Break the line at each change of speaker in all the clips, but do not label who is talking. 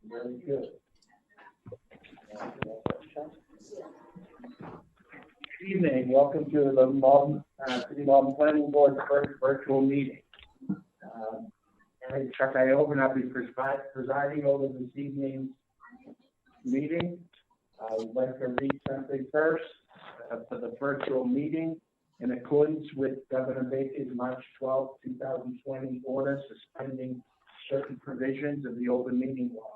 Very good. Good evening. Welcome to the Malden, City Malden Planning Board's first virtual meeting. My name is Chuck Iovan, and I'll be presiding over this evening's meeting. I would like to read something first for the virtual meeting. In accordance with Governor Baker's March 12, 2020 order suspending certain provisions of the open meeting law,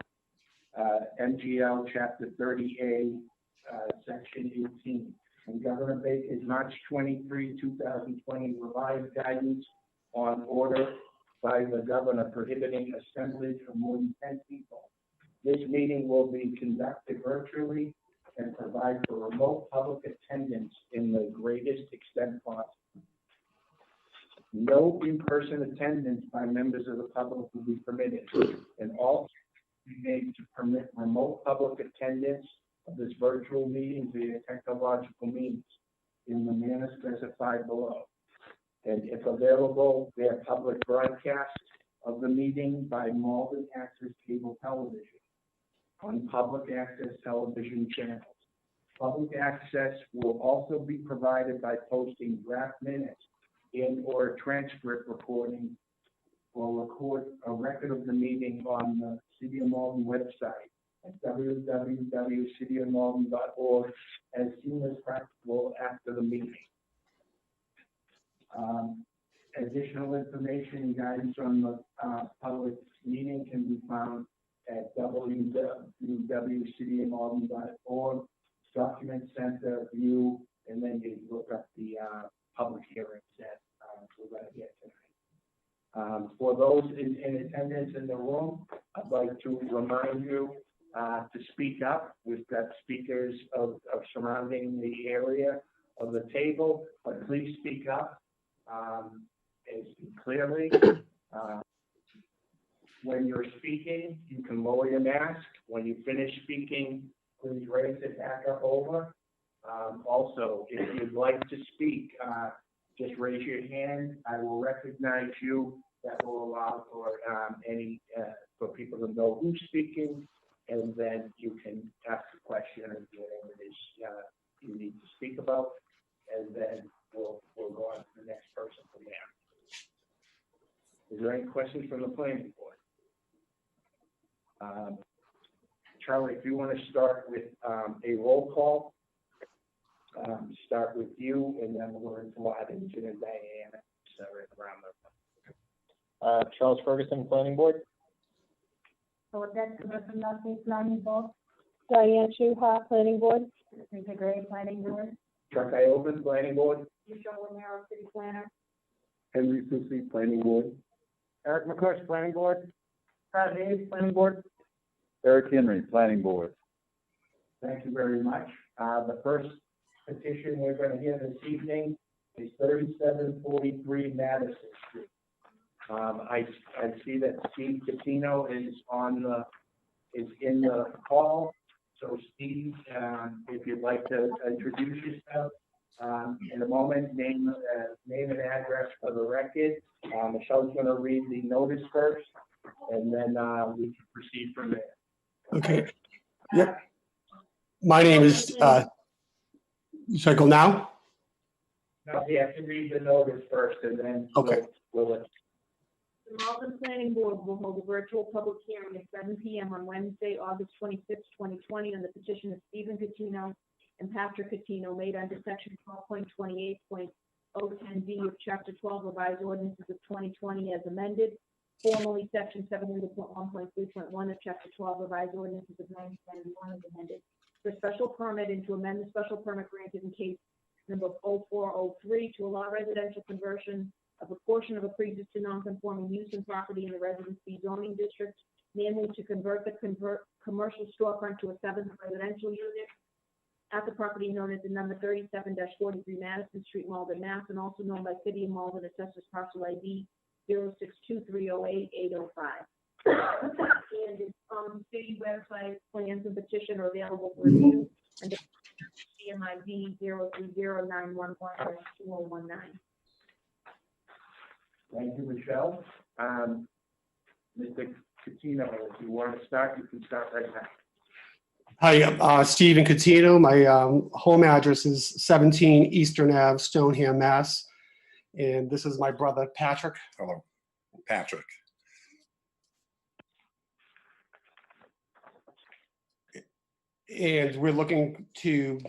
MGL Chapter 30A, Section 18, and Governor Baker's March 23, 2020 revised guidance on order by the governor prohibiting assemblage of more than 10 people. This meeting will be conducted virtually and provide for remote public attendance in the greatest extent possible. No in-person attendance by members of the public will be permitted, and all be made to permit remote public attendance of this virtual meeting via technological means in the manner specified below. And if available, their public broadcast of the meeting by Malden Access Cable Television on public access television channels. Public access will also be provided by posting draft minutes and/or transcript recording or record a record of the meeting on the City of Malden website at www.cityofmalden.org as soon as practical after the meeting. Additional information and guidance on the public meeting can be found at www.cityofmalden.org, document center, view, and then you look up the public hearings that we're going to get tonight. For those in attendance in the room, I'd like to remind you to speak up. We've got speakers of surrounding the area of the table, but please speak up and speak clearly. When you're speaking, you can lower your mask. When you finish speaking, please raise it back up over. Also, if you'd like to speak, just raise your hand. I will recognize you. That will allow for for people to know who's speaking, and then you can ask a question or whatever it is you need to speak about, and then we'll go on to the next person from there. Is there any questions from the planning board? Charlie, if you want to start with a roll call, start with you, and then we'll go into Waddington and Diana. So right around the
Charles Ferguson, Planning Board.
Planning Board.
Diane Shuha, Planning Board.
Lisa Gray, Planning Board.
Chuck Iovan, Planning Board.
Michelle Romero, City Planner.
Henry Susi, Planning Board.
Eric McCush, Planning Board.
Todd Hayes, Planning Board.
Eric Henry, Planning Board.
Thank you very much. The first petition we're going to hear this evening is 3743 Madison Street. I see that Steve Catino is in the call. So Steve, if you'd like to introduce yourself in a moment, name and address for the record. Michelle's going to read the notice first, and then we can proceed from there.
Okay. Yep. My name is, should I go now?
No, you have to read the notice first, and then
Okay.
we'll
The Malden Planning Board will hold a virtual public hearing at 7 p.m. on Wednesday, August 26, 2020, on the petition of Stephen Catino and Patrick Catino made under Section 12.28.010B of Chapter 12 Revised Ordinances of 2020 as amended, formerly Section 701.3.1 of Chapter 12 Revised Ordinances of 1991 as amended, for special permit and to amend the special permit granted in case number 0403 to allow residential conversion of a portion of a pre-existing non-conforming use and property in the Residence B zoning district, namely to convert the commercial storefront to a seventh residential unit at the property known as the number 37-43 Madison Street, Malden, Mass, and also known by City of Malden Assessors Parcel ID 062308805. And its city website plans and petition are available for review under CMID 0309111-2019.
Thank you, Michelle. Mr. Catino. If you want to start, you can start right now.
Hi, Stephen Catino. My home address is 17 Eastern Ave, Stoneham, Mass. And this is my brother, Patrick.
Hello, Patrick.
And we're looking to,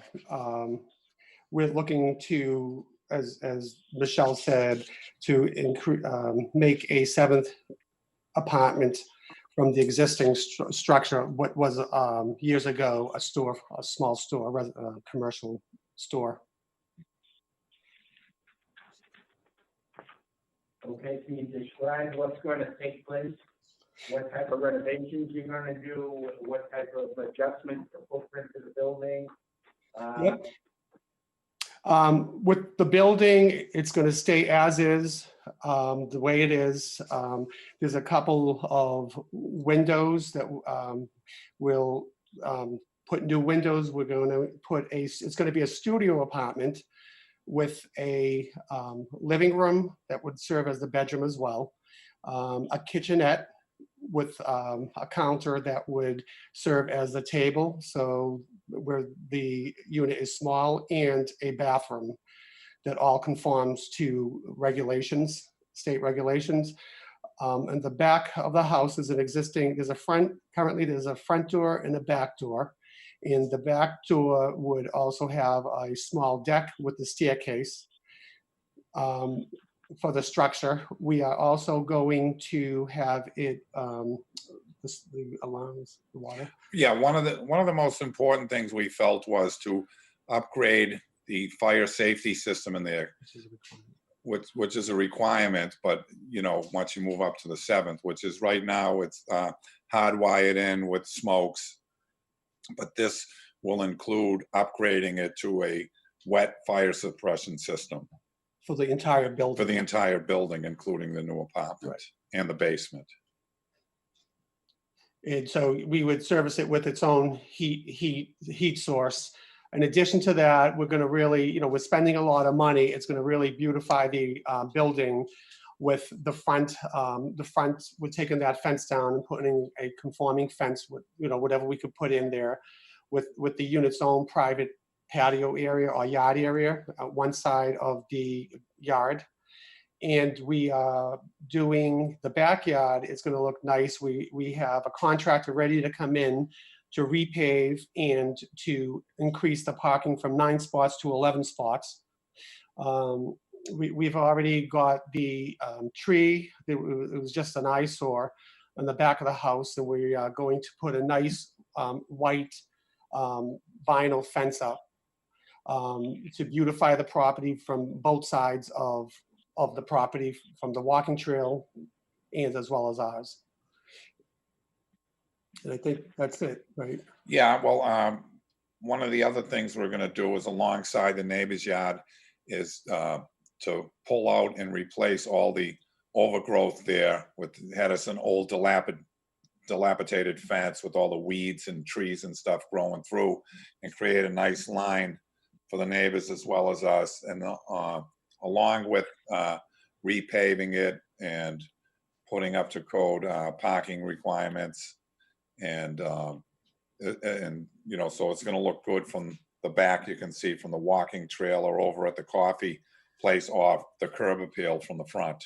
as Michelle said, to make a seventh apartment from the existing structure, what was years ago a store, a small store, a commercial store.
Okay, can you describe what's going to take place? What type of renovations you're going to do? What type of adjustments to footprint of the building?
Yep. With the building, it's going to stay as is, the way it is. There's a couple of windows that we'll put new windows. We're going to put it's going to be a studio apartment with a living room that would serve as the bedroom as well, a kitchenette with a counter that would serve as the table, so where the unit is small, and a bathroom that all conforms to regulations, state regulations. And the back of the house is currently there's a front door and a back door. And the back door would also have a small deck with the staircase. For the structure, we are also going to have it, the alarms, the water.
Yeah, one of the most important things we felt was to upgrade the fire safety system in there, which is a requirement. But you know, once you move up to the seventh, which is right now, it's hardwired in with smokes. But this will include upgrading it to a wet fire suppression system.
For the entire building.
For the entire building, including the new apartment, right, and the basement.
And so we would service it with its own heat source. In addition to that, we're going to really, we're spending a lot of money. It's going to really beautify the building with the front. We're taking that fence down and putting a conforming fence with, whatever we could put in there, with the unit's own private patio area or yard area at one side of the yard. And we are doing the backyard. It's going to look nice. We have a contractor ready to come in to repave and to increase the parking from 9 spots to 11 spots. We've already got the tree. It was just an eyesore on the back of the house, and we are going to put a nice white vinyl fence up to beautify the property from both sides of the property, from the walking trail and as well as ours. And I think that's it, right?
Yeah, well, one of the other things we're going to do is alongside the neighbor's yard is to pull out and replace all the overgrowth there had us an old dilapidated fence with all the weeds and trees and stuff growing through, and create a nice line for the neighbors as well as us, and along with repaving it and putting up to code parking requirements, and so it's going to look good from the back. You can see from the walking trail or over at the coffee place off the curb appeal from the front.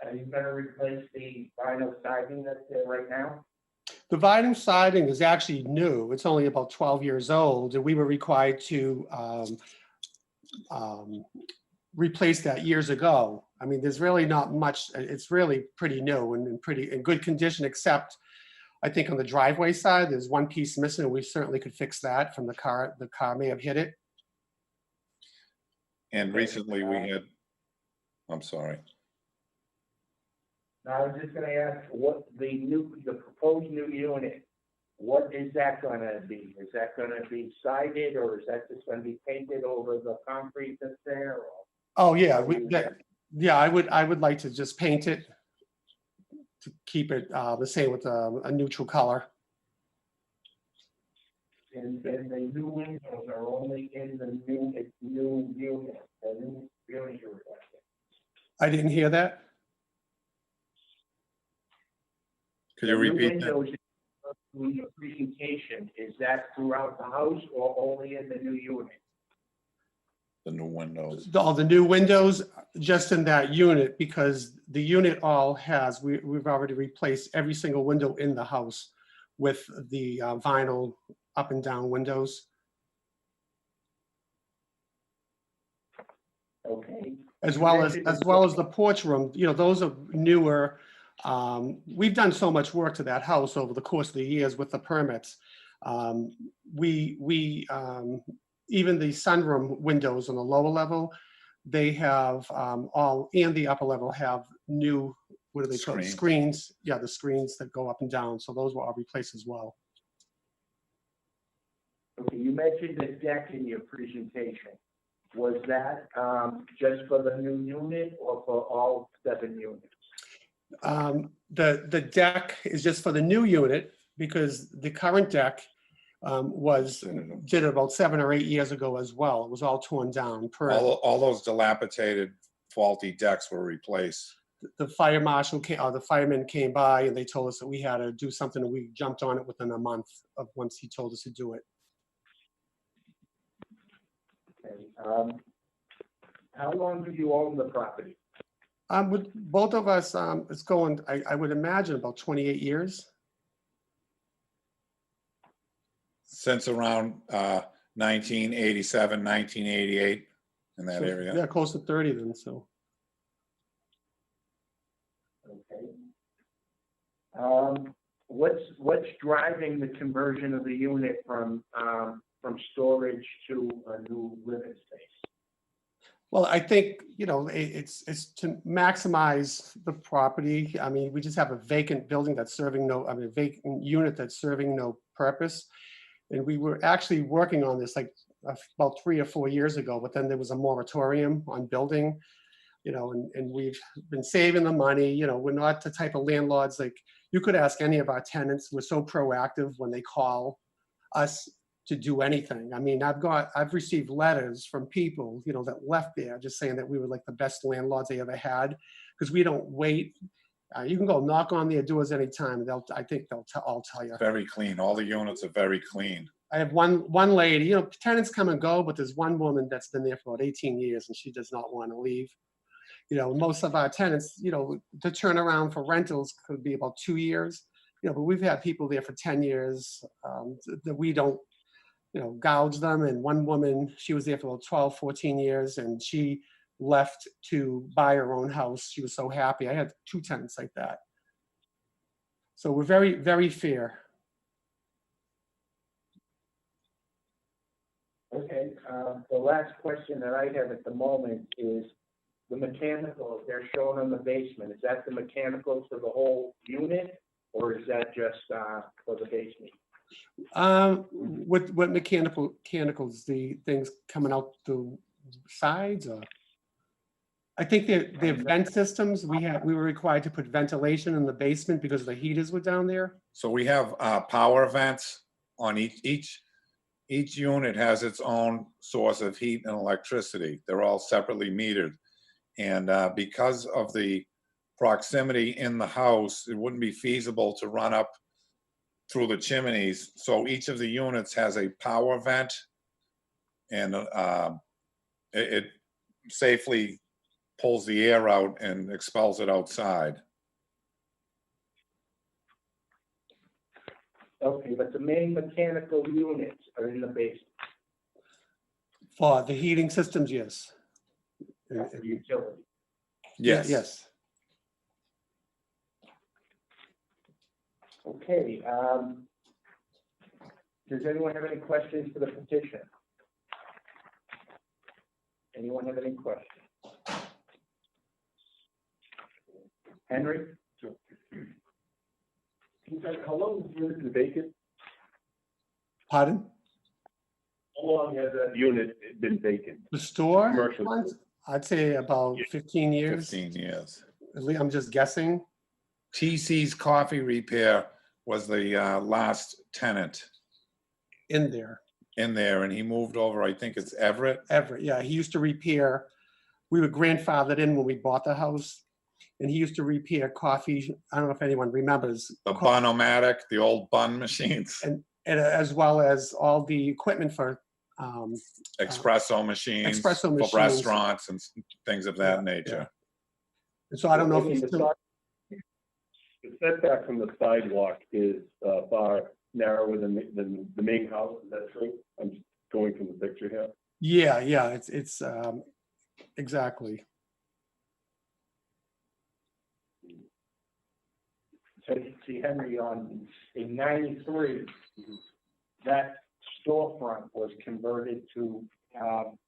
Are you going to replace the vinyl siding that's there right now?
The vinyl siding is actually new. It's only about 12 years old, and we were required to replaced that years ago. I mean, there's really not much. It's really pretty new and pretty in good condition, except I think on the driveway side, there's one piece missing, and we certainly could fix that from the car. The car may have hit it.
And recently we had, I'm sorry.
Now, I was just going to ask, what the proposed new unit, what is that going to be? Is that going to be sided, or is that just going to be painted over the concrete that's there? Or?
Oh yeah, I would like to just paint it to keep it the same with a neutral color.
And the new windows are only in the new unit, the new unit you're requesting.
I didn't hear that.
Could you
The new
repeat that?
windows in your presentation, is that throughout the house or only in the new unit?
The new windows.
All the new windows just in that unit, because the unit all has, we've already replaced every single window in the house with the vinyl up and down windows.
Okay.
As
You
well as
mentioned
the porch room, those are newer. We've done so much work to that house over the course of the years with the permits. Even the sunroom windows on the lower level, they have all, and the upper level have new, what are they called?
Screens.
Screens. Yeah, the screens that go up and down. So those were all replaced as well.
Okay, you mentioned the deck in your presentation. Was that just for the new unit or for all 7 units?
The deck is just for the new unit because the current deck did it about 7 or 8 years ago as well. It was all torn down.
All those dilapidated, faulty decks were replaced.
The fire marshal came, the firemen came by and they told us that we had to do something, and we jumped on it within a month of once he told us to do it.
Okay. How long have you owned the property?
With both of us, it's going, I would imagine about 28 years.
Since around 1987, 1988, in that
So,
area.
yeah, close to 30 then, so.
Okay. What's driving the conversion of the unit from storage to a new living space?
Well, I think, it's to maximize the property. I mean, we just have a vacant building that's serving vacant unit that's serving no purpose. And we were actually working on this like about 3 or 4 years ago, but then there was a moratorium on building, and we've been saving the money. We're not the type of landlords, like you could ask any of our tenants. We're so proactive when they call us to do anything. I mean, I've received letters from people, that left there just saying that we were like the best landlords they ever had, because we don't wait. You can go knock on their doors anytime. I think they'll all tell you.
Very clean. All the units are very clean.
I have one lady, tenants come and go, but there's one woman that's been there for about 18 years and she does not want to leave. Most of our tenants, the turnaround for rentals could be about 2 years, but we've had people there for 10 years that we don't, gouge them. And one woman, she was there for about 12, 14 years and she left to buy her own house. She was so happy. I had 2 tenants like that. So we're very, very fair.
Okay, the last question that I have at the moment is the mechanicals. They're shown in the basement. Is that the mechanicals for the whole unit, or is that just for the basement?
What mechanicals? The things coming out the sides, or? I think they're vent systems. We were required to put ventilation in the basement because the heaters were down there.
So we have power vents on each unit has its own source of heat and electricity. They're all separately metered. And because of the proximity in the house, it wouldn't be feasible to run up through the chimneys. So each of the units has a power vent, and it safely pulls the air out and expels it outside.
Okay, but the main mechanical units are in the basement.
For the heating systems, yes.
That's the utility.
Yes.
Yes.
Okay, does anyone have any questions for the petition? Anyone have any questions? Henry?
How long has the unit been vacant?
Pardon?
How long has that unit been vacant?
The store?
Commercial.
ones? I'd say about 15 years.
15 years.
At least I'm just guessing.
TC's Coffee Repair was the last tenant
In there.
in there, and he moved over, I think it's Everett.
Everett, yeah. He used to repair. We were grandfathered in when we bought the house. And he used to repair coffee. I don't know if anyone remembers.
The Bun-O-Matic, the old bun machines,
And as well as all the equipment for
espresso machines
espresso
for
machines.
restaurants and things of that
Yeah,
nature.
And so I don't know if
And
he's
the
still,
the setback from the sidewalk is far narrower than the main house, is that true? I'm just going from the picture here.
yeah, it's exactly.
So you see, Henry, in 93, that storefront was converted to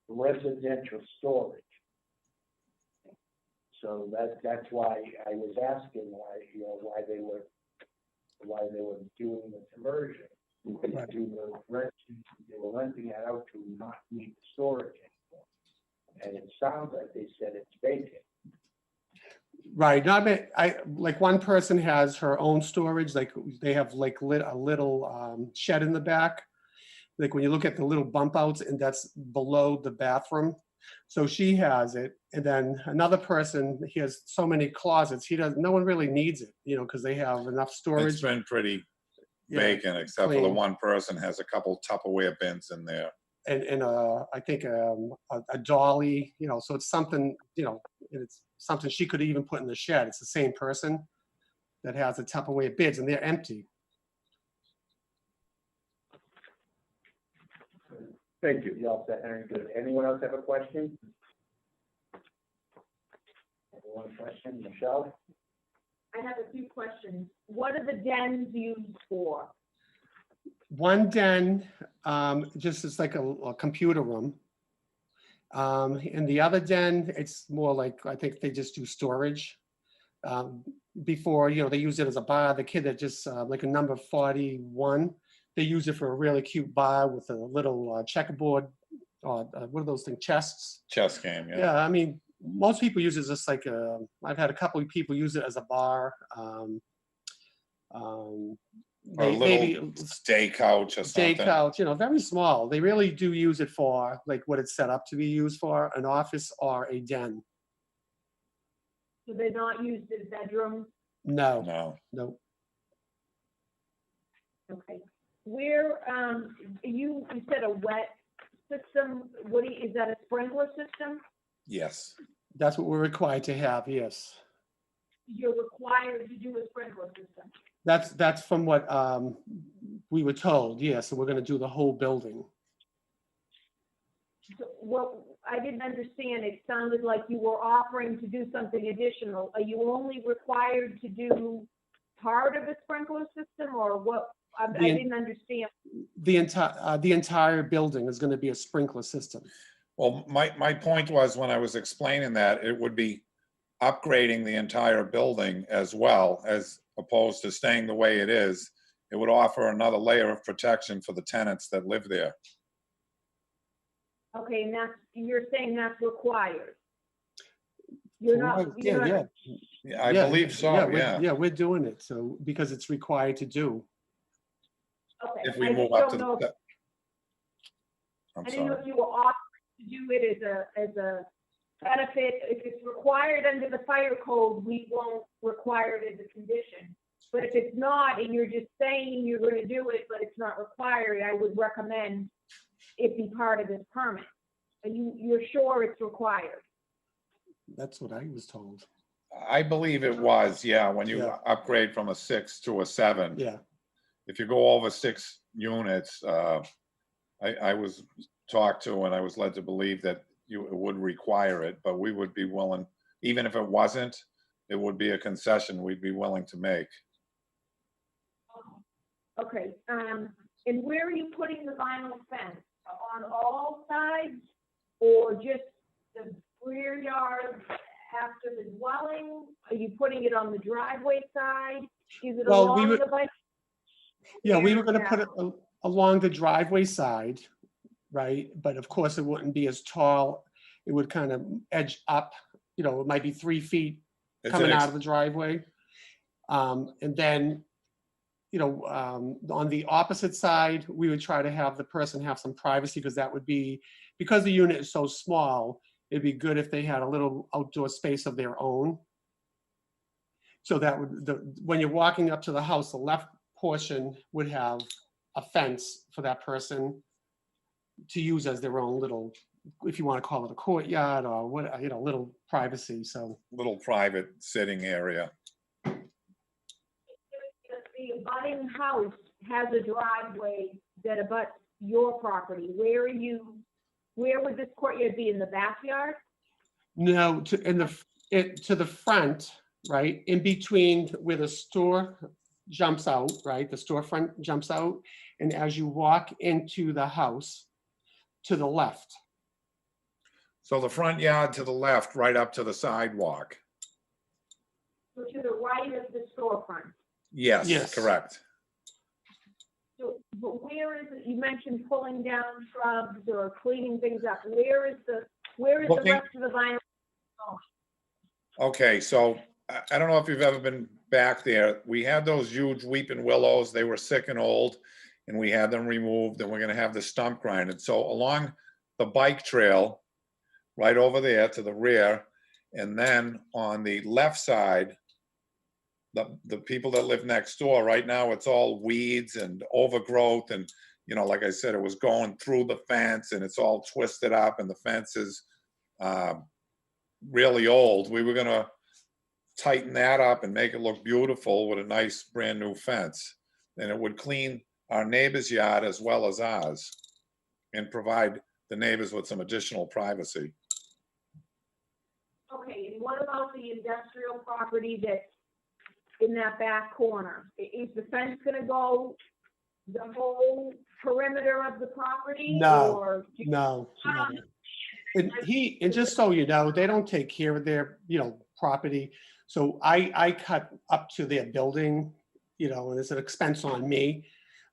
residential storage. So that's why I was asking why they were doing the conversion.
Right.
They were renting it out to not need the storage anymore. And it sounds like they said it's vacant.
Right. No, I like one person has her own storage, like they have like a little shed in the back. Like when you look at the little bump outs, and that's below the bathroom. So she has it. And then another person, he has so many closets, no one really needs it, because they have enough storage.
It's been pretty
Yeah,
vacant, except for the
clean.
one person has a couple Tupperware bins in there.
And I think a dolly, so it's something, it's something she could even put in the shed. It's the same person that has the Tupperware bins, and they're empty.
Thank you.
You all set, Henry? Good. Anyone else have a question? Anyone have a question? Michelle?
I have a few questions. What are the dens used for?
One den, just is like a computer room. And the other den, it's more like, I think they just do storage. Before, they use it as a bar. The kid that just, like a number 41, they use it for a really cute bar with a little checkerboard, or what are those things, chests?
Chess game, yeah.
Yeah, I mean, most people use it just like I've had a couple of people use it as a bar.
Or a little stay couch or
Day
something.
couch, very small. They really do use it for like what it's set up to be used for, an office or a den.
So they're not used as bedrooms?
No.
No.
Okay. Where, you said a wet system, is that a sprinkler system?
Yes.
That's what we're required to have, yes.
You're required to do a sprinkler system.
That's from what we were told, yes, so we're gonna do the whole building.
So, well, I didn't understand. It sounded like you were offering to do something additional. Are you only required to do part of a sprinkler system, or what? I didn't understand.
The entire building is gonna be a sprinkler system.
Well, my point was, when I was explaining that, it would be upgrading the entire building as well, as opposed to staying the way it is. It would offer another layer of protection for the tenants that live there.
Okay, and you're saying that's required? You're not.
Yeah.
I believe so, yeah.
Yeah, we're doing it, so, because it's required to do.
Okay.
If we
I
move
just
up to
don't know-
the. I'm
I didn't know
sorry.
if you were offering to do it as a benefit. If it's required under the fire code, we won't require it as a condition. But if it's not, and you're just saying you're going to do it, but it's not required, I would recommend it be part of this permit. And you're sure it's required?
That's what I was told.
I believe it was, yeah, when you
Yeah.
upgrade from a 6 to a 7.
Yeah,
If you go over 6 units, I was talked to and I was led to believe that it would require it, but we would be willing, even if it wasn't, it would be a concession we'd be willing to make.
Okay, and where are you putting the vinyl fence? On all sides, or just the rear yard after the dwelling? Are you putting it on the driveway side? Is it
Well,
along the bike?
yeah, we were gonna
Yeah.
put it along the driveway side, right? But of course, it wouldn't be as tall. It would kind of edge up, it might be 3 feet
It's
coming
an
out of the driveway. And then, on the opposite side, we would try to have the person have some privacy, because that would be, because the unit is so small, it'd be good if they had a little outdoor space of their own. So that would, when you're walking up to the house, the left portion would have a fence for that person to use as their own little, if you want to call it a courtyard or what, little privacy, so.
Little private sitting area.
The abutting house has a driveway that abuts your property. Where would this courtyard be, in the backyard?
No, to the front, right, in between where the store jumps out, right, the storefront jumps out, and as you walk into the house, to the left.
So the front yard to the left, right up to the sidewalk.
So to the right of the storefront.
Yes,
Yes.
correct.
So, but where is it? You mentioned pulling down shrubs or cleaning things up. Where is the
Looking-
rest of the vinyl?
Okay, so I don't know if you've ever been back there. We had those huge weeping willows. They were sick and old, and we had them removed, and we're gonna have the stump grinded. So along the bike trail, right over there to the rear, and then on the left side, the people that live next door, right now, it's all weeds and overgrowth, and, like I said, it was going through the fence, and it's all twisted up, and the fence is really old. We were gonna tighten that up and make it look beautiful with a nice brand new fence. And it would clean our neighbor's yard as well as ours and provide the neighbors with some additional privacy.
Okay, and what about the industrial property that's in that back corner? Is the fence gonna go the whole perimeter of the property?
No,
Or
No. And just so you know, they don't take care of their, property. So I cut up to their building, and it's an expense on me.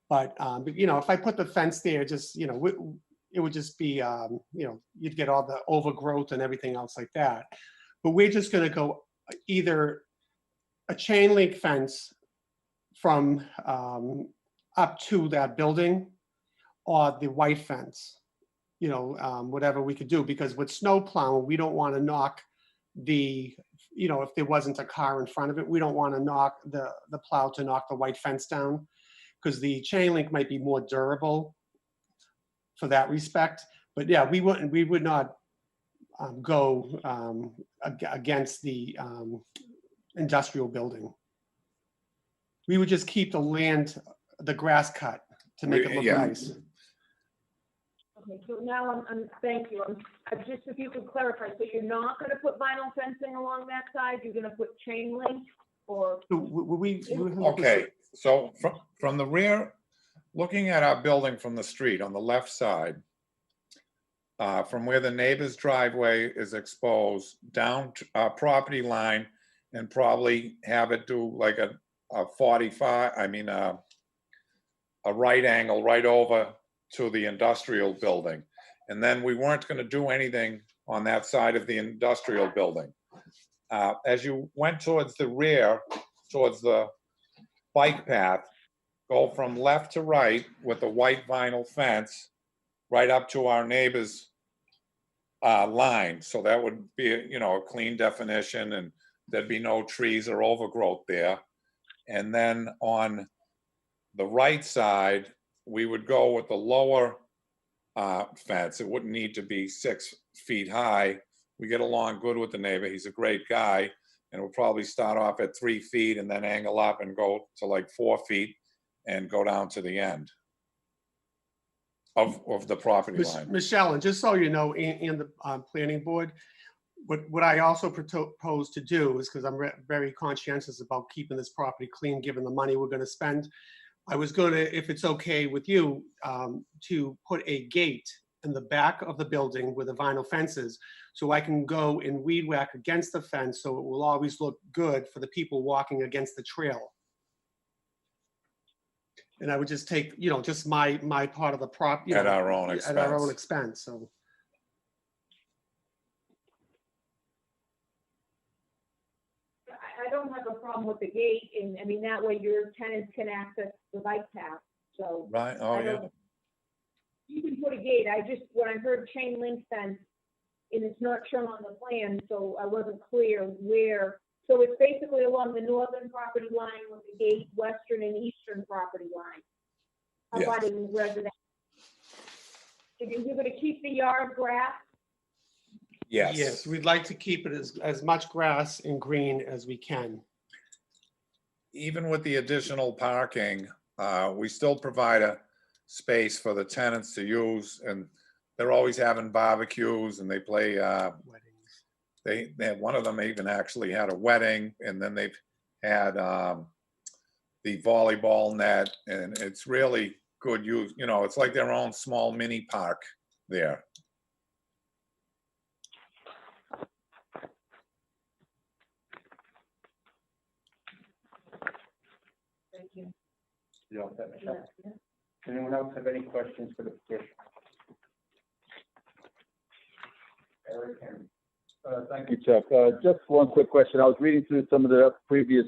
But if I put the fence there, just, it would just be, you'd get all the overgrowth and everything else like that. But we're just gonna go either a chain link fence from up to that building, or the white fence, whatever we could do, because with snow plowing, we don't want to knock the, if there wasn't a car in front of it, we don't want to knock the plow to knock the white fence down, because the chain link might be more durable for that respect. But yeah, we would not go against the industrial building. We would just keep the land, the grass cut to make it look
Yeah.
nice.
Okay, so now thank you. Just if you could clarify, so you're not gonna put vinyl fencing along that side? You're gonna put chain link, or?
So we
Okay, so from the rear, looking at our building from the street on the left side, from where the neighbor's driveway is exposed down to our property line, and probably have it do like a 45, a right angle right over to the industrial building. And then we weren't gonna do anything on that side of the industrial building. As you went towards the rear, towards the bike path, go from left to right with the white vinyl fence right up to our neighbor's line. So that would be, a clean definition, and there'd be no trees or overgrowth there. And then on the right side, we would go with the lower fence. It wouldn't need to be 6 feet high. We get along good with the neighbor. He's a great guy. And we'll probably start off at 3 feet and then angle up and go to like 4 feet and go down to the end of the property line.
Michelle, and just so you know, in the planning board, what I also propose to do is, because I'm very conscientious about keeping this property clean, given the money we're going to spend. I was going to, if it's okay with you, to put a gate in the back of the building where the vinyl fence is, so I can go and weed whack against the fence, so it will always look good for the people walking against the trail. And I would just take, just my part of the prop,
At our own
at our own
expense.
expense. So
I don't have a problem with the gate, and that way your tenants can access the bike path, so.
Right, oh,
I
yeah.
don't- You can put a gate. When I heard chain link fence, and it's not shown on the plan, so I wasn't clear where So it's basically along the northern property line with the gate, western and eastern property line.
Yes.
Abutting residential. You're gonna keep the yard grass?
Yes.
We'd like to keep it as much grass and green as we can.
Even with the additional parking, we still provide a space for the tenants to use, and they're always having barbecues and they play,
Weddings.
they one of them even actually had a wedding, and then they've had the volleyball net, and it's really good use. You know, it's like their own small mini park there.
Thank you.
You don't have
Yeah,
any-
yeah.
Anyone else have any questions for the petition? Eric Henry.
Thank you, Chuck. Just one quick question. I was reading through some of the previous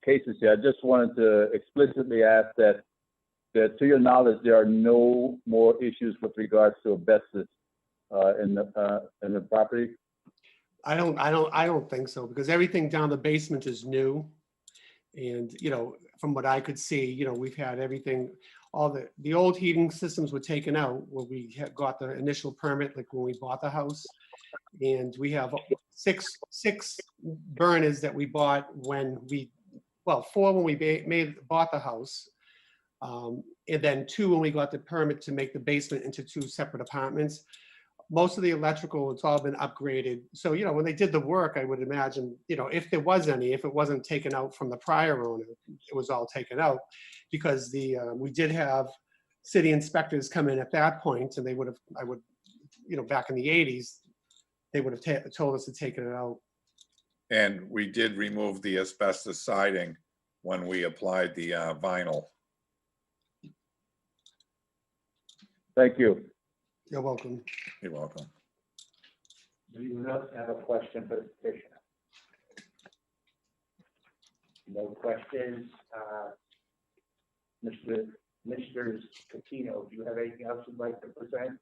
cases here. I just wanted to explicitly ask that to your knowledge, there are no more issues with regards to asbestos in the property?
I don't think so, because everything down the basement is new. And, you know, from what I could see, you know, we've had everything, all the old heating systems were taken out when we had got the initial permit, like when we bought the house. And we have six burners that we bought when four when we bought the house. And then 2 when we got the permit to make the basement into 2 separate apartments. Most of the electrical, it's all been upgraded. So, you know, when they did the work, I would imagine, you know, if there was any, if it wasn't taken out from the prior owner, it was all taken out. Because we did have city inspectors come in at that point, and they would have, you know, back in the 80s, they would have told us to take it out.
And we did remove the asbestos siding when we applied the vinyl.
Thank you.
You're welcome.
You're welcome.
Do you else have a question for the petitioner? No questions. Mr. Catino, do you have anything else you'd like to present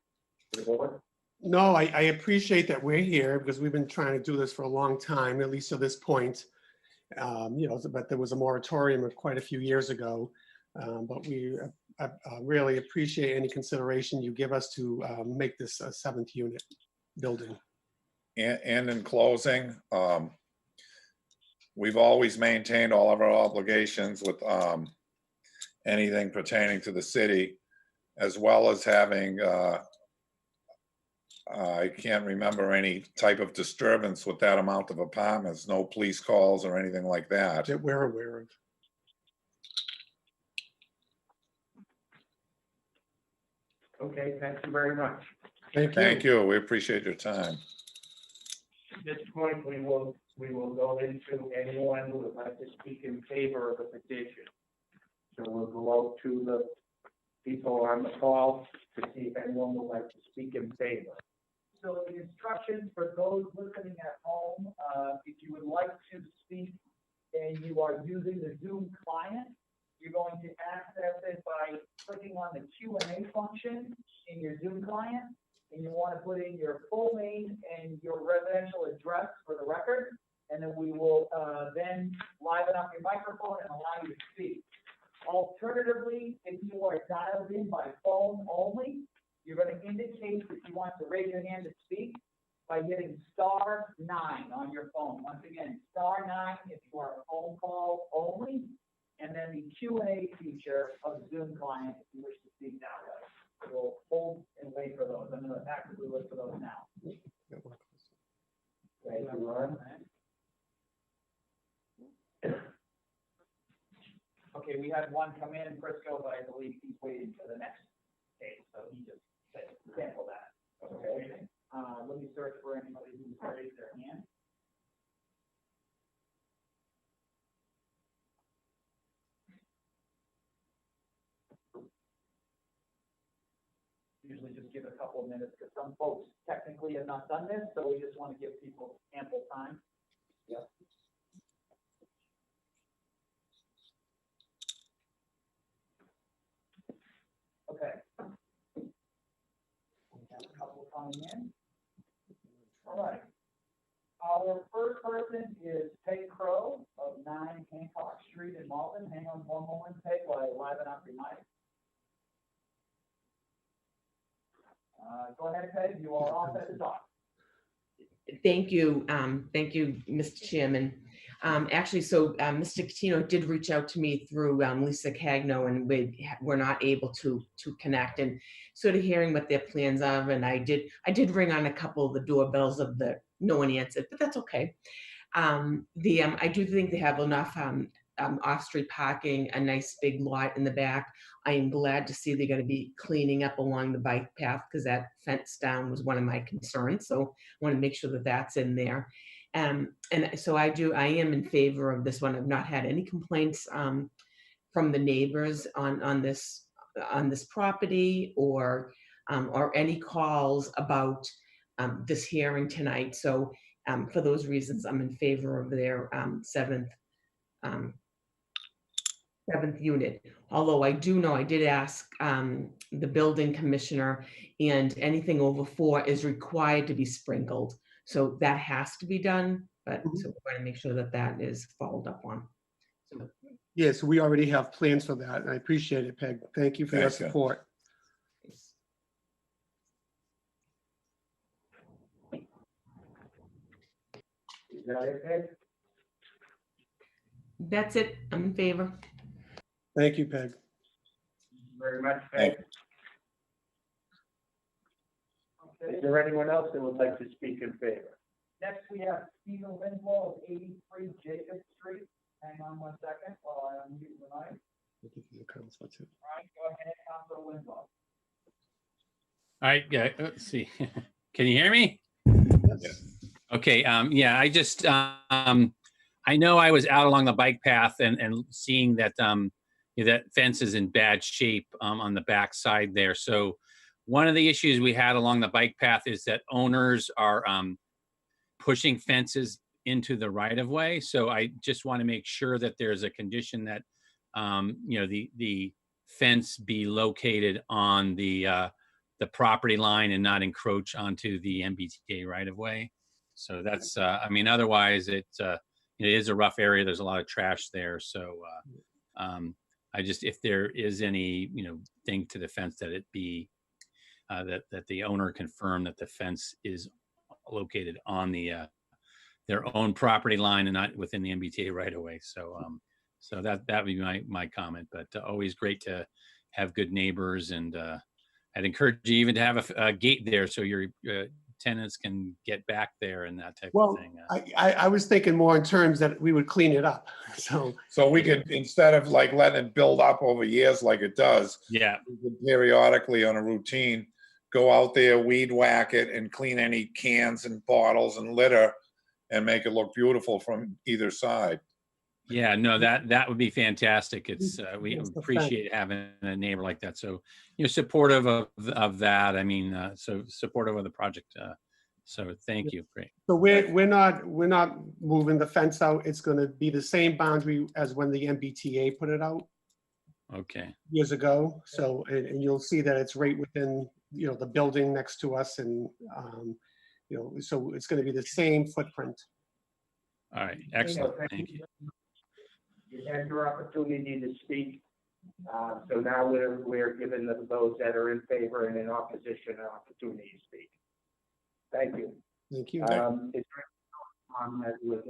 to the board?
No, I appreciate that we're here, because we've been trying to do this for a long time, at least to this point. You know, but there was a moratorium of quite a few years ago. But we really appreciate any consideration you give us to make this a 7th unit building.
And in closing, we've always maintained all of our obligations with anything pertaining to the city, as well as having, I can't remember any type of disturbance with that amount of apartments, no police calls or anything like that.
That we're aware of.
Okay, thank you very much.
Thank you. We appreciate your time.
At this point, we will go into anyone who would like to speak in favor of the petition. So we'll go out to the people on the call to see if anyone would like to speak in favor.
So the instructions for those listening at home, if you would like to speak and you are using the Zoom client, you're going to access it by clicking on the Q&A function in your Zoom client, and you want to put in your full name and your residential address for the record, and then we will then liven up your microphone and allow you to speak. Alternatively, if you are dialed in by phone only, you're going to indicate that you want to raise your hand to speak by hitting *9 on your phone. Once again, *9 if you are a phone call only, and then the Q&A feature of the Zoom client if you wish to speak that way. We'll hold and wait for those. I'm going to actively look for those now.
Thank you, Ron.
Okay, we had one come in, Frisco, but I believe he's waiting for the next case, so he just said cancel that.
Okay.
Let me search for anybody who's raised their hand. Usually just give a couple of minutes, because some folks technically have not done this, so we just want to give people ample time.
Yep.
Okay. We have a couple coming in. All right. Our first person is Peg Crow. Malden. Hang on one moment, Peg, while I liven up your mic. Go ahead, Peg, you are all set to talk.
Thank you, Mr. Chairman. Actually, Mr. Catino did reach out to me through Lisa Cagno, and we're not able to connect, and sort of hearing what their plans are. And I did ring on a couple of the doorbells of no one answered, but that's okay. I do think they have enough off-street parking, a nice big lot in the back. I am glad to see they're going to be cleaning up along the bike path, because that fence down was one of my concerns. So I want to make sure that that's in there. And so I am in favor of this one. I've not had any complaints from the neighbors on this property, or any calls about this hearing tonight. So for those reasons, I'm in favor of their seventh unit. Although I do know, I did ask the building commissioner, and anything over 4 is required to be sprinkled. So that has to be done, but so we're going to make sure that that is followed up on. So,
Yes, we already have plans for that, and I appreciate it, Peg. Thank you for your support.
Is that it, Peg?
That's it. I'm in favor.
Thank you, Peg.
Very much, Peg.
Okay.
Is there anyone else that would like to speak in favor?
Next, we have Stephen Lindwall of 83 Jacob Street. Hang on one second while I unmute the mic. All right, go ahead, Councilor Lindwall.
All right, yeah, let's see. Can you hear me?
Yes.
Okay, yeah, I just, I know I was out along the bike path and seeing that, that fence is in bad shape on the back side there. So one of the issues we had along the bike path is that owners are pushing fences into the right of way. So I just want to make sure that there's a condition that, the fence be located on the property line and not encroach onto the MBTA right of way. So that's, otherwise it is a rough area. There's a lot of trash there. So I just, if there is any, thing to the fence, that it be, that the owner confirm that the fence is located on the, their own property line and not within the MBTA right away. So, so that would be my comment, but always great to have good neighbors. And I'd encourage you even to have a gate there so your tenants can get back there and that type of thing.
I was thinking more in terms that we would clean it up. So
we could, instead of like letting it build up over years like it does,
yeah,
we could periodically on a routine go out there, weed whack it, and clean any cans and bottles and litter, and make it look beautiful from either side.
Yeah, no, that would be fantastic. It's we appreciate having a neighbor like that. So supportive of that. I mean, so supportive of the project. So thank you. Great.
So we're not moving the fence out. It's going to be the same boundary as when the MBTA put it out
Okay.
years ago. So and you'll see that it's right within the building next to us, and so it's going to be the same footprint.
All right. Excellent. Thank you.
You had your opportunity to speak. So now we're giving those that are in favor and in opposition an opportunity to speak. Thank you.
Thank you.
Is there anyone that would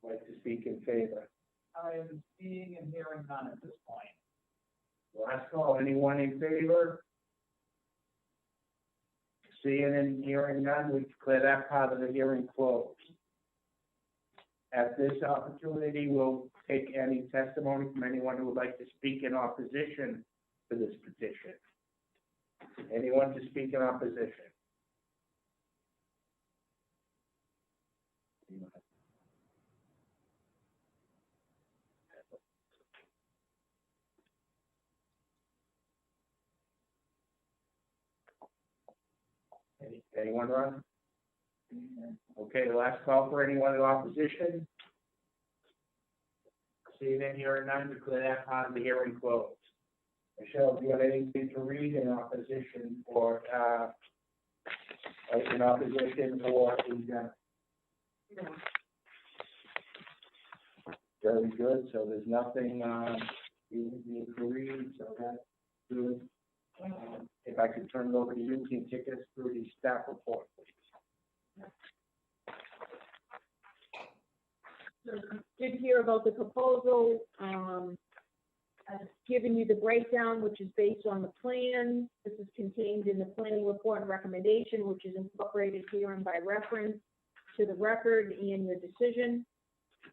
like to speak in favor?
I am seeing and hearing none at this point.
Last call. Anyone in favor? Seeing and hearing none, we declare that part of the hearing closed. At this opportunity, we'll take any testimony from anyone who would like to speak in opposition to this petition. Anyone to speak in opposition? Anyone run? Okay, last call for anyone in opposition. Seeing and hearing none, declare that part of the hearing closed. Michelle, do you have anything to read in opposition or in opposition or in? Very good, so there's nothing, being read, so that's good. If I could turn it over to you, can you take us through the staff report, please?
So you did hear about the proposal. I've given you the breakdown, which is based on the plan. This is contained in the planning report and recommendation, which is incorporated here and by reference to the record and your decision.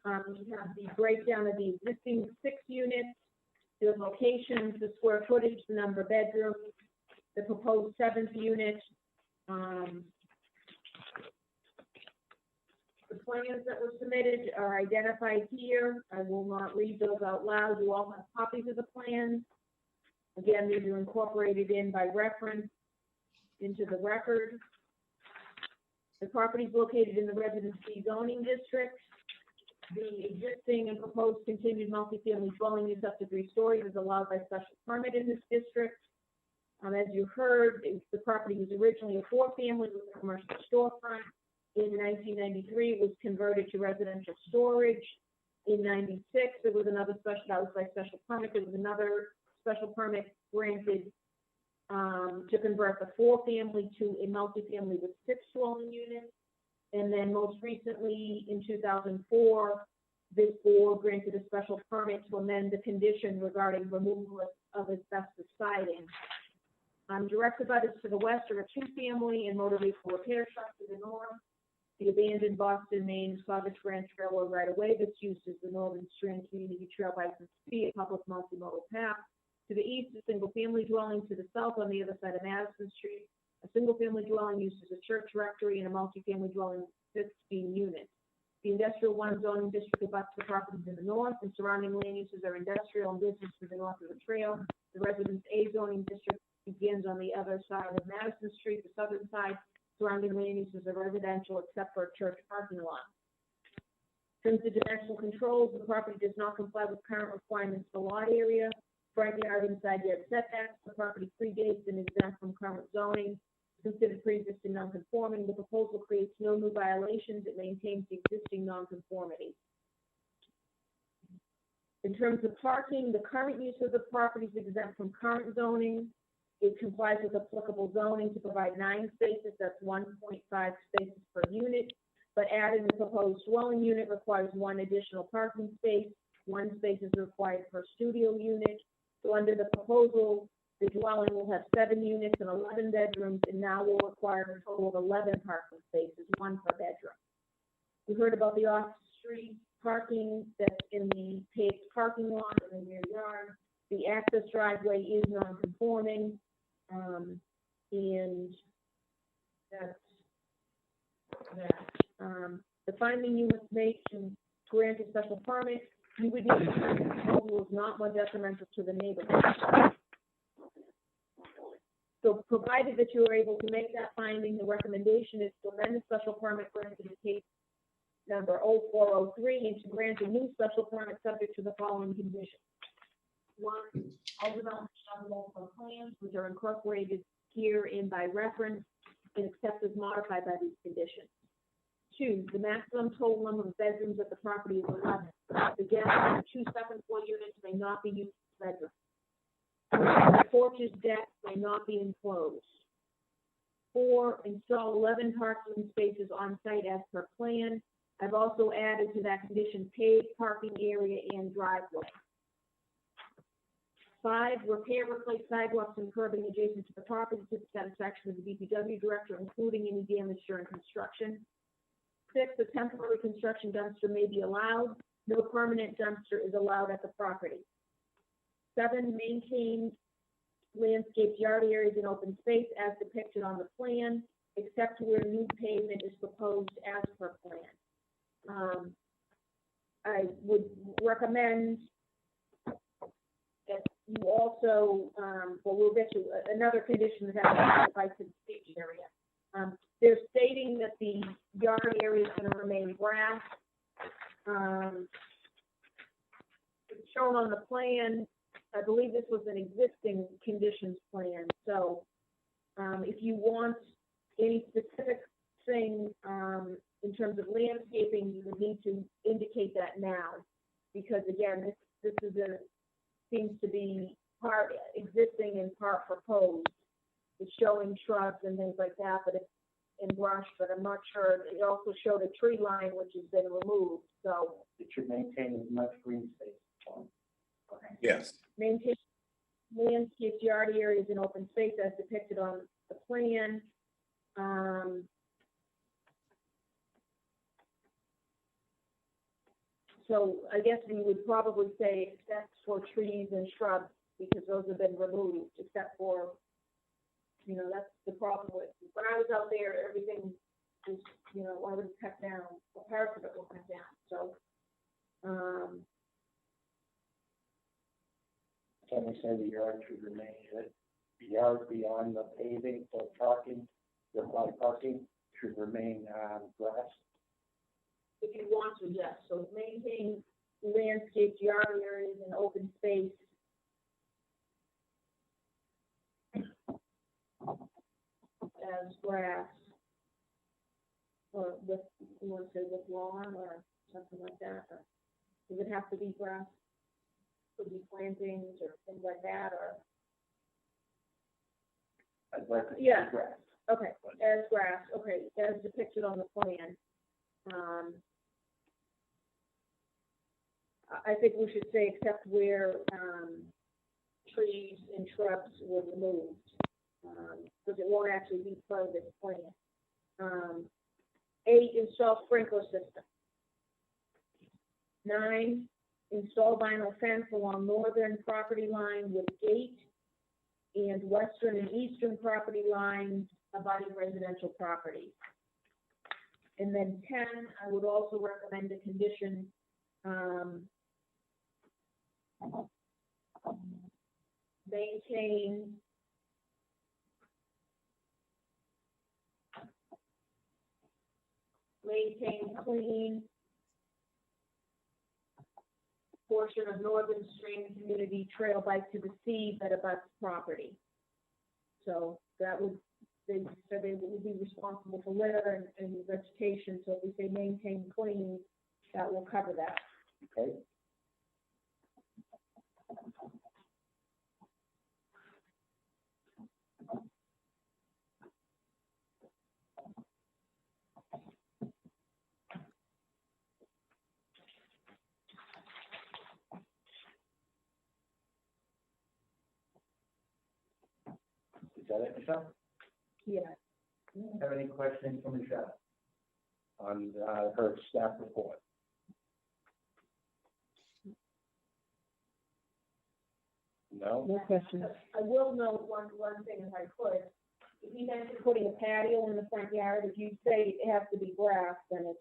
You have the breakdown of the existing 6 units, the locations, the square footage, the number of bedrooms, the proposed 7th unit. The plans that were submitted are identified here. I will not read those out loud. You all have copies of the plans. Again, these are incorporated in by reference into the record. The property is located in the Residence B zoning district. The existing and proposed continued multifamily dwelling is up to 3 stories, is allowed by special permit in this district. As you heard, the property was originally a 4-family with a commercial storefront. In 1993, it was converted to residential storage. In 96, there was another special, that was by special permit. There was another special permit granted to convert the 4-family to a multifamily with 6 dwelling units. And then most recently, in 2004, this board granted a special permit to amend the condition regarding removal of asbestos siding. Direct abutters to the west are a 2-family and motor vehicle repair shop to the north. The abandoned Boston, Maine, Saugatuck Ranch Railroad right-of-way that's used as the Northern Strand Community Trail by a public multimodal path. To the east, a single-family dwelling. To the south, on the other side of Madison Street, a single-family dwelling used as a church rectory and a multifamily dwelling, 16 units. The Industrial 1 zoning district abuts the properties in the north, and surrounding land uses are industrial and business to the north of the trail. The Residence A zoning district begins on the other side of Madison Street, the southern side. Surrounding land uses are residential except for a church parking lot. In terms of dimensional controls, the property does not comply with current requirements for lot area, front yard and side yard setbacks. The property predates and is exempt from current zoning. Considered pre-existing nonconforming. The proposal creates no new violations. It maintains the existing nonconformity. In terms of parking, the current use of the property is exempt from current zoning. It complies with applicable zoning to provide 9 spaces, that's 1.5 spaces per unit, but adding the proposed dwelling unit requires 1 additional parking space. 1 space is required per studio unit. So under the proposal, the dwelling will have 7 units and 11 bedrooms, and now will require a total of 11 parking spaces, 1 per bedroom. We heard about the off-street parking that's in the paved parking lot in the rear yard. The access driveway is non-conforming. And that's that. The finding you must make to grant a special permit, you would need to prove the proposal is not more detrimental to the neighborhood. So provided that you are able to make that finding, the recommendation is to amend the special permit granted in case number 0403 and to grant a new special permit subject to the following conditions. 1, all development shall be multiple plans, which are incorporated here in by reference and except as modified by these conditions. 2, the maximum total number of bedrooms at the property is 11. Again, 2 second-floor units may not be used as bedrooms. Porches, decks may not be enclosed. 4, install 11 parking spaces on site as per plan. I've also added to that condition paved parking area and driveway. 5, repair, replace sidewalks and curbing adjacent to the property to the satisfaction of the DPW director, including any damage during construction. 6, a temporary construction dumpster may be allowed. No permanent dumpster is allowed at the property. 7, maintain landscaped yard areas and open space as depicted on the plan, except where new pavement is proposed as per plan. I would recommend that you also, well, we'll get to another condition that has to the stage area. They're stating that the yard area is going to remain grass. It's shown on the plan. I believe this was an existing conditions plan. So if you want any specific thing in terms of landscaping, you would need to indicate that now. because again, this is seems to be part existing and part proposed. It's showing shrubs and things like that, but it's in brush, but I'm not sure. It also showed a tree line which has been removed, so.
It should maintain as much green space. Okay.
Yes.
Maintain landscaped yard areas and open space as depicted on the plan. So I guess we would probably say except for trees and shrubs, because those have been removed, except for, you know, that's the problem with, when I was out there, everything was, you know, already cut down, the parts of it were cut down, so.
Can we say the yard should remain, the yard beyond the paving for parking, the parking should remain, grass?
If you want to, yes, so maintain landscaped yard areas and open space. As grass. Or with, you want to say with lawn or something like that, or does it have to be grass? Could be plantings or things like that, or,
I'd like to see
Yeah.
grass.
okay, as grass, okay, as depicted on the plan. I think we should say except where, trees and shrubs were removed, because it won't actually be part of this plan. 8, install sprinkler system. 9, install vinyl fence along northern property line with gate and western and eastern property lines abutting residential property. And then 10, I would also recommend a condition, maintain clean portion of Northern Stream Community Trail Bike to the sea that abuts property. So that would, they said they would be responsible for litter and vegetation, so if we say maintain clean, that will cover that.
Okay. Is that it, Michelle?
Yeah.
Have any questions for Michelle on her staff report? No?
No questions.
I will note one thing if I could. If you mentioned putting a patio in the front yard, if you say it has to be grass, then it's,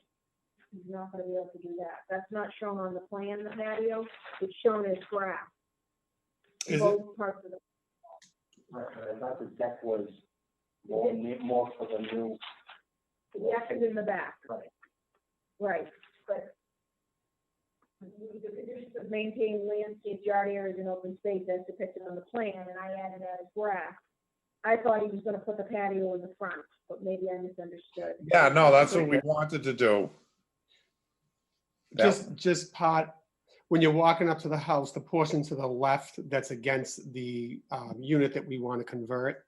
he's not gonna be able to do that. That's not shown on the plan, the patio, it's shown as grass.
Is it?
Both parts of the,
Right, but I thought the deck was more for the new.
the deck is in the back,
Right.
right, but the conditions of maintain landscape yard areas and open space as depicted on the plan, and I added that as grass. I thought he was gonna put the patio in the front, but maybe I misunderstood.
Yeah, no, that's what we wanted to do.
Just part, when you're walking up to the house, the portion to the left that's against the unit that we want to convert.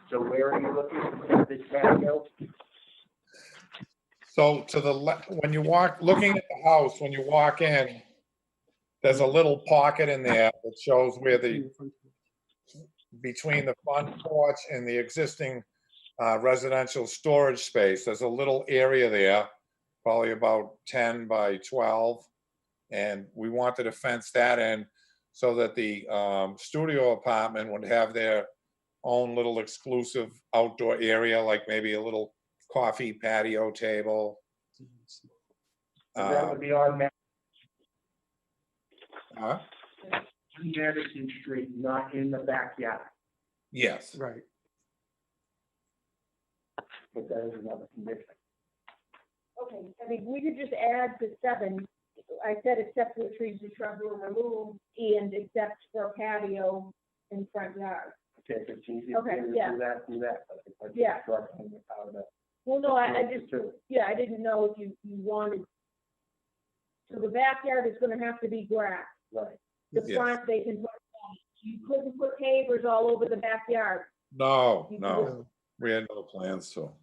So where are you looking at this patio?
So to the left, when you walk, looking at the house, when you walk in, there's a little pocket in there that shows where the, between the front porch and the existing residential storage space, there's a little area there, probably about 10 by 12. And we wanted to fence that in so that the studio apartment would have their own little exclusive outdoor area, like maybe a little coffee patio table.
So that would be on
Huh?
Madison Street, not in the backyard,
Yes.
Right.
but that is another condition.
Okay, I mean, we could just add to 7, I said except for trees and shrubs were removed and except for patio in front yard.
Okay, if it's easy for
Okay,
you to
yeah.
do that, do that. But if I just
Yeah.
struck out of it,
Well, no, I just, yeah, I didn't know if you wanted. So the backyard is gonna have to be grass.
Right.
The
Yes.
front, they can put, you couldn't put pavers all over the backyard.
No,
You
no,
could-
we had no plans to.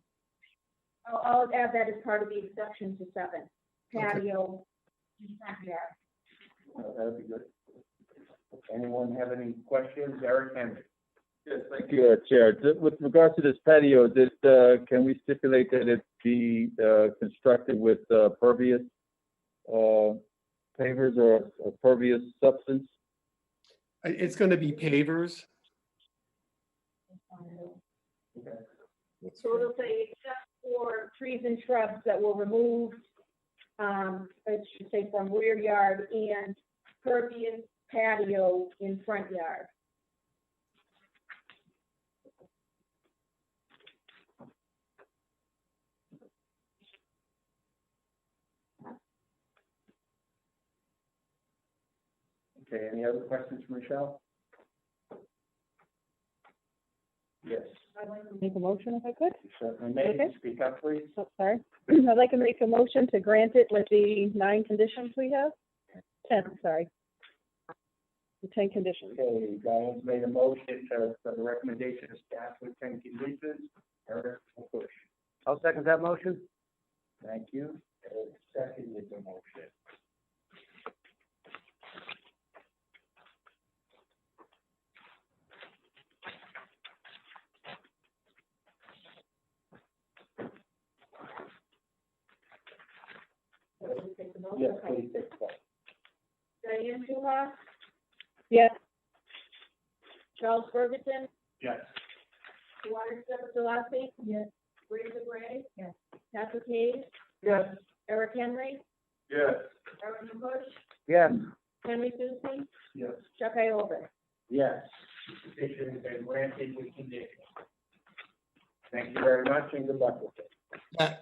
I'll add that as part of the exception to 7, patio, front yard.
That'd be good. Anyone have any questions? Eric Henry?
Yes, thank you, Chair. With regards to this patio, can we stipulate that it be constructed with pervious pavers or pervious substance?
It's gonna be pavers.
So it'll say except for trees and shrubs that were removed, it should say from rear yard and pervious patio in front yard.
Okay, any other questions for Michelle? Yes,
I'd like to make a motion if I could.
you certainly may.
Okay.
Speak up, please.
Oh, sorry. I'd like to make a motion to grant it with the 9 conditions we have. 10, sorry. The 10 conditions.
Okay, Diane's made a motion for the recommendation of staff with 10 conditions. Eric will push.
I'll second that motion.
Thank you. Eric seconded the motion. Yes, please. take the vote.
Diane Duha,
Yes.
Charles Ferguson,
Yes.
Dwyer Stephanie. Yes. Rita Gray.
Yes.
Patrick Hayes,
Yes.
Eric Henry,
Yes.
Eric Bush,
Yes.
Henry Susie,
Yes.
Chuck Iova.
Yes. Petition has been granted with conditions. Thank you very much and good luck with it.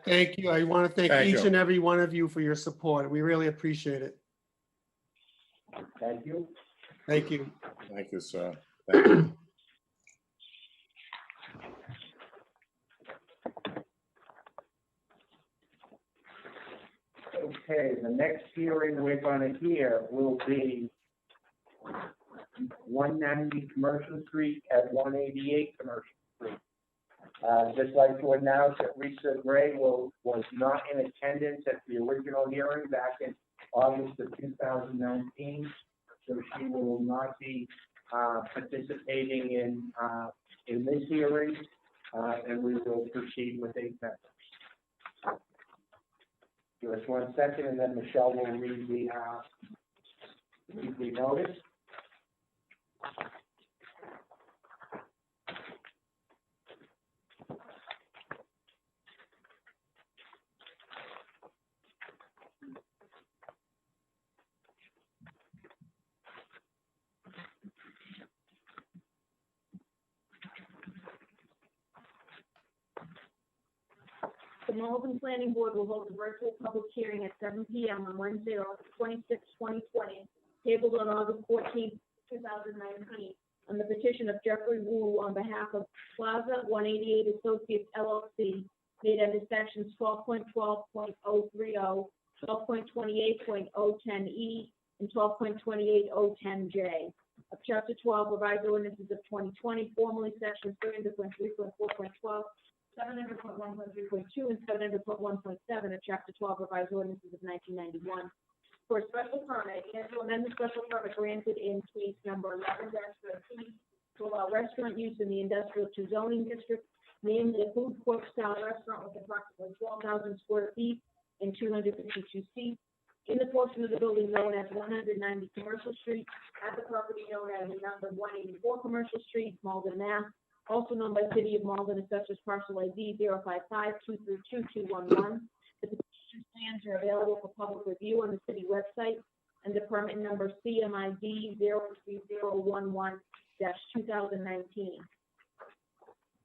Thank you. I want to thank
Thank
each
you.
and every one of you for your support. We really appreciate it.
Thank you.
Thank you.
Thank you, sir. Thank you.
Okay, the next hearing we're gonna hear will be 190 Commercial Street at 188 Commercial Street. Just like to announce that Rita Gray was not in attendance at the original hearing back in August of 2019, so she will not be participating in this hearing, and we will proceed with 8 members. Give us 1 second, and then Michelle will read the notice.
The Malden Planning Board will hold a virtual public hearing at 7 p.m. on Wednesday, August 26, 2020, tabled on August 14, 2019, on the petition of Jeffrey Wu on behalf of Plaza 188 Associates LLC, made under sections 12.12.030, 12.28.010E, and 12.28010J of Chapter 12 Revised Ordinances of 2020, formerly sections 300.3.4.12, 700.1.3.2 and 700.1.7 of Chapter 12 Revised Ordinances of 1991 for a special permit and to amend the special permit granted in case number 11-13 to allow restaurant use in the industrial 2 zoning district, namely a food court style restaurant with approximately 12,000 square feet and 252 seats in the portion of the building known as 190 Commercial Street at the property known as number 184 Commercial Street, Malden, Mass. Also known by City of Malden as such as Parcel ID 055-232-211. The petition plans are available for public review on the city website, and the permit number CMID 03011-2019.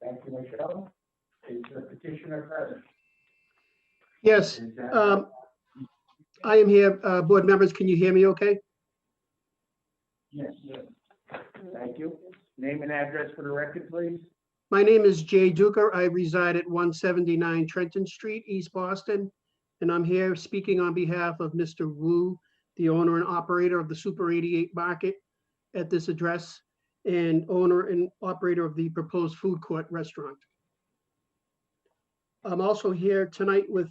Thank you, Michelle. Is the petitioner present?
Yes,
Is that-
I am here. Board members, can you hear me okay?
Yes. Thank you. Name and address for the record, please.
My name is Jay Duker. I reside at 179 Trenton Street, East Boston, and I'm here speaking on behalf of Mr. Wu, the owner and operator of the Super 88 Market at this address, and owner and operator of the proposed food court restaurant. I'm also here tonight with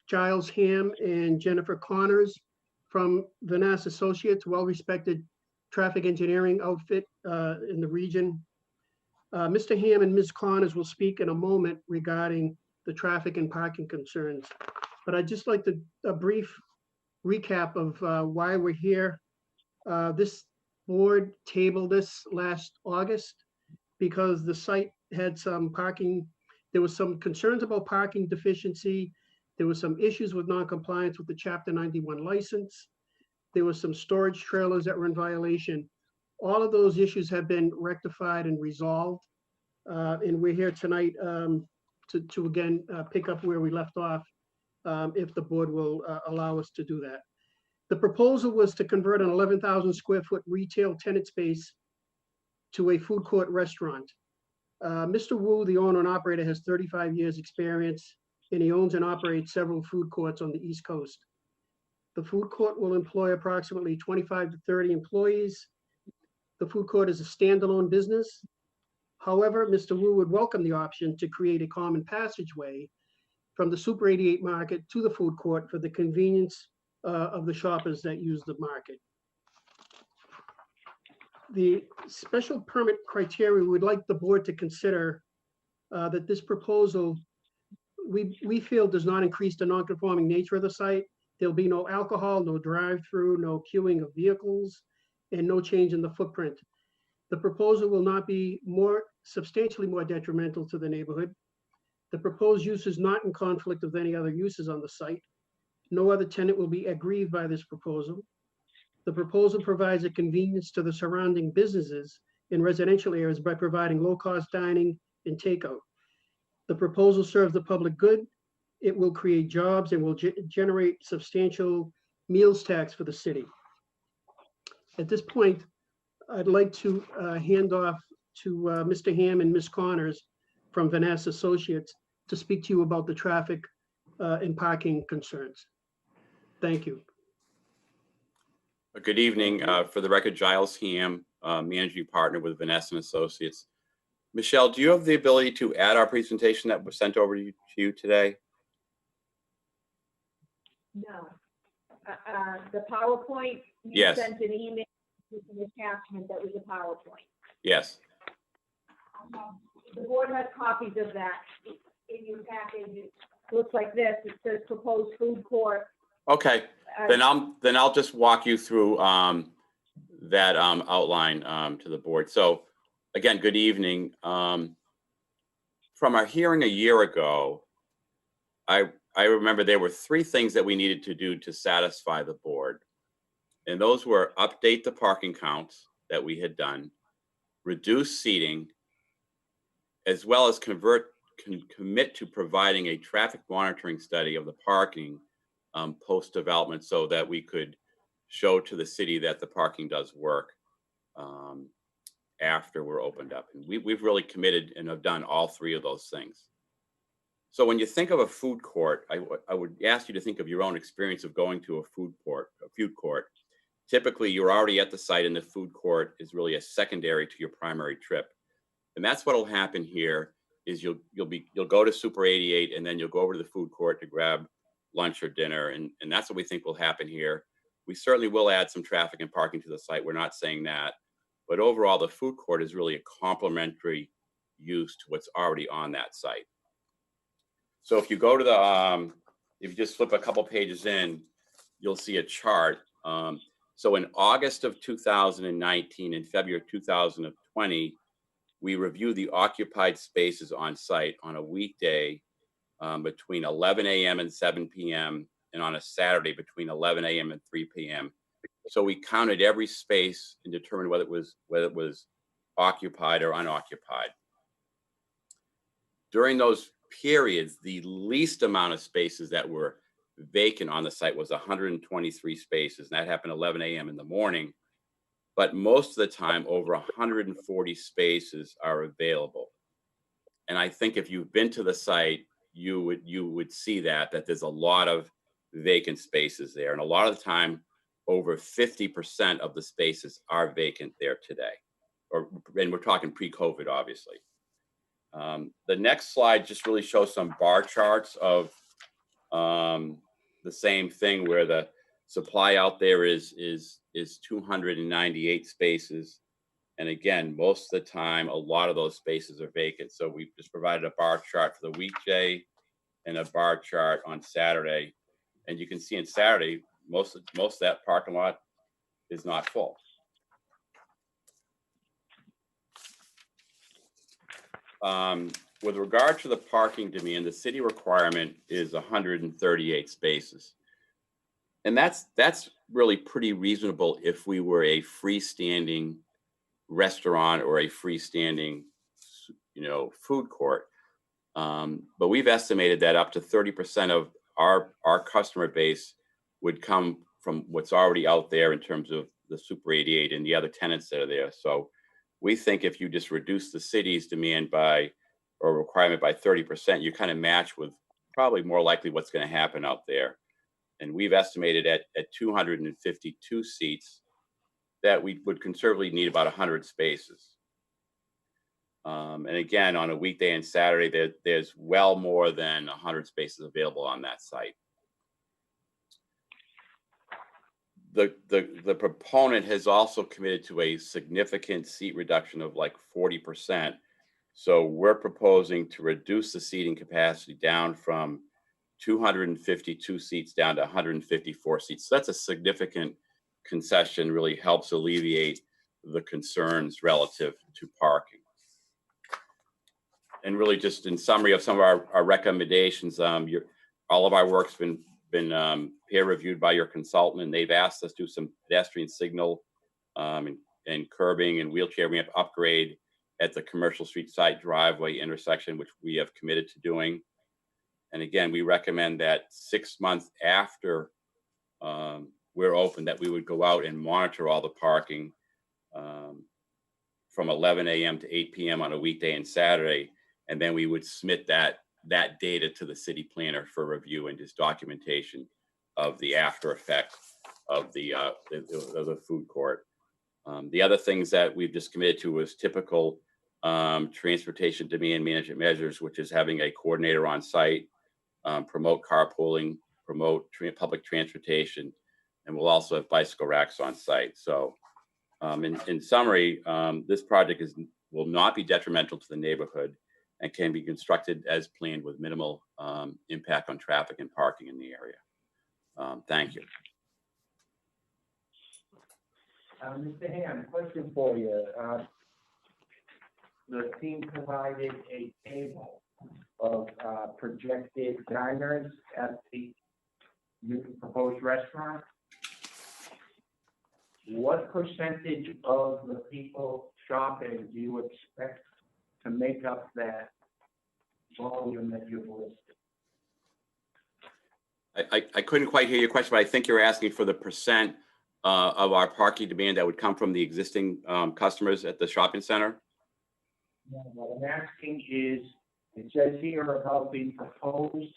Giles Ham and Jennifer Connors from Vanessa Associates, well-respected traffic engineering outfit in the region. Mr. Ham and Ms. Connors will speak in a moment regarding the traffic and parking concerns. But I'd just like a brief recap of why we're here. This board tabled this last August because the site had some parking. There was some concerns about parking deficiency. There was some issues with non-compliance with the Chapter 91 license. There was some storage trailers that were in violation. All of those issues have been rectified and resolved. And we're here tonight to again pick up where we left off, if the board will allow us to do that. The proposal was to convert an 11,000 square foot retail tenant space to a food court restaurant. Mr. Wu, the owner and operator, has 35 years experience, and he owns and operates several food courts on the East Coast. The food court will employ approximately 25 to 30 employees. The food court is a standalone business. However, Mr. Wu would welcome the option to create a common passageway from the Super 88 market to the food court for the convenience of the shoppers that use the market. The special permit criteria, we would like the board to consider that this proposal, we feel, does not increase the non-conforming nature of the site. There'll be no alcohol, no drive-through, no queuing of vehicles, and no change in the footprint. The proposal will not be substantially more detrimental to the neighborhood. The proposed use is not in conflict with any other uses on the site. No other tenant will be aggrieved by this proposal. The proposal provides a convenience to the surrounding businesses in residential areas by providing low-cost dining and takeout. The proposal serves the public good. It will create jobs and will generate substantial meals tax for the city. At this point, I'd like to hand off to Mr. Ham and Ms. Connors from Vanessa Associates to speak to you about the traffic and parking concerns. Thank you.
Good evening. For the record, Giles Ham, managing partner with Vanessa Associates. Michelle, do you have the ability to add our presentation that was sent over to you today?
No. The PowerPoint, you
Yes.
sent an email with an attachment that was a PowerPoint.
Yes.
The board has copies of that in your package. It looks like this. It says proposed food court.
Okay. Then I'll just walk you through that outline to the board. So again, good evening. From our hearing a year ago, I remember there were three things that we needed to do to satisfy the board. And those were update the parking counts that we had done, reduce seating, as well as commit to providing a traffic monitoring study of the parking post-development so that we could show to the city that the parking does work after we're opened up. And we've really committed and have done all three of those things. So when you think of a food court, I would ask you to think of your own experience of going to a food court. Typically, you're already at the site and the food court is really a secondary to your primary trip. And that's what'll happen here is you'll go to Super 88 and then you'll go over to the food court to grab lunch or dinner. And that's what we think will happen here. We certainly will add some traffic and parking to the site. We're not saying that. But overall, the food court is really a complementary use to what's already on that site. So if you go to the, if you just flip a couple pages in, you'll see a chart. So in August of 2019 and February of 2020, we reviewed the occupied spaces on site on a weekday between 11 a.m. and 7 p.m. and on a Saturday between 11 a.m. and 3 p.m. So we counted every space and determined whether it was occupied or unoccupied. During those periods, the least amount of spaces that were vacant on the site was 123 spaces, and that happened 11 a.m. in the morning. But most of the time, over 140 spaces are available. And I think if you've been to the site, you would see that there's a lot of vacant spaces there. And a lot of the time, over 50% of the spaces are vacant there today. And we're talking pre-COVID, obviously. The next slide just really shows some bar charts of the same thing, where the supply out there is 298 spaces. And again, most of the time, a lot of those spaces are vacant. So we've just provided a bar chart for the weekday and a bar chart on Saturday. And you can see on Saturday, most of that parking lot is not full. With regard to the parking demand, the city requirement is 138 spaces. And that's really pretty reasonable if we were a freestanding restaurant or a freestanding, food court. But we've estimated that up to 30% of our customer base would come from what's already out there in terms of the Super 88 and the other tenants that are there. So we think if you just reduce the city's demand or requirement by 30%, you kind of match with probably more likely what's going to happen out there. And we've estimated at 252 seats that we would conservatively need about 100 spaces. And again, on a weekday and Saturday, there's well more than 100 spaces available on that site. The proponent has also committed to a significant seat reduction of like 40%. So we're proposing to reduce the seating capacity down from 252 seats down to 154 seats. So that's a significant concession, really helps alleviate the concerns relative to parking. And really just in summary of some of our recommendations, all of our work's been peer reviewed by your consultant, and they've asked us to do some pedestrian signal and curbing and wheelchair ramp upgrade at the Commercial Street site driveway intersection, which we have committed to doing. And again, we recommend that 6 months after we're open, that we would go out and monitor all the parking from 11 a.m. to 8 p.m. on a weekday and Saturday. And then we would submit that data to the city planner for review and just documentation of the after effect of the food court. The other things that we've just committed to was typical transportation demand management measures, which is having a coordinator on site, promote carpooling, promote public transportation, and we'll also have bicycle racks on site. So in summary, this project will not be detrimental to the neighborhood and can be constructed as planned with minimal impact on traffic and parking in the area. Thank you.
Mr. Ham, question for you. The team provided a table of projected diners at the proposed restaurant. What percentage of the people shopping do you expect to make up that volume that you've listed?
I couldn't quite hear your question, but I think you're asking for the percent of our parking demand that would come from the existing customers at the shopping center.
Yeah, what I'm asking is, it says here about the proposed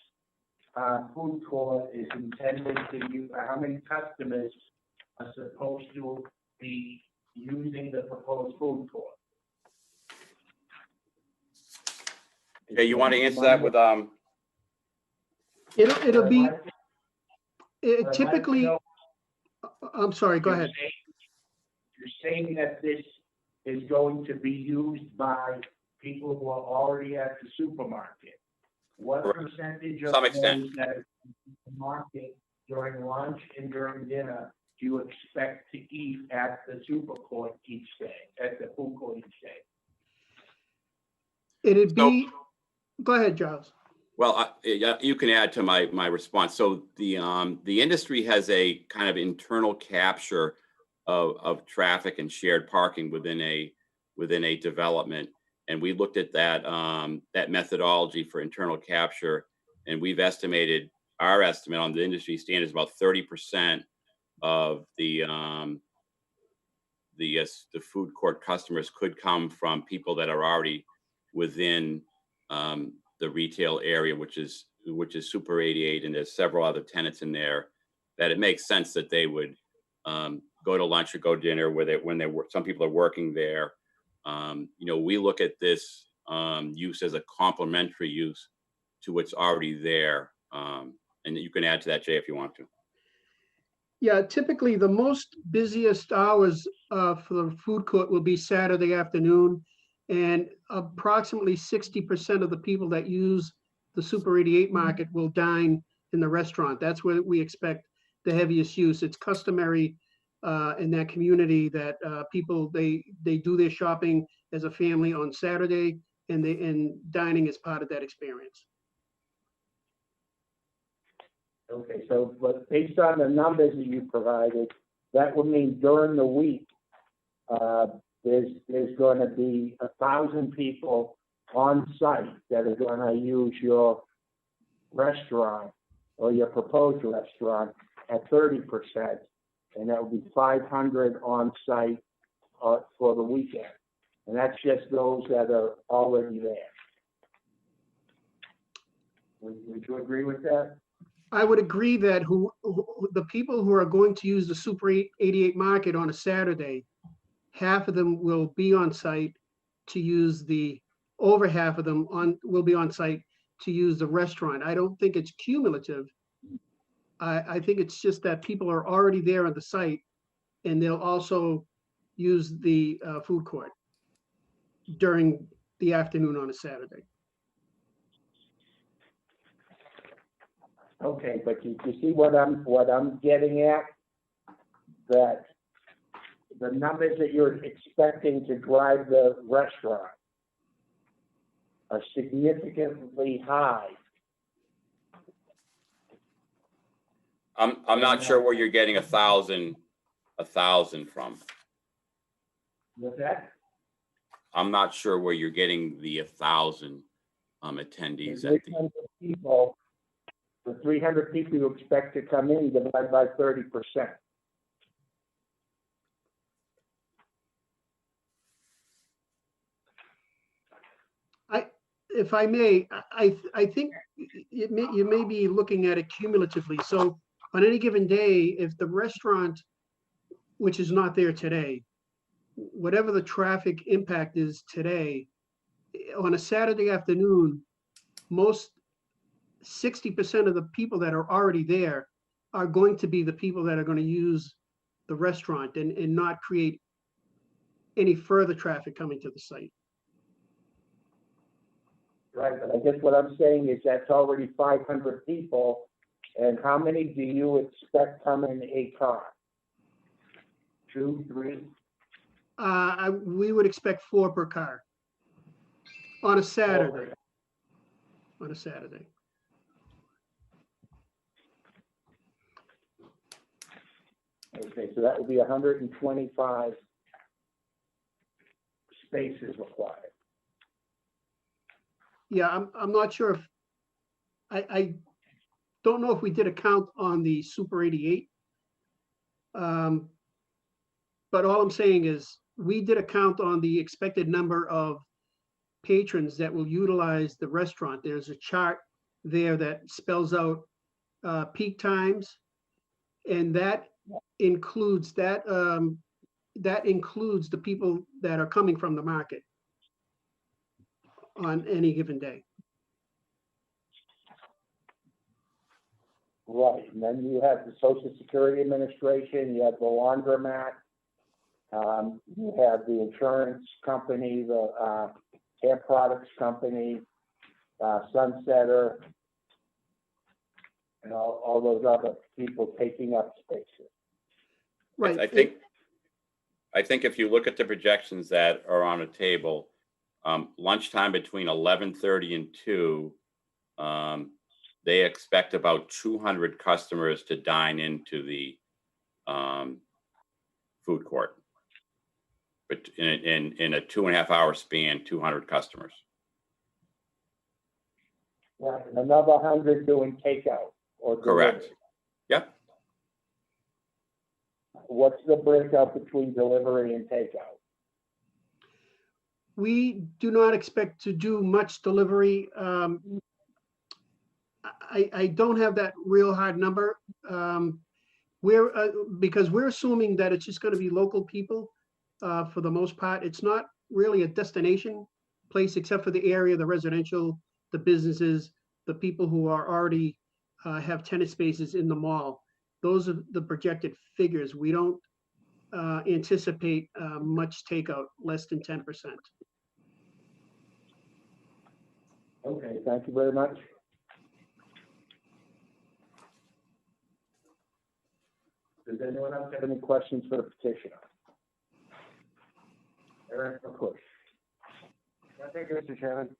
food court is intended to use, how many customers are supposed to be using the proposed food court?
Yeah, you want to answer that with
It'll be, typically, I'm sorry, go ahead.
You're saying that this is going to be used by people who are already at the supermarket. What percentage of those that are at the market during lunch and during dinner do you expect to eat at the super court each day, at the food court each day?
It'd be, go ahead, Giles.
Well, you can add to my response. So the industry has a kind of internal capture of traffic and shared parking within a development, and we looked at that methodology for internal capture, and we've estimated, our estimate on the industry standards, about 30% of the food court customers could come from people that are already within the retail area, which is Super 88, and there's several other tenants in there, that it makes sense that they would go to lunch or go dinner when they work. Some people are working there. We look at this use as a complementary use to what's already there. And you can add to that, Jay, if you want to.
Yeah, typically the most busiest hours for the food court will be Saturday afternoon. And approximately 60% of the people that use the Super 88 market will dine in the restaurant. That's where we expect the heaviest use. It's customary in that community that people, they do their shopping as a family on Saturday, and dining is part of that experience.
Okay, so, but based on the numbers that you provided, that would mean during the week, there's going to be 1,000 people on site that are going to use your restaurant or your proposed restaurant at 30%, and that would be 500 on site for the weekend. And that's just those that are already there. Would you agree with that?
I would agree that the people who are going to use the Super 88 market on a Saturday, half of them will be on site to use over half of them will be on site to use the restaurant. I don't think it's cumulative. I think it's just that people are already there on the site, and they'll also use the food court during the afternoon on a Saturday.
Okay, but you see what I'm getting at? That the numbers that you're expecting to drive the restaurant are significantly high.
I'm not sure where you're getting 1,000 from.
What's that?
I'm not sure where you're getting the 1,000 attendees at the.
People, the 300 people you expect to come in, divide by 30%.
If I may, I think you may be looking at it cumulatively. So on any given day, if the restaurant, which is not there today, whatever the traffic impact is today, on a Saturday afternoon, 60% of the people that are already there are going to be the people that are going to use the restaurant and not create any further traffic coming to the site.
Right, but I guess what I'm saying is that's already 500 people, and how many do you expect come in a car? 2, 3?
We would expect 4 per car on a Saturday.
Okay.
On a Saturday.
Okay, so that would be 125 spaces required.
Yeah, I'm not sure if, I don't know if we did a count on the Super 88. But all I'm saying is we did a count on the expected number of patrons that will utilize the restaurant. There's a chart there that spells out peak times, and that includes the people that are coming from the market on any given day.
Right, and then you have the Social Security Administration, you have the laundromat, you have the insurance company, the hair products company, Sunsetter, and all those other people taking up spaces.
Right.
I think if you look at the projections that are on a table, lunchtime between 11:30 and 2, they expect about 200 customers to dine into the food court. But in a 2.5 hour span, 200 customers.
Right, and another 100 doing takeout or
Correct.
delivery.
Yep.
What's the breakout between delivery and takeout?
we do not expect to do much delivery. I don't have that real hard number. Because we're assuming that it's just gonna be local people, for the most part. It's not really a destination place, except for the area, the residential, the businesses, the people who are already, have tenant spaces in the mall. Those are the projected figures. We don't, anticipate, much takeout, less than 10%.
Okay, thank you very much. Does anyone else have any questions for the petitioner? Eric, of course.
Thank you, Mr. Chairman.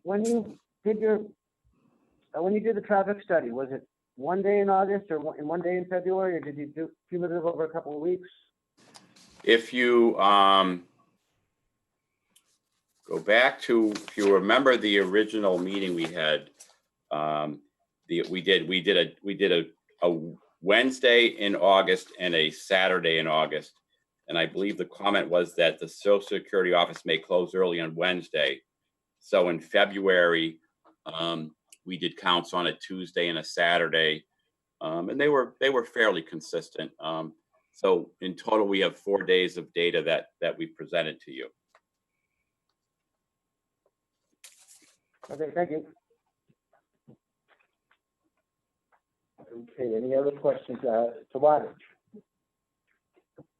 When you did the traffic study, was it one day in August or one day in February, or did you do cumulative over a couple of weeks?
If you go back to, if you remember the original meeting we had, we did a Wednesday in August and a Saturday in August. And I believe the comment was that the Social Security office may close early on Wednesday. So in February, we did counts on a Tuesday and a Saturday, and they were fairly consistent. So in total, we have 4 days of data that we presented to you.
Okay, thank you.
Okay, any other questions, to Wadage?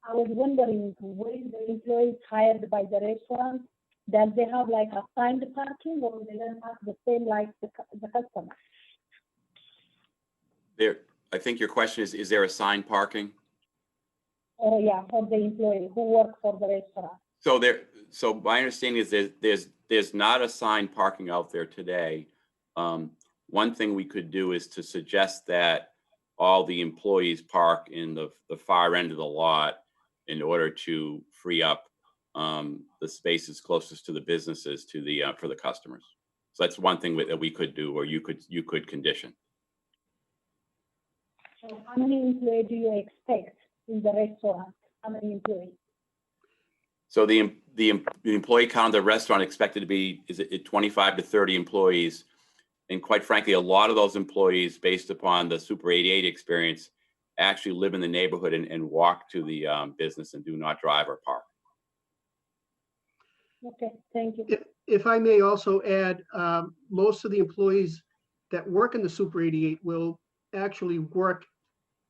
I was wondering, when the employees hired by the restaurant, does they have like assigned parking, or they don't have the same like the customer?
I think your question is there assigned parking?
Oh yeah, for the employee who work for the restaurant.
So my understanding is there's not assigned parking out there today. One thing we could do is to suggest that all the employees park in the far end of the lot in order to free up the spaces closest to the businesses for the customers. So that's one thing that we could do, or you could condition.
So how many employees do you expect in the restaurant? How many employees?
So the employee count of the restaurant expected to be, is it 25 to 30 employees? And quite frankly, a lot of those employees, based upon the Super 88 experience, actually live in the neighborhood and walk to the business and do not drive or park.
Okay, thank you.
If I may also add, most of the employees that work in the Super 88 will actually work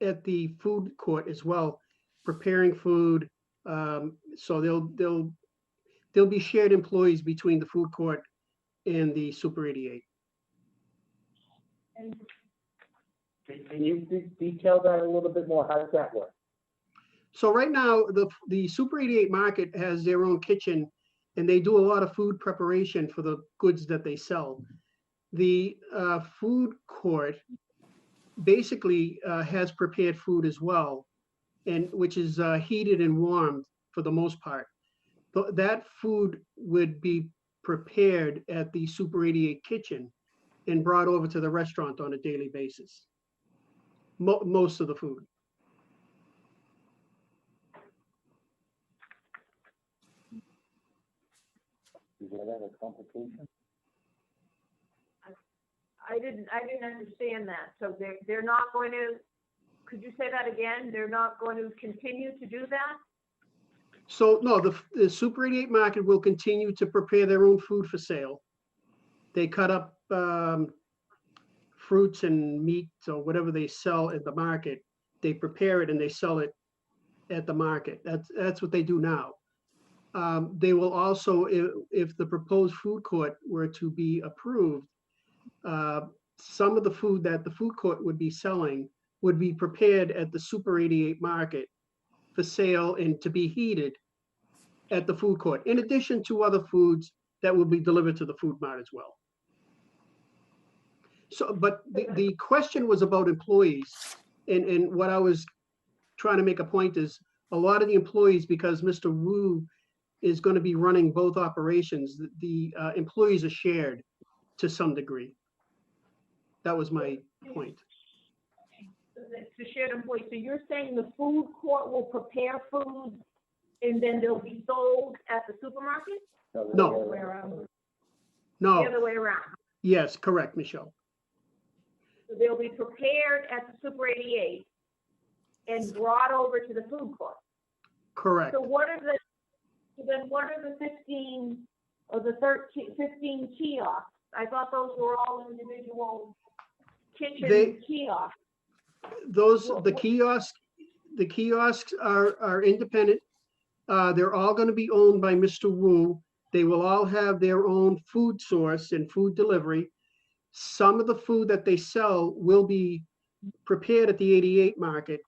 at the food court as well, preparing food. So they'll be shared employees between the food court and the Super 88.
Can you detail that a little bit more? How does that work?
So right now, the Super 88 market has their own kitchen, and they do a lot of food preparation for the goods that they sell. The food court basically has prepared food as well, and which is heated and warmed for the most part. That food would be prepared at the Super 88 kitchen and brought over to the restaurant on a daily basis. Most of the food.
Is that a complication?
I didn't understand that. So they're not going to, could you say that again? They're not going to continue to do that?
So no, the Super 88 market will continue to prepare their own food for sale. They cut up fruits and meat or whatever they sell at the market. They prepare it and they sell it at the market. That's what they do now. They will also, if the proposed food court were to be approved, some of the food that the food court would be selling would be prepared at the Super 88 market for sale and to be heated at the food court, in addition to other foods that will be delivered to the food mart as well. So, but the question was about employees, and what I was trying to make a point is a lot of the employees, because Mr. Wu is going to be running both operations, the employees are shared to some degree. That was my point.
It's a shared employee. So you're saying the food court will prepare food and then they'll be sold at the supermarket?
No.
Way around.
No,
The other way around.
yes, correct, Michelle.
So they'll be prepared at the Super 88 and brought over to the food court.
Correct.
So then what are the 15 or the 15 kiosks? I thought those were all individual kitchen kiosks.
The kiosks are independent. They're all gonna be owned by Mr. Wu. They will all have their own food source and food delivery. Some of the food that they sell will be prepared at the 88 market,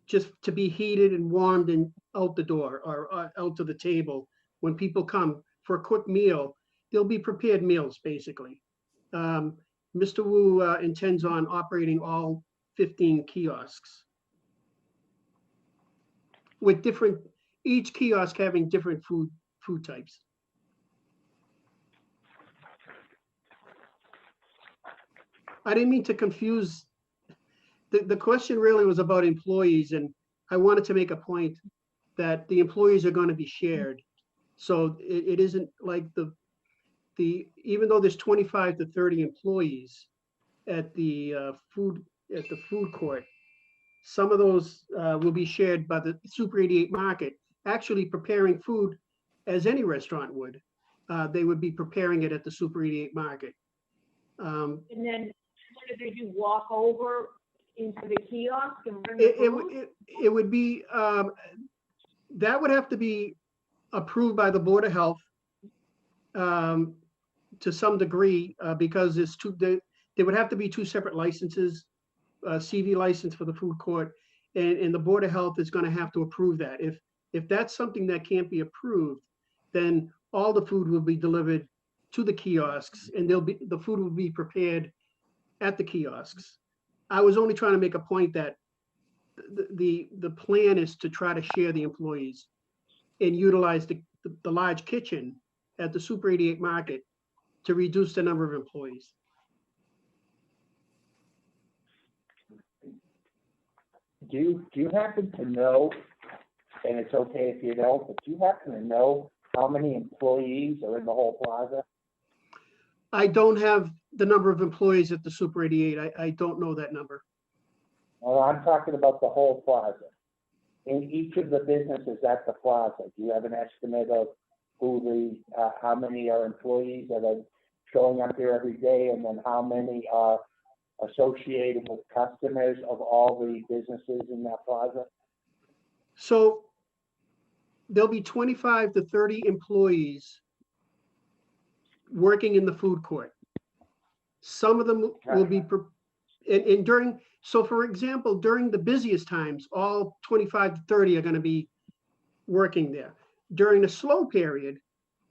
just to be heated and warmed and out the door or out to the table. When people come for a quick meal, they'll be prepared meals, basically. Mr. Wu intends on operating all 15 kiosks with each kiosk having different food types. I didn't mean to confuse. The question really was about employees, and I wanted to make a point that the employees are going to be shared. So it isn't like even though there's 25 to 30 employees at the food court, some of those will be shared by the Super 88 market, actually preparing food as any restaurant would. They would be preparing it at the Super 88 market.
And then did you walk over into the kiosk and bring the food?
It would be, that would have to be approved by the Board of Health to some degree, because there would have to be two separate licenses, CV license for the food court, and the Board of Health is gonna have to approve that. If that's something that can't be approved, then all the food will be delivered to the kiosks, and the food will be prepared at the kiosks. I was only trying to make a point that the plan is to try to share the employees and utilize the large kitchen at the Super 88 market to reduce the number of employees.
Do you happen to know, and it's okay if you don't, but do you happen to know how many employees are in the whole plaza?
I don't have the number of employees at the Super 88. I don't know that number.
Well, I'm talking about the whole plaza. In each of the businesses at the plaza, do you have an estimate of how many are employees that are showing up here every day, and then how many are associated with customers of all the businesses in that plaza?
So there'll be 25 to 30 employees working in the food court. Some of them will be, so for example, during the busiest times, all 25 to 30 are gonna be working there. During the slow period,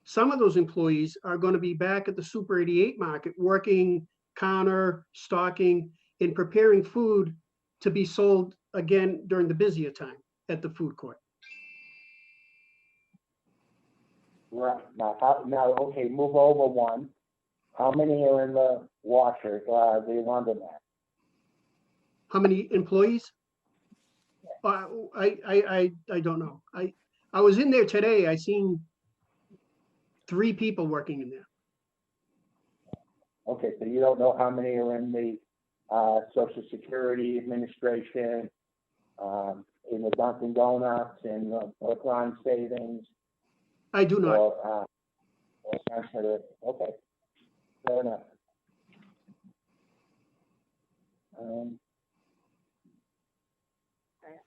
some of those employees are gonna be back at the Super 88 market, working counter, stocking, and preparing food to be sold again during the busier time at the food court.
Right, now, okay, move over one. How many are in the washer, the laundromat?
How many employees? I don't know. I was in there today. I seen 3 people working in there.
Okay, so you don't know how many are in the Social Security Administration, in the Dunkin' Donuts, in the Brookline Savings?
I do not.
Okay, fair enough.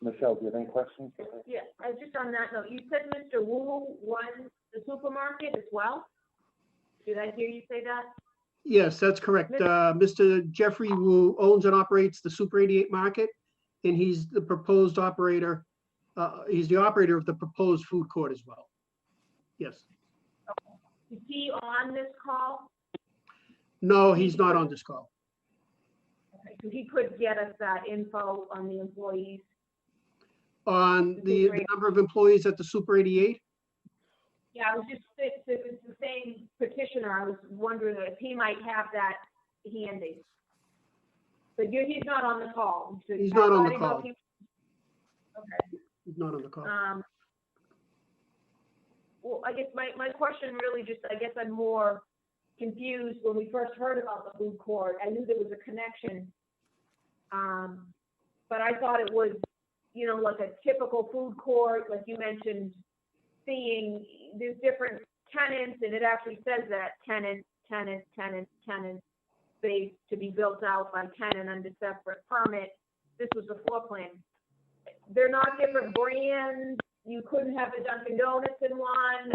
Michelle, do you have any questions?
Yeah, just on that note, you said Mr. Wu runs the supermarket as well? Did I hear you say that?
Yes, that's correct. Mr. Jeffrey Wu owns and operates the Super 88 market, and he's the proposed operator. He's the operator of the proposed food court as well. Yes.
Is he on this call?
No, he's not on this call.
Okay, so he could get us that info on the employees.
On the number of employees at the Super 88?
Yeah, I was just, it's the same petitioner. I was wondering if he might have that handy. But he's not on the call.
He's not on the call.
Okay.
He's not on the call.
Well, I guess my question really just, I guess I'm more confused. When we first heard about the food court, I knew there was a connection. But I thought it was, you know, like a typical food court, like you mentioned, seeing there's different tenants, and it actually says that tenant, space to be built out by tenant under separate permit. This was the floor plan. They're not different brands. You couldn't have a Dunkin' Donuts in one,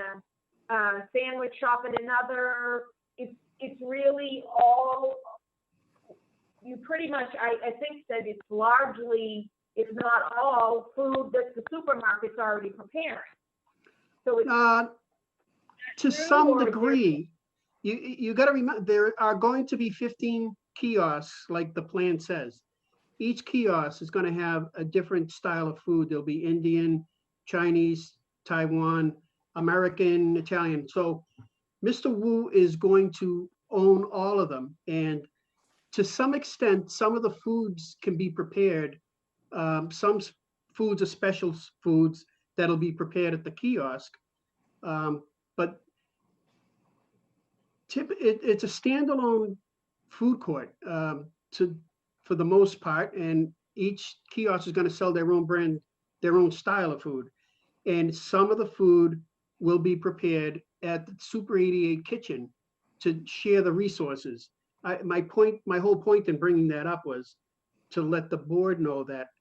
a sandwich shop in another. It's really all, you pretty much, I think that it's largely, if not all, food that the supermarket's already preparing. So it's
to some degree, you got to remember, there are going to be 15 kiosks, like the plan says. Each kiosk is going to have a different style of food. There'll be Indian, Chinese, Taiwan, American, Italian. So Mr. Wu is going to own all of them. And to some extent, some of the foods can be prepared. Some foods are special foods that'll be prepared at the kiosk. But it's a standalone food court for the most part, and each kiosk is going to sell their own brand, their own style of food. And some of the food will be prepared at the Super 88 kitchen to share the resources. My whole point in bringing that up was to let the board know that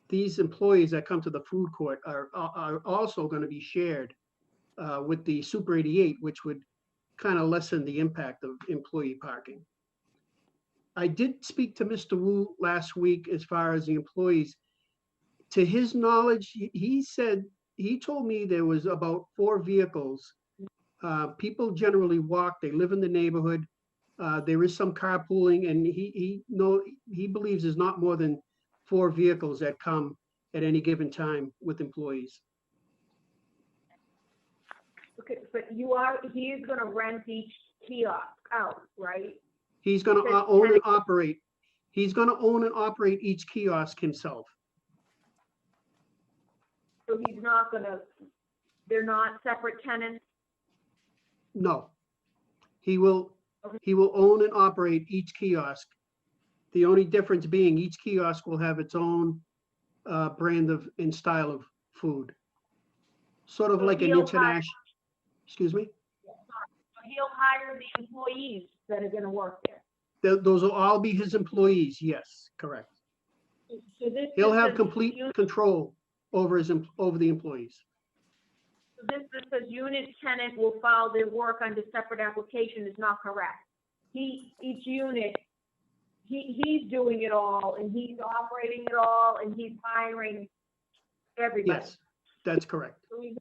these employees that come to the food court are also going to be shared with the Super 88, which would kind of lessen the impact of employee parking. I did speak to Mr. Wu last week as far as the employees. To his knowledge, he told me there was about 4 vehicles. People generally walk, they live in the neighborhood. There is some carpooling, and he believes there's not more than 4 vehicles that come at any given time with employees.
Okay, but he is going to rent each kiosk out, right?
He's going to own and operate. He's going to own and operate each kiosk himself.
So he's not going to, they're not separate tenants?
No. He will own and operate each kiosk. The only difference being each kiosk will have its own brand of and style of food. Sort of
So
like an international, excuse me?
He'll hire the employees that are going to work there.
Those will all be his employees, yes, correct.
So this
He'll have complete control over the employees.
So this says unit tenant will file their work under separate application is not correct. Each unit, he's doing it all, and he's operating it all, and he's hiring everybody.
Yes, that's correct.
So you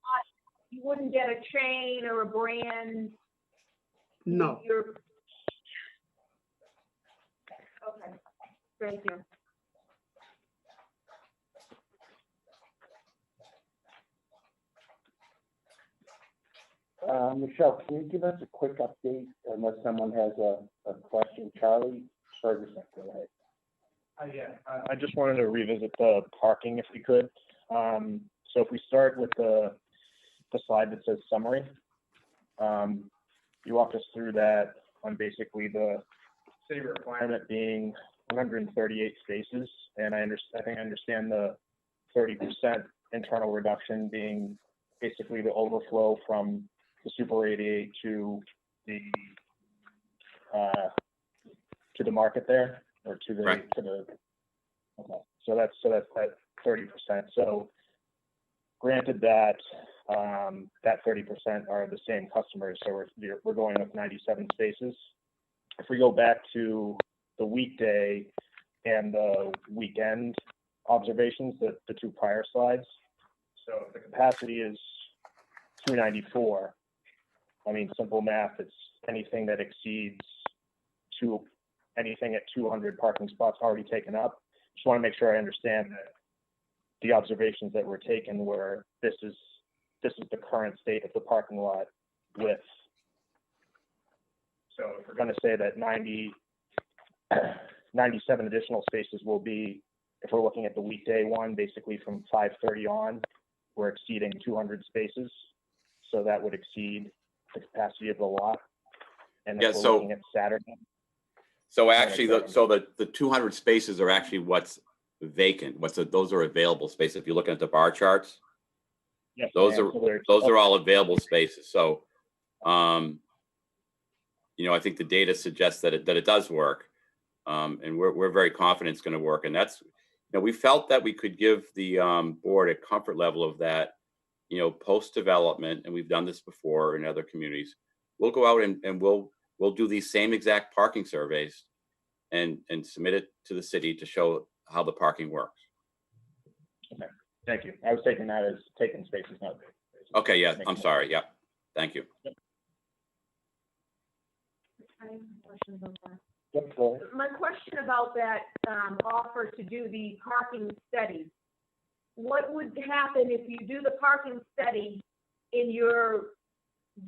wouldn't get a chain or a brand.
No.
Okay, thank you.
Michelle, can you give us a quick update unless someone has a question? Charlie Ferguson, go ahead.
Yeah, I just wanted to revisit the parking if we could. So if we start with the slide that says summary, you walked us through that on basically the city requirement being 138 spaces, and I think I understand the 30% internal reduction being basically the overflow from the Super 88 to the market there, or to the
right.
Okay. So that's that 30%. So granted that that 30% are the same customers, so we're going with 97 spaces. If we go back to the weekday and the weekend observations, the 2 prior slides, so if the capacity is 294, I mean, simple math, it's anything that exceeds anything at 200 parking spots already taken up. Just want to make sure I understand that the observations that were taken were this is the current state of the parking lot with. So if we're going to say that 97 additional spaces will be, if we're looking at the weekday one, basically from 5:30 on, we're exceeding 200 spaces. so that would exceed the capacity of the lot. And
Yeah,
if we're
so-
looking at Saturday,
So actually, the 200 spaces are actually what's vacant. Those are available spaces. If you're looking at the bar charts,
yes,
those
ma'am.
are
So there's-
those are all available spaces. So, you know, I think the data suggests that it does work, and we're very confident it's going to work. And that's, you know, we felt that we could give the board a comfort level of that, you know, post development, and we've done this before in other communities. We'll go out and we'll do these same exact parking surveys and submit it to the city to show how the parking works.
Okay, thank you. I was taking that as taking spaces, not.
Okay, yeah, I'm sorry. Yeah, thank you.
I have questions on that.
Yep, go ahead.
My question about that offer to do the parking study. What would happen if you do the parking study and you're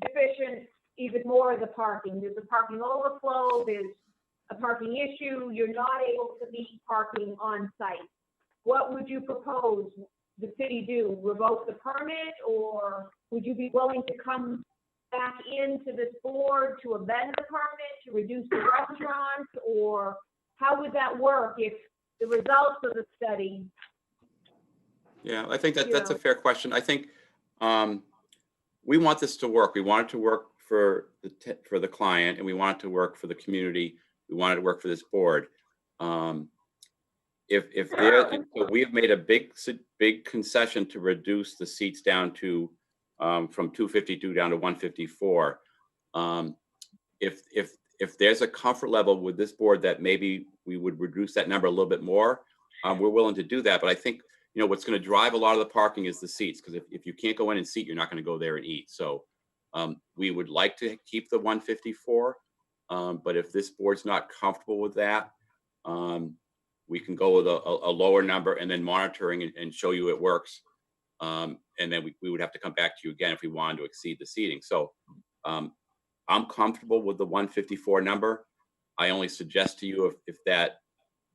deficient even more of the parking? There's a parking overflow, there's a parking issue, you're not able to meet parking on site. What would you propose the city do? Revoke the permit, or would you be willing to come back into this board to amend the permit, to reduce the restaurant, or how would that work if the results of the study?
Yeah, I think that's a fair question. I think we want this to work. We want it to work for the client, and we want it to work for the community. We want it to work for this board. If there, so we have made a big concession to reduce the seats down to from 252 down to 154. If there's a comfort level with this board that maybe we would reduce that number a little bit more, we're willing to do that. But I think, you know, what's going to drive a lot of the parking is the seats, because if you can't go in and seat, you're not going to go there and eat. So we would like to keep the 154, but if this board's not comfortable with that, we can go with a lower number and then monitoring and show you it works. And then we would have to come back to you again if we wanted to exceed the seating. So I'm comfortable with the 154 number. I only suggest to you if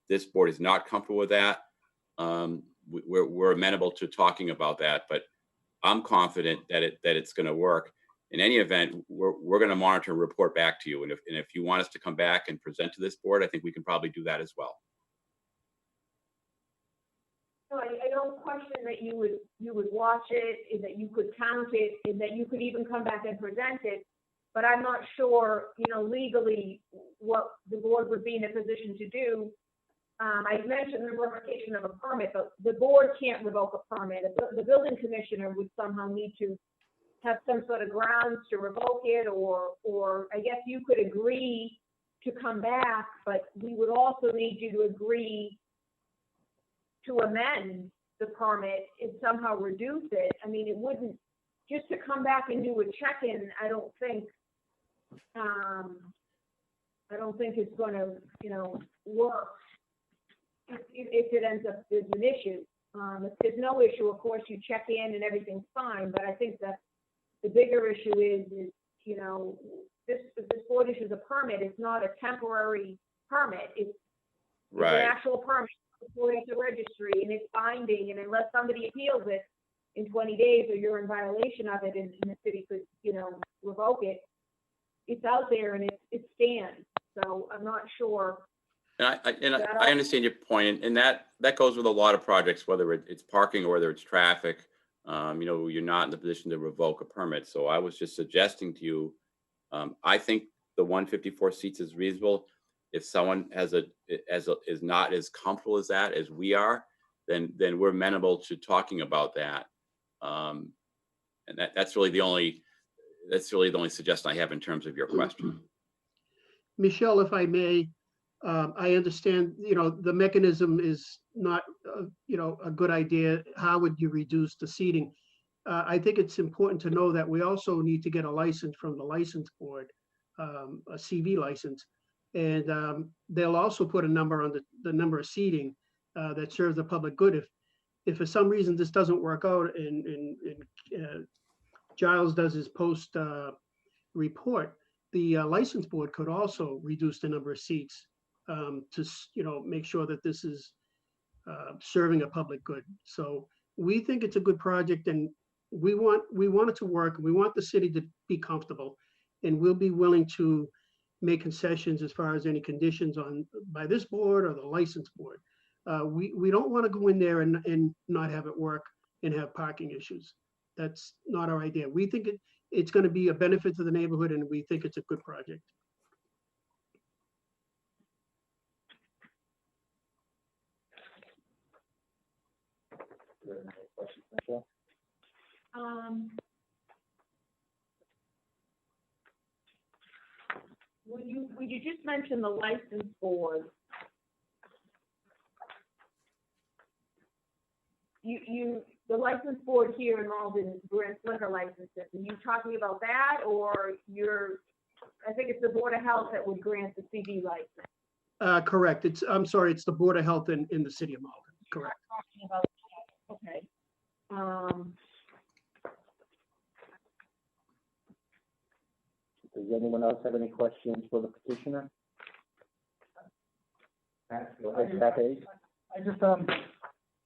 this board is not comfortable with that, we're amenable to talking about that. But I'm confident that it's going to work. In any event, we're going to monitor and report back to you. And if you want us to come back and present to this board, I think we can probably do that as well.
No, I don't question that you would watch it, and that you could count it, and that you could even come back and present it. But I'm not sure, you know, legally what the board would be in a position to do. I mentioned the revocation of a permit, but the board can't revoke a permit. The building commissioner would somehow need to have some sort of grounds to revoke it, or I guess you could agree to come back, but we would also need you to agree to amend the permit and somehow reduce it. I mean, it wouldn't, just to come back and do a check-in, I don't think it's gonna, you know, work if it ends up there's an issue. If there's no issue, of course, you check in and everything's fine, but I think that the bigger issue is, you know, this board issues a permit. It's not a temporary permit. It's an actual permit according to registry, and it's binding, and unless somebody appeals it in 20 days or you're in violation of it and the city could, you know, revoke it, it's out there and it stands. So I'm not sure.
And I understand your point, and that goes with a lot of projects, whether it's parking or whether it's traffic. You know, you're not in the position to revoke a permit. So I was just suggesting to you, I think the 154 seats is reasonable. If someone is not as comfortable as that as we are, then we're amenable to talking about that. And that's really the only suggestion I have in terms of your question.
Michelle, if I may, I understand, you know, the mechanism is not, you know, a good idea. How would you reduce the seating? I think it's important to know that we also need to get a license from the license board, a CV license. And they'll also put a number on the number of seating that serves the public good. If for some reason this doesn't work out and Giles does his post report, the license board could also reduce the number of seats to, you know, make sure that this is serving a public good. So we think it's a good project, and we want it to work. We want the city to be comfortable, and we'll be willing to make concessions as far as any conditions by this board or the license board. We don't want to go in there and not have it work and have parking issues. That's not our idea. We think it's going to be a benefit to the neighborhood, and we think it's a good project.
Would you just mention the license board? The license board here in Malden grants liquor licenses. Are you talking about that, or I think it's the Board of Health that would grant the CD license?
Correct. I'm sorry, it's the Board of Health in the city of Malden. Correct.
Talking about that. Okay.
Does anyone else have any questions for the petitioner?
I just,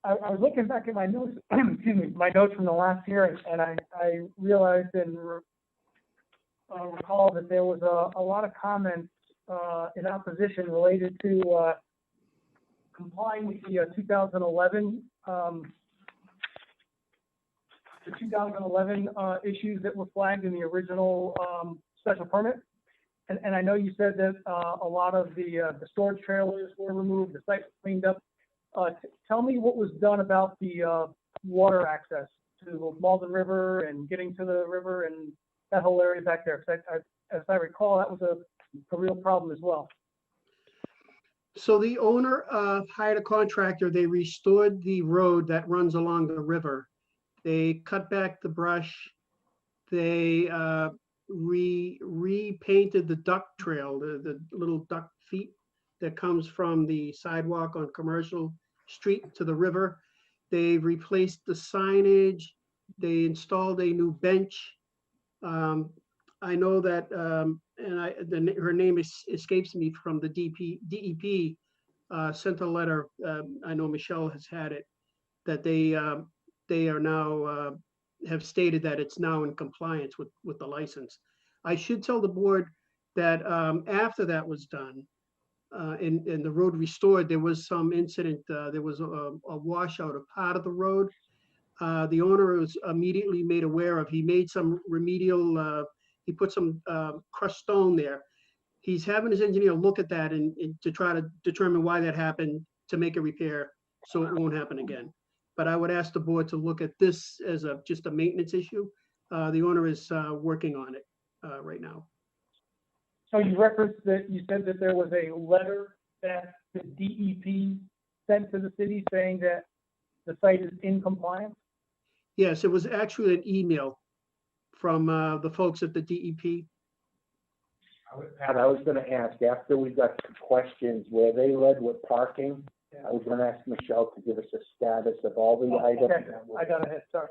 I was looking back at my notes, excuse me, my notes from the last hearing, and I realized and recall that there was a lot of comments in opposition related to complying with the 2011 issues that were flagged in the original special permit. And I know you said that a lot of the storage trailers were removed, the site was cleaned up. Tell me what was done about the water access to the Malden River and getting to the river and that whole area back there. Because as I recall, that was a real problem as well.
So the owner hired a contractor. They restored the road that runs along the river. They cut back the brush. They repainted the duck trail, the little duck feet that comes from the sidewalk on Commercial Street to the river. They replaced the signage. They installed a new bench. I know that, her name escapes me from the DEP, sent a letter, I know Michelle has had it, that they are now, have stated that it's now in compliance with the license. I should tell the board that after that was done, and the road restored, there was some incident, there was a washout of part of the road. The owner was immediately made aware of, he made some remedial, he put some crushed stone there. He's having his engineer look at that and to try to determine why that happened, to make a repair so it won't happen again. But I would ask the board to look at this as just a maintenance issue. The owner is working on it right now.
So you referenced that you said that there was a letter that the DEP sent to the city saying that the site is in compliance?
Yes, it was actually an email from the folks at the DEP.
Pat, I was gonna ask, after we got some questions where they led with parking, I was gonna ask Michelle to give us a status of all the items.
Okay.
That were-
I got ahead, sorry.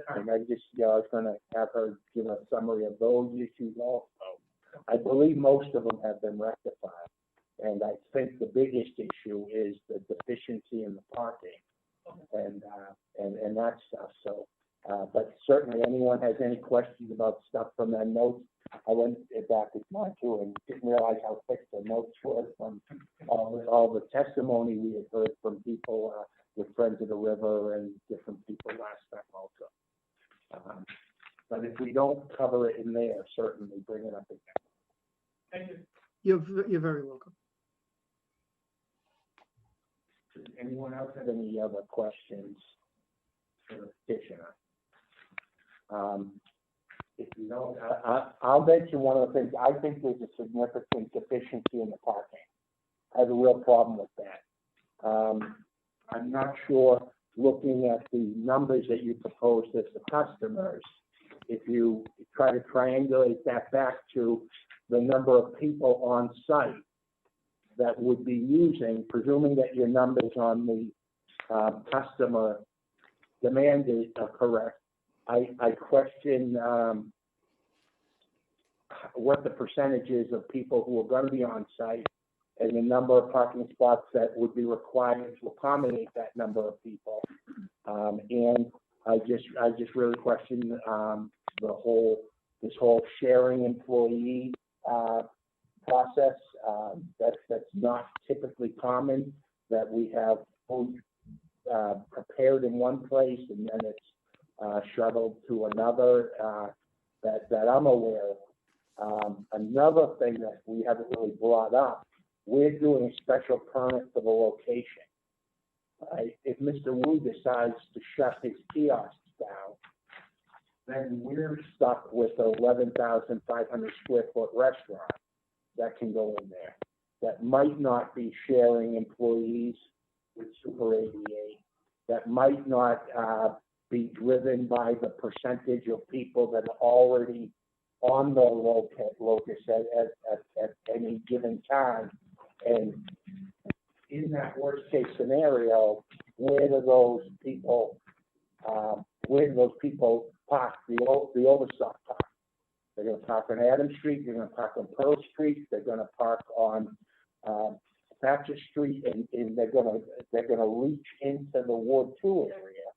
And I just, I was gonna have her give a summary of those issues also. I believe most of them have been rectified. And I think the biggest issue is the deficiency in the parking and that stuff. So, but certainly anyone has any questions about stuff from that note, I went back with mine too and didn't realize how thick the notes were from all the testimony we had heard from people with Friends of the River and different people last time also. But if we don't cover it in there, certainly bring it up again.
Thank you.
You're very welcome.
Does anyone else have any other questions for the petitioner? If you don't, I'll mention one of the things. I think there's a significant deficiency in the parking. I have a real problem with that. I'm not sure, looking at the numbers that you proposed as the customers, if you try to triangulate that back to the number of people on site that would be using, presuming that your numbers on the customer demand are correct, I question what the percentage is of people who are going to be on site and the number of parking spots that would be required to accommodate that number of people. And I just really question, this whole sharing employee, process. That's not typically common, that we have food, prepared in one place and then it's, shuttled to another, that I'm aware of. Another thing that we haven't really brought up, we're doing a special permit for the location. If Mr. Wu decides to shut his kiosks down, then we're stuck with an 11,500 square foot restaurant that can go in there. That might not be sharing employees with Super 88. That might not be driven by the percentage of people that are already on the locus at any given time. And in that worst case scenario, where do those people park, the overstock park? They're going to park on Adams Street, they're going to park on Pearl Street, they're going to park on Thatcher Street, and they're going to reach into the Ward 2 area,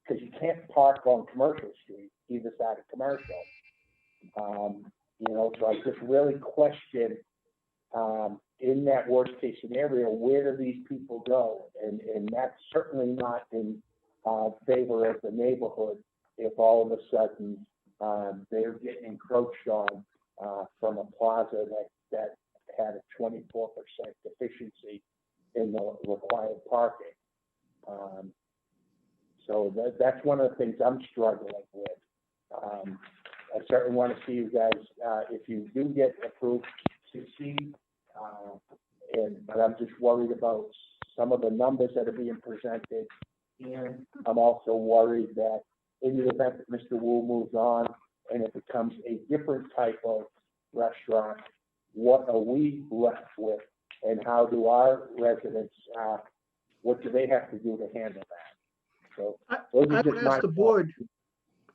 because you can't park on Commercial Street, either side of Commercial. So I just really question, in that worst case scenario, where do these people go? And that's certainly not in favor of the neighborhood if all of a sudden they're getting encroached on from a plaza that had a 24% deficiency in the required parking. So that's one of the things I'm struggling with. I certainly want to see you guys, if you do get approved, succeed. But I'm just worried about some of the numbers that are being presented. And I'm also worried that in the event that Mr. Wu moves on and it becomes a different type of restaurant, what are we left with? And how do our residents, what do they have to do to handle that? So those are just my thoughts.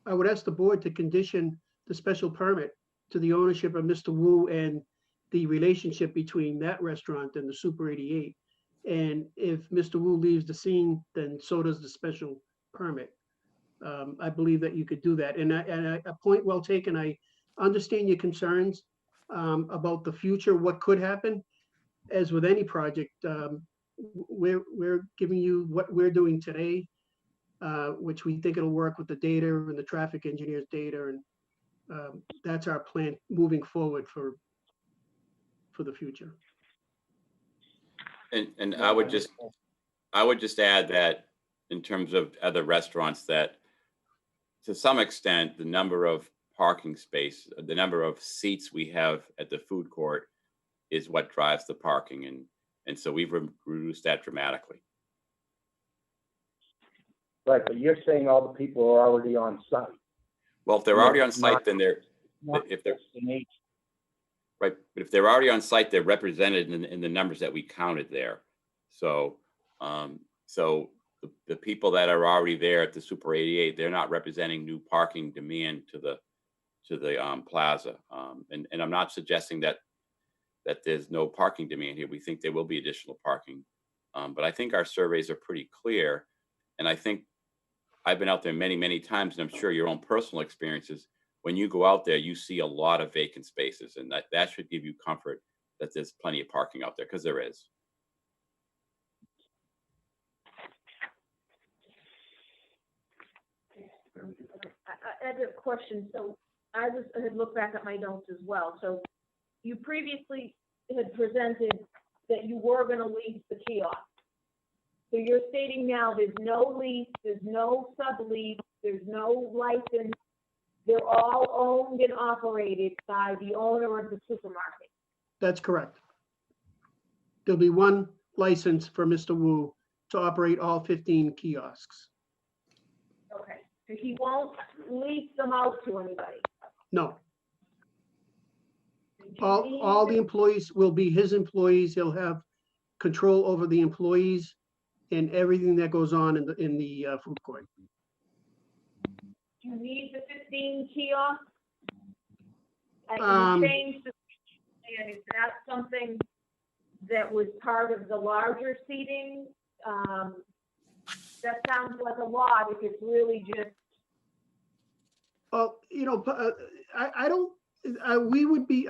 I would ask the board to condition the special permit to the ownership of Mr. Wu and the relationship between that restaurant and the Super 88. And if Mr. Wu leaves the scene, then so does the special permit. I believe that you could do that. And a point well taken. I understand your concerns about the future, what could happen. As with any project, we're giving you what we're doing today, which we think it'll work with the data and the traffic engineer's data. And that's our plan moving forward for the future.
And I would just add that in terms of other restaurants, that to some extent, the number of parking space, the number of seats we have at the food court is what drives the parking. And so we've reduced that dramatically.
Right, but you're saying all the people are already on site.
Well, if they're already on site, then right, but if they're already on site, they're represented in the numbers that we counted there. So, the people that are already there at the Super 88, they're not representing new parking demand to the plaza. And I'm not suggesting that there's no parking demand here. We think there will be additional parking, but I think our surveys are pretty clear. And I think I've been out there many, many times, and I'm sure your own personal experiences. When you go out there, you see a lot of vacant spaces, and that should give you comfort that there's plenty of parking out there, because there is.
I had a question. So I had looked back at my notes as well. So you previously had presented that you were going to lease the kiosk. So you're stating now there's no lease, there's no sublease, there's no license. They're all owned and operated by the owner of the supermarket.
That's correct. There'll be one license for Mr. Wu to operate all 15 kiosks.
Okay, so he won't lease them out to anybody?
No. All the employees will be his employees. He'll have control over the employees and everything that goes on in the food court.
Do you need the 15 kiosks? And change the, and is that something that was part of the larger seating That sounds like a lot if it's really just,
Well, I don't, we would be,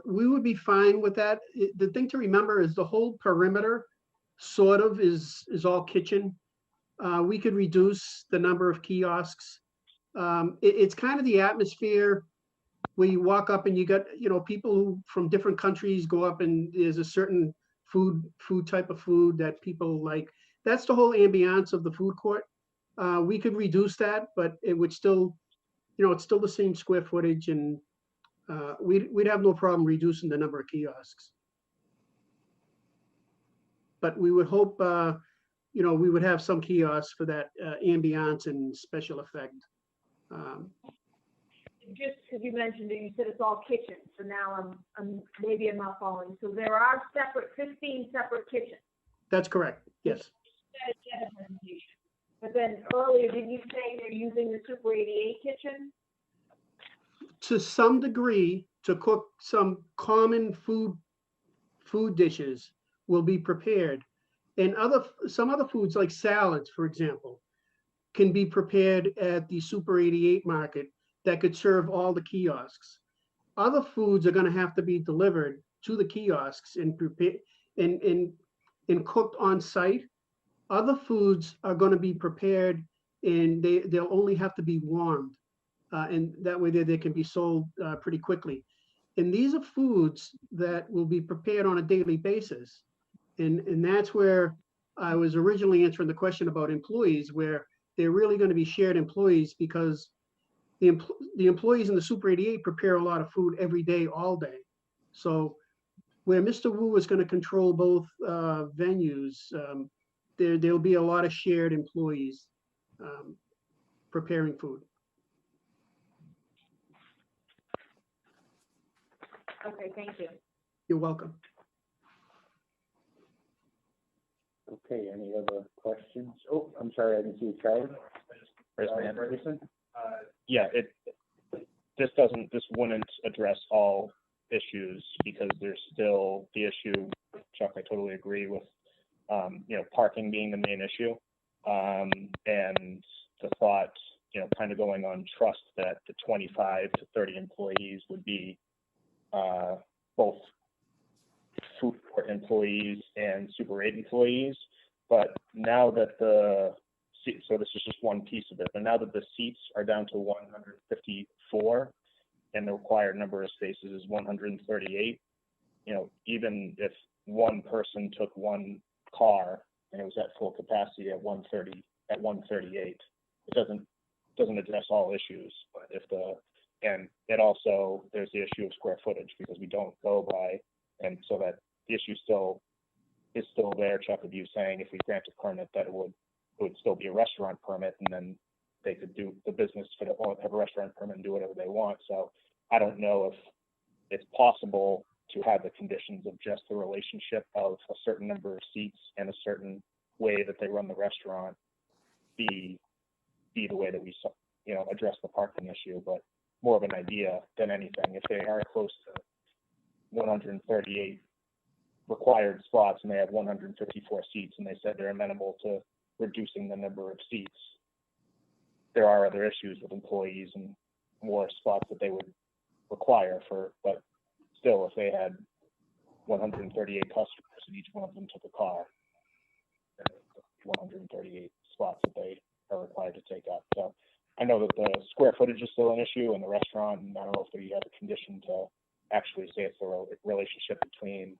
we would be fine with that. The thing to remember is the whole perimeter sort of is all kitchen. We could reduce the number of kiosks. It's kind of the atmosphere where you walk up and you got, people who from different countries go up and there's a certain food type of food that people like. That's the whole ambiance of the food court. We could reduce that, but it would still, it's still the same square footage, and we'd have no problem reducing the number of kiosks. But we would hope, we would have some kiosks for that ambiance and special effect.
just because you mentioned it, you said it's all kitchen, so now maybe I'm not following. So there are 15 separate kitchens.
That's correct, yes.
But then earlier, did you say they're using the Super 88 kitchen?
To some degree, to cook some common food dishes will be prepared. And some other foods like salads, for example, can be prepared at the Super 88 market that could serve all the kiosks. Other foods are going to have to be delivered to the kiosks and prepared and cooked on site. Other foods are going to be prepared and they'll only have to be warmed. And that way they can be sold pretty quickly. And these are foods that will be prepared on a daily basis. And that's where I was originally answering the question about employees, where they're really going to be shared employees, because the employees in the Super 88 prepare a lot of food every day, all day. So where Mr. Wu is going to control both venues, there'll be a lot of shared employees preparing food.
Okay, thank you.
You're welcome.
Okay, any other questions? Oh, I'm sorry, I didn't see you, Charlie. Ferguson?
Yeah, this wouldn't address all issues, because there's still the issue, Chuck, I totally agree with, parking being the main issue. And the thought, kind of going on trust that the 25 to 30 employees would be both food court employees and Super 8 employees. But now that so this is just one piece of it, but now that the seats are down to 154 and the required number of spaces is 138, even if one person took one car and it was at full capacity at 138, it doesn't address all issues. But and it also, there's the issue of square footage, because we don't go by, and so that the issue is still there, Chuck, of you saying if we grant a permit that it would still be a restaurant permit, and then they could do the business for have a restaurant permit and do whatever they want. So I don't know if it's possible to have the conditions of just the relationship of a certain number of seats and a certain way that they run the restaurant be the way that we address the parking issue, but more of an idea than anything. If they are close to 138 required spots and they have 154 seats and they said they're amenable to reducing the number of seats, there are other issues with employees and more spots that they would require but still, if they had 138 customers and each one of them took a car, 138 spots that they are required to take up. So I know that the square footage is still an issue in the restaurant, and I don't know if you have a condition to actually say it's the relationship between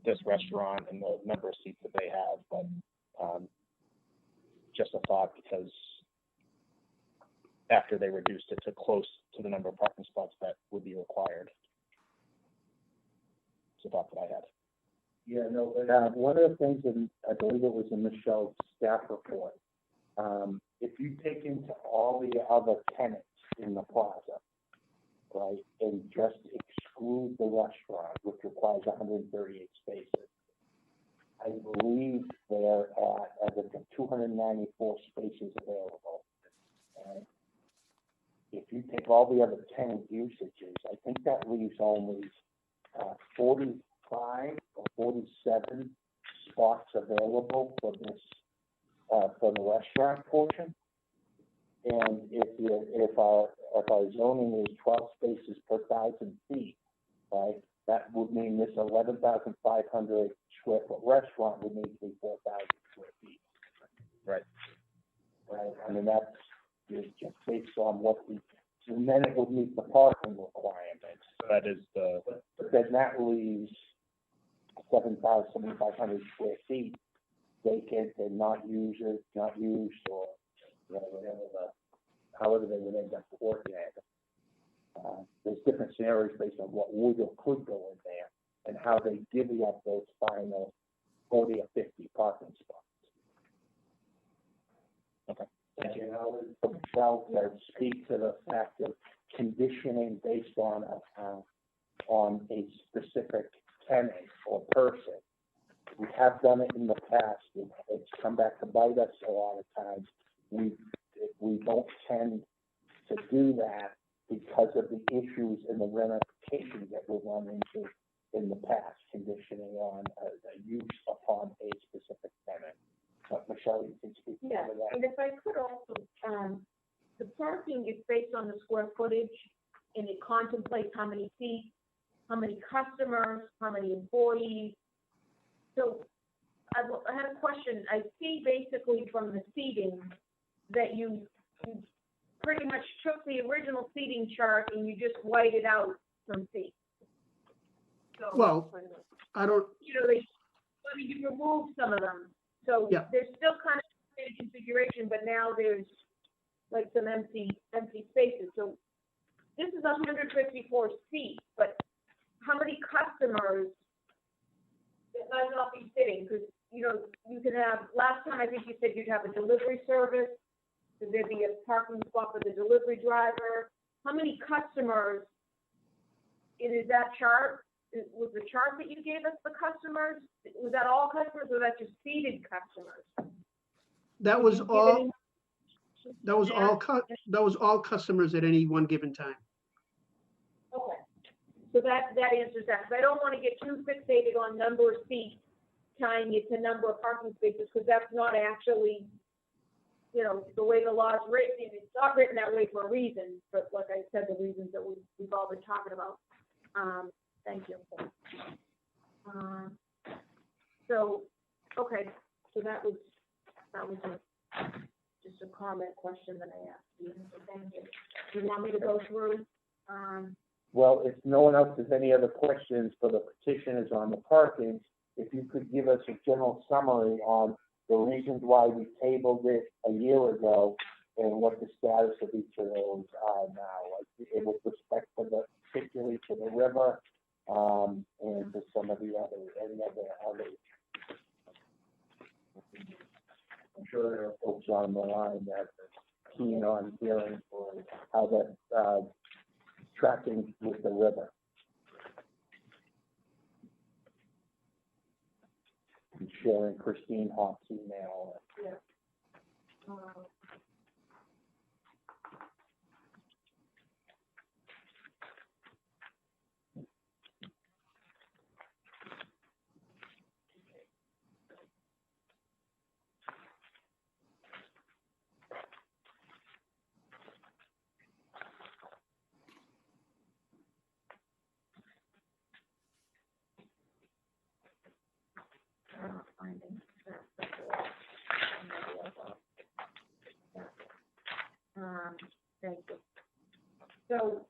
this restaurant and the number of seats that they have, but just a thought, because after they reduced it to close to the number of parking spots that would be required. It's a thought that I had.
Yeah, no, one of the things that I believe it was in Michelle's staff report, if you take into all the other tenants in the plaza, right, and just exclude the restaurant, which requires 138 spaces, I believe they're at, as of 294 spaces available. Right? If you take all the other tenant usages, I think that leaves only 45 or 47 spots available for this for the restaurant portion. And if our zoning is 12 spaces per 1,000 feet, right, that would mean this 11,500 square foot restaurant would need to be 4,000 square feet.
Right.
Right, I mean, that's just based on what and then it would meet the parking requirements.
That is the,
But then that leaves 7,500 square feet vacant and not used, or, however they would end up working at it. There's different scenarios based on what would or could go in there and how they divvy up those final 40 or 50 parking spots.
okay.
And I would Michelle to speak to the fact of conditioning based on a specific tenant or person. We have done it in the past. It's come back to bite us a lot of times. We don't tend to do that because of the issues and the ramifications that we've run into in the past, conditioning on a use upon a specific tenant. But Michelle, you can speak to
Yeah,
that.
and if I could also, the parking is based on the square footage, and it contemplates how many seats, how many customers, how many employees. So I had a question. I see basically from the seating that you pretty much took the original seating chart and you just whited out some seats. So,
Well, I don't,
you removed some of them. So
Yeah.
there's still kind of the same configuration, but now there's like some empty spaces. So this is 154 seats, but how many customers that might not be sitting? Because, you can have, last time I think you said you'd have a delivery service. So there'd be a parking spot for the delivery driver. How many customers, is that chart? Was the chart that you gave us the customers? Was that all customers or that just seated customers?
that was all, that was all customers at any one given time.
Okay. So that answers that. 'Cause I don't want to get too fixated on number of seats, tying it to number of parking spaces, because that's not actually, the way the law is written. It's not written that way for a reason, but like I said, the reasons that we've all been talking about. Thank you. So, okay, so that was just a comment question that I asked you. So thank you. Do you want me to go through?
Well, if no one else has any other questions for the petitioners on the parking, if you could give us a general summary on the reasons why we tabled it a year ago and what the status of each of those are now, like with respect to particularly to the river, and to some of the other. I'm sure there are folks on the line that are keen on hearing for how that tracking with the river. And sharing Christine Hoff's email.
Yeah. Thank you. So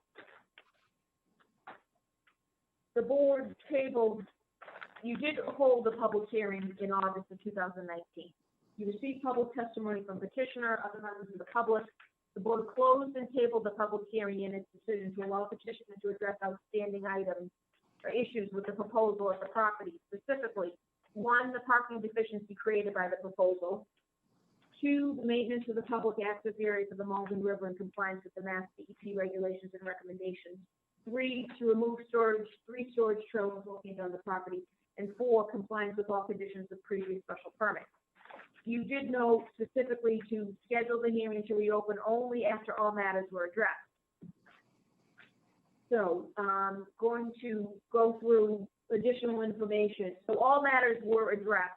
the board tabled, you did hold a public hearing in August of 2019. You received public testimony from petitioner, other members of the public. The board closed and tabled the public hearing in its decision to allow petitioner to address outstanding items or issues with the proposal of the property, specifically, 1, the parking deficiency created by the proposal. 2, the maintenance of the public access areas of the Malden River in compliance with the Mass DEP regulations and recommendations. 3, to remove 3 storage trailers located on the property. And 4, compliance with all conditions of previous special permit. You did note specifically to schedule the hearing to reopen only after all matters were addressed. So, going to go through additional information. So all matters were addressed.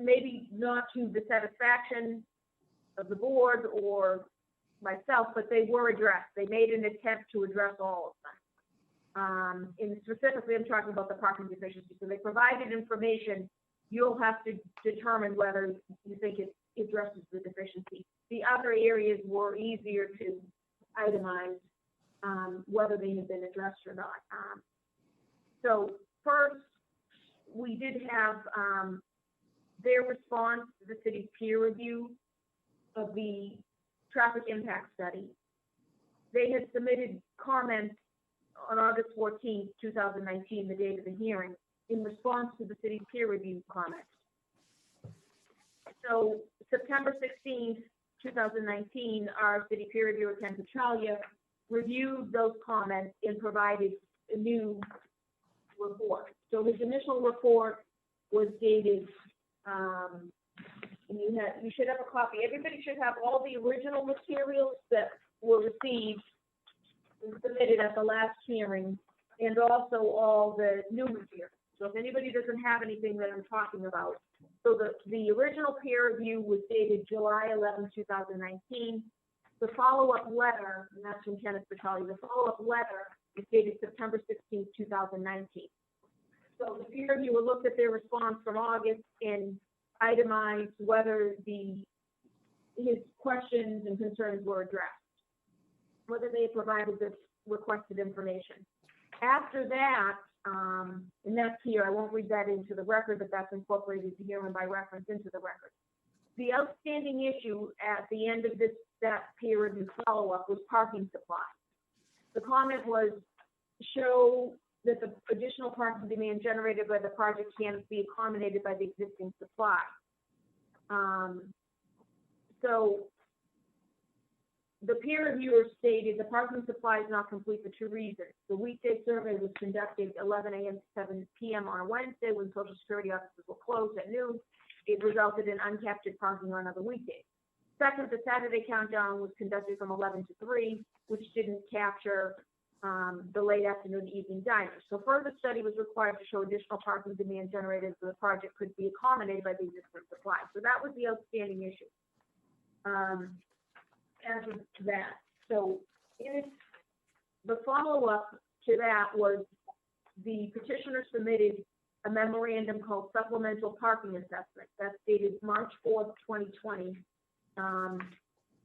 maybe not to the satisfaction of the board or myself, but they were addressed. They made an attempt to address all of them. And specifically, I'm talking about the parking deficiency. So they provided information. You'll have to determine whether you think it addresses the deficiency. The other areas were easier to itemize, whether they have been addressed or not. So first, we did have their response to the city's peer review of the traffic impact study. They had submitted comments on August 14, 2019, the date of the hearing, in response to the city's peer review comments. So September 16, 2019, our city peer reviewer, Ken Petralia, reviewed those comments and provided a new report. So his initial report was dated, and you should have a copy. Everybody should have all the original materials that were received and submitted at the last hearing, and also all the new materials. So if anybody doesn't have anything that I'm talking about, so the original peer review was dated July 11, 2019. The follow-up letter, and that's from Kenneth Petralia, the follow-up letter is dated September 16, 2019. So the peer reviewer looked at their response from August and itemized whether his questions and concerns were addressed, whether they provided this requested information. After that, and that's here, I won't read that into the record, but that's incorporated here and by reference into the record. The outstanding issue at the end of that peer review follow-up was parking supply. The comment was, show that the additional parking demand generated by the project can be accommodated by the existing supply. So the peer reviewer stated the parking supply is not complete for two reasons. The weekday survey was conducted 11 a.m. to 7 p.m. on a Wednesday when Social Security offices were closed at noon. It resulted in uncaptured parking on other weekdays. Second, the Saturday countdown was conducted from 11 to 3, which didn't capture the late afternoon evening diners. So further study was required to show additional parking demand generated so the project could be accommodated by the existing supply. So that was the outstanding issue. As of that, so the follow-up to that was the petitioner submitted a memorandum called Supplemental Parking Assessment. That's dated March 4th, 2020.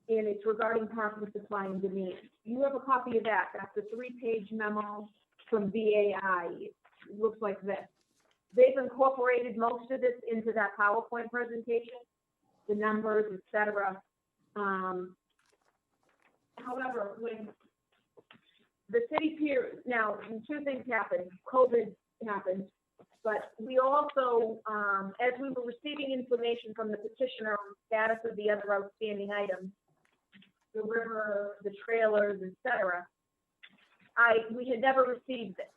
And it's regarding parking supply and demand. You have a copy of that. That's a 3-page memo from VAI. It looks like this. They've incorporated most of this into that PowerPoint presentation, the numbers, etc. However, when the city peer, now two things happened. COVID happened, but we also, as we were receiving information from the petitioner on the status of the other outstanding items, the river, the trailers, etc., we had never received this.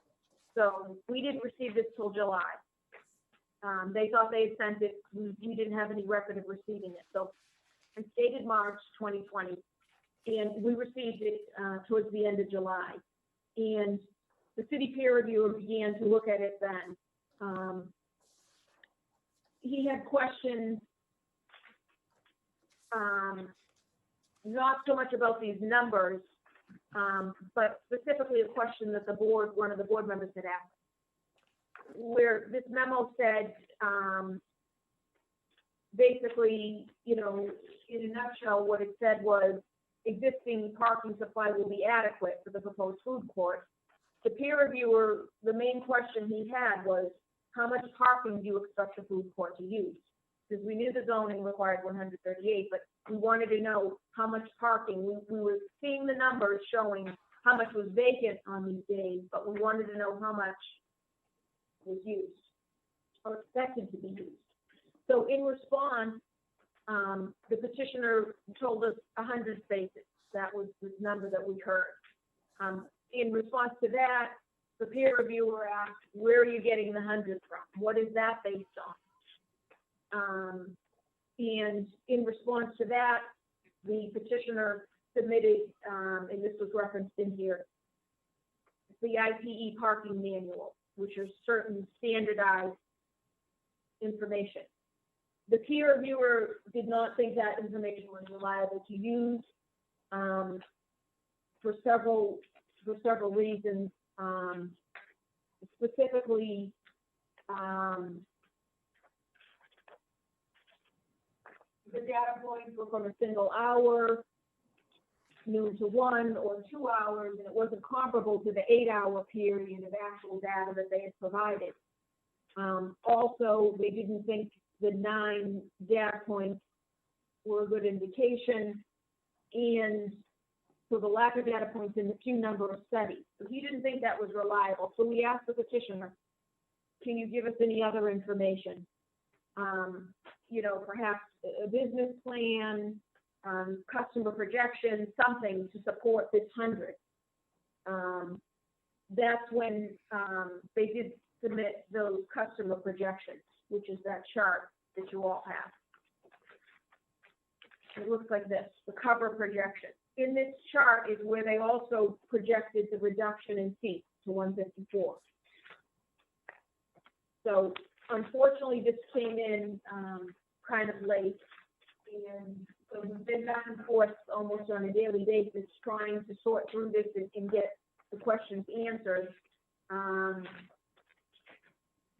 So we didn't receive this till July. They thought they had sent it. We didn't have any record of receiving it. So it's dated March 2020, and we received it towards the end of July. And the city peer reviewer began to look at it then. He had questions, not so much about these numbers, but specifically a question that one of the board members had asked, where this memo said, basically, in a nutshell, what it said was existing parking supply will be adequate for the proposed food court. The peer reviewer, the main question he had was, how much parking do you expect the food court to use? Because we knew the zoning required 138, but we wanted to know how much parking. We were seeing the numbers showing how much was vacant on these days, but we wanted to know how much was used or expected to be used. So in response, the petitioner told us 100 spaces. That was the number that we heard. In response to that, the peer reviewer asked, where are you getting the 100 from? What is that based on? And in response to that, the petitioner submitted, and this was referenced in here, the IPE parking manual, which is certain standardized information. The peer reviewer did not think that information was reliable to use, for several reasons. Specifically, the data points were from a single hour, noon to 1 or 2 hours, and it wasn't comparable to the 8-hour period of actual data that they had provided. Also, they didn't think the 9 data points were a good indication, and so the lack of data points in the few number of studies. So he didn't think that was reliable. So we asked the petitioner, can you give us any other information? You know, perhaps a business plan, customer projection, something to support this 100. That's when they did submit those customer projections, which is that chart that you all have. It looks like this, the cover projection. In this chart is where they also projected the reduction in seats to 154. So unfortunately, this came in kind of late, and so we've been back and forth almost on a daily basis trying to sort through this and get the questions answered.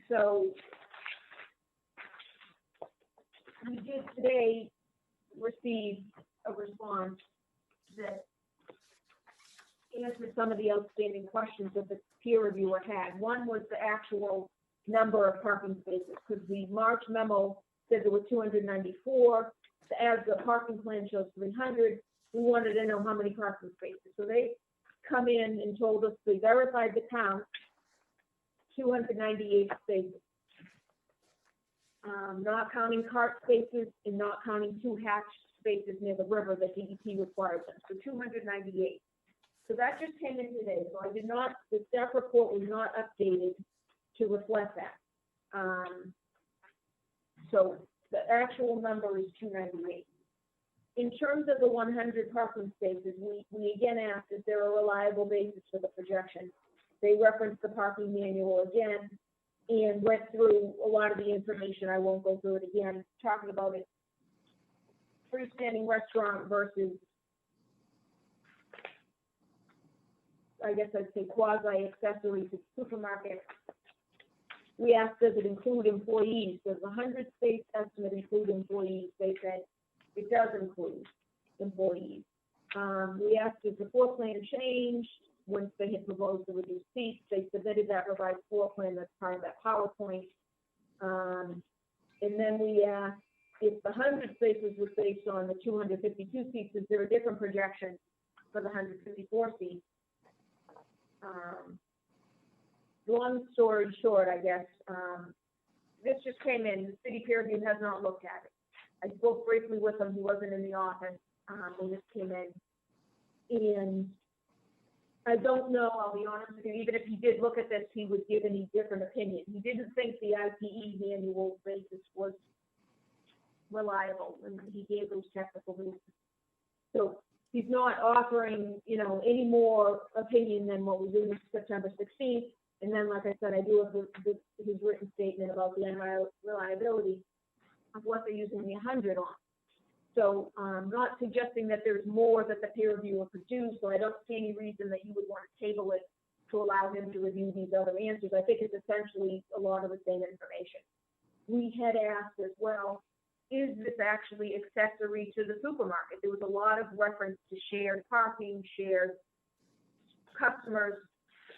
So we did today receive a response that answered some of the outstanding questions that the peer reviewer had. One was the actual number of parking spaces, because the March memo said there were 294. As the parking plan shows 300, we wanted to know how many parking spaces. So they come in and told us they verified the count, 298 spaces. Not counting cart spaces and not counting 2 hatched spaces near the river that DEP requires them, so 298. So that just came in today, so I did not, the staff report was not updated to reflect that. So the actual number is 298. In terms of the 100 parking spaces, we again asked, is there a reliable basis for the projection? They referenced the parking manual again and went through a lot of the information. I won't go through it again, talking about it. Freestanding restaurant versus, I guess I'd say quasi-accessory to supermarket. We asked, does it include employees? Does the 100 space estimate include employees? They said it does include employees. We asked, is the floor plan changed once they had proposed to reduce seats? They submitted that revised floor plan that's part of that PowerPoint. And then we asked, if the 100 spaces was based on the 252 seats, is there a different projection for the 154 seats? Long story short, I guess, this just came in. The city peer review has not looked at it. I spoke briefly with him. He wasn't in the office when this came in. And I don't know, I'll be honest with you, even if he did look at this, he would give any different opinion. He didn't think the IPE manual basis was reliable, and he gave those technical reasons. So he's not offering, you know, any more opinion than what was in September 16th. And then, like I said, I do have his written statement about the reliability of what they're using the 100 on. So not suggesting that there's more that the peer reviewer produced, so I don't see any reason that you would want to table it to allow him to review these other answers. I think it's essentially a lot of the same information. We had asked as well, is this actually accessory to the supermarket? There was a lot of reference to shared parking, shared customers,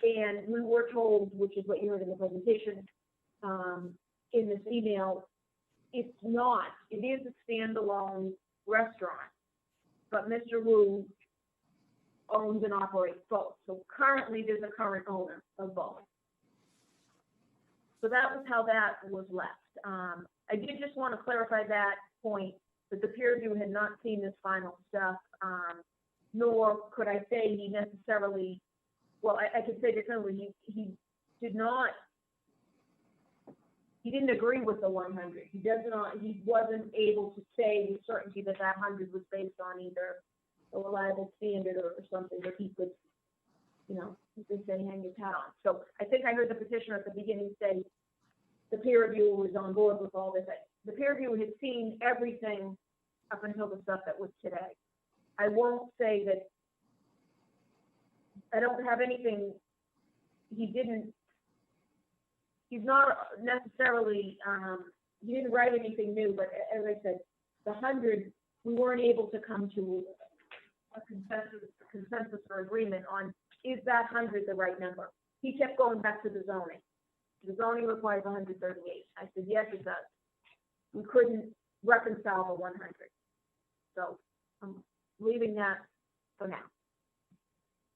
and we were told, which is what you heard in the presentation, in this email, it's not. It is a standalone restaurant, but Mr. Wu owns and operates both. So currently, there's a current owner of both. So that was how that was left. I did just want to clarify that point, that the peer review had not seen this final stuff, nor could I say he necessarily, well, I could say differently, he didn't agree with the 100. He wasn't able to say with certainty that that 100 was based on either a reliable standard or something that he could, you know, as they say, hang his hat on. So I think I heard the petitioner at the beginning say the peer reviewer was on board with all this. the peer review had seen everything up until the stuff that was today. I won't say that, I don't have anything, he's not necessarily, he didn't write anything new, but as I said, the 100, we weren't able to come to a consensus or agreement on, is that 100 the right number? He kept going back to the zoning. The zoning requires 138. I said, yes, it does. We couldn't reconcile the 100. So I'm leaving that for now.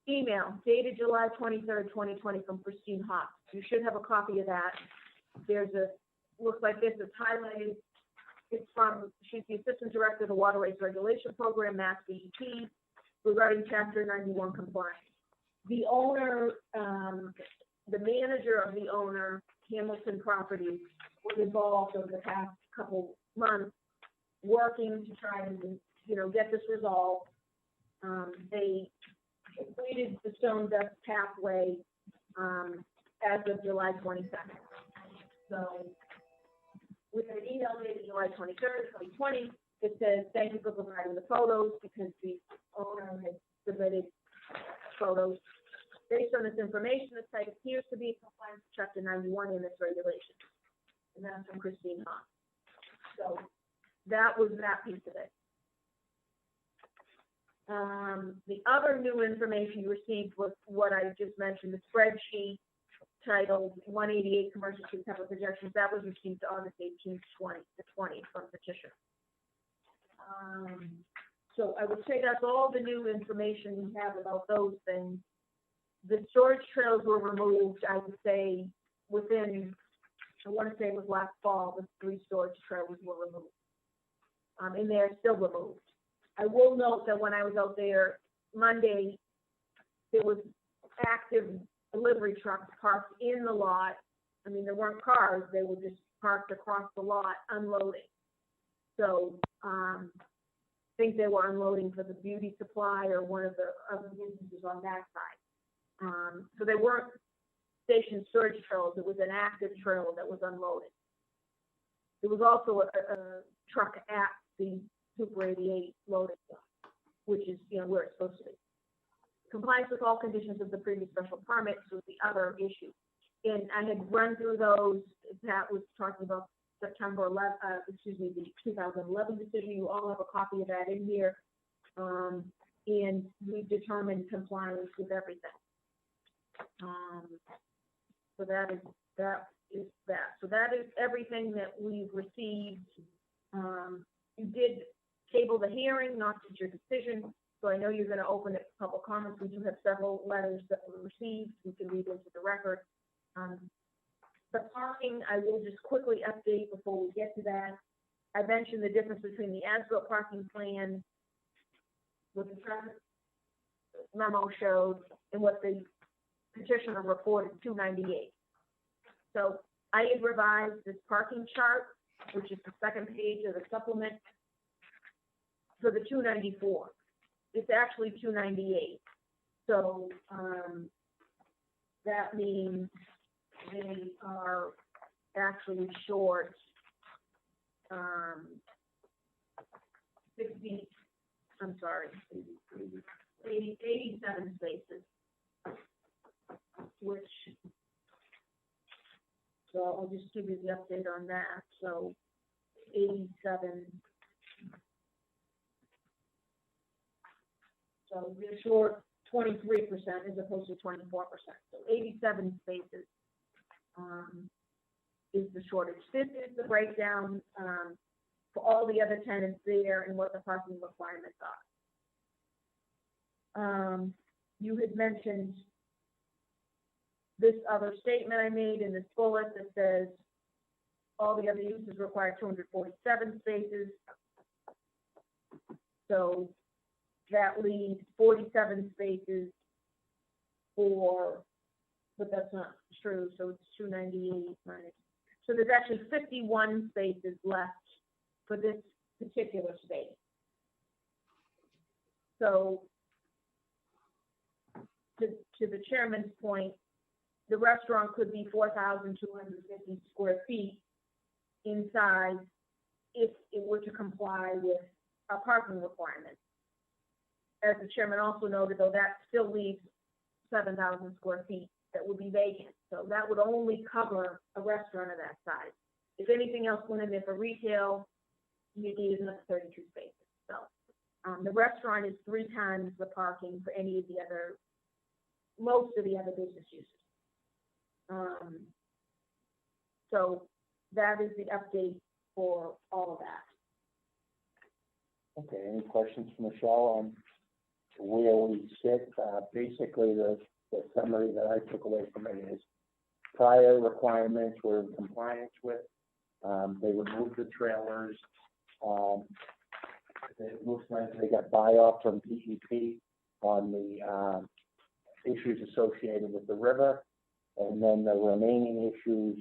Email dated July 23rd, 2020 from Christine Hawks. You should have a copy of that. There's a, looks like this, it's highlighted. It's from, she's the Assistant Director of the Waterways Regulation Program, Mass DEP, regarding Chapter 91 compliance. The owner, the manager of the owner, Hamilton Properties, was involved over the past couple months working to try and, get this resolved. They completed the stone dust pathway as of July 22nd. So with an email dated July 23rd, 2020, it says, thank you for providing the photos, because the owner had submitted photos. Based on this information, the site appears to be in compliance with Chapter 91 in its regulations. And that's from Christine Hahn. So that was that piece of it. The other new information you received was what I just mentioned, the spreadsheet titled 188 Commercial Street Cover Projections. That was received August 18th, 20 from petitioner. So I would say that's all the new information we have about those things. The storage trails were removed, I would say, within, I want to say it was last fall, the 3 storage trailers were removed. And they're still removed. I will note that when I was out there Monday, there was active delivery trucks parked in the lot. I mean, there weren't cars, they were just parked across the lot unloading. So I think they were unloading for the beauty supply or one of the other businesses on that side. So they weren't station storage trailers, it was an active trailer that was unloaded. There was also a truck at the Super 88 loading zone, which is, where it's supposed to be. Compliance with all conditions of the previous special permit was the other issue. And I had run through those. Pat was talking about September 11, the 2011 decision. You all have a copy of that in here. And we determined compliance with everything. So that is that. So that is everything that we've received. You did table the hearing, not just your decision. So I know you're going to open it for public comments. We do have several letters that were received. We can read into the record. The parking, I will just quickly update before we get to that. I mentioned the difference between the as-built parking plan, what the traffic memo showed, and what the petitioner reported, 298. So I had revised this parking chart, which is the second page of the supplement, for the 294. It's actually 298. So that means they are actually short 87 spaces, which, so I'll just give you the update on that. So 87. So they're short 23% as opposed to 24%. So 87 spaces is the shortage. This is the breakdown for all the other tenants there and what the parking requirements are. You had mentioned this other statement I made in this bullet that says all the other uses require 247 spaces. So that leaves 47 spaces for, but that's not true, so it's 298 minus. So there's actually 51 spaces left for this particular space. So to the chairman's point, the restaurant could be 4,250 square feet inside if it were to comply with our parking requirements. As the chairman also noted, though, that still leaves 7,000 square feet that would be vacant. So that would only cover a restaurant of that size. If anything else went in there for retail, you need another 32 spaces. So the restaurant is 3 times the parking for any of the other, most of the other business uses. So that is the update for all of that.
Okay, any questions for Michelle on where we sit? Basically, the summary that I took away from it is prior requirements were in compliance with. They removed the trailers. It looks like they got buy-off from PEP on the issues associated with the river. And then the remaining issues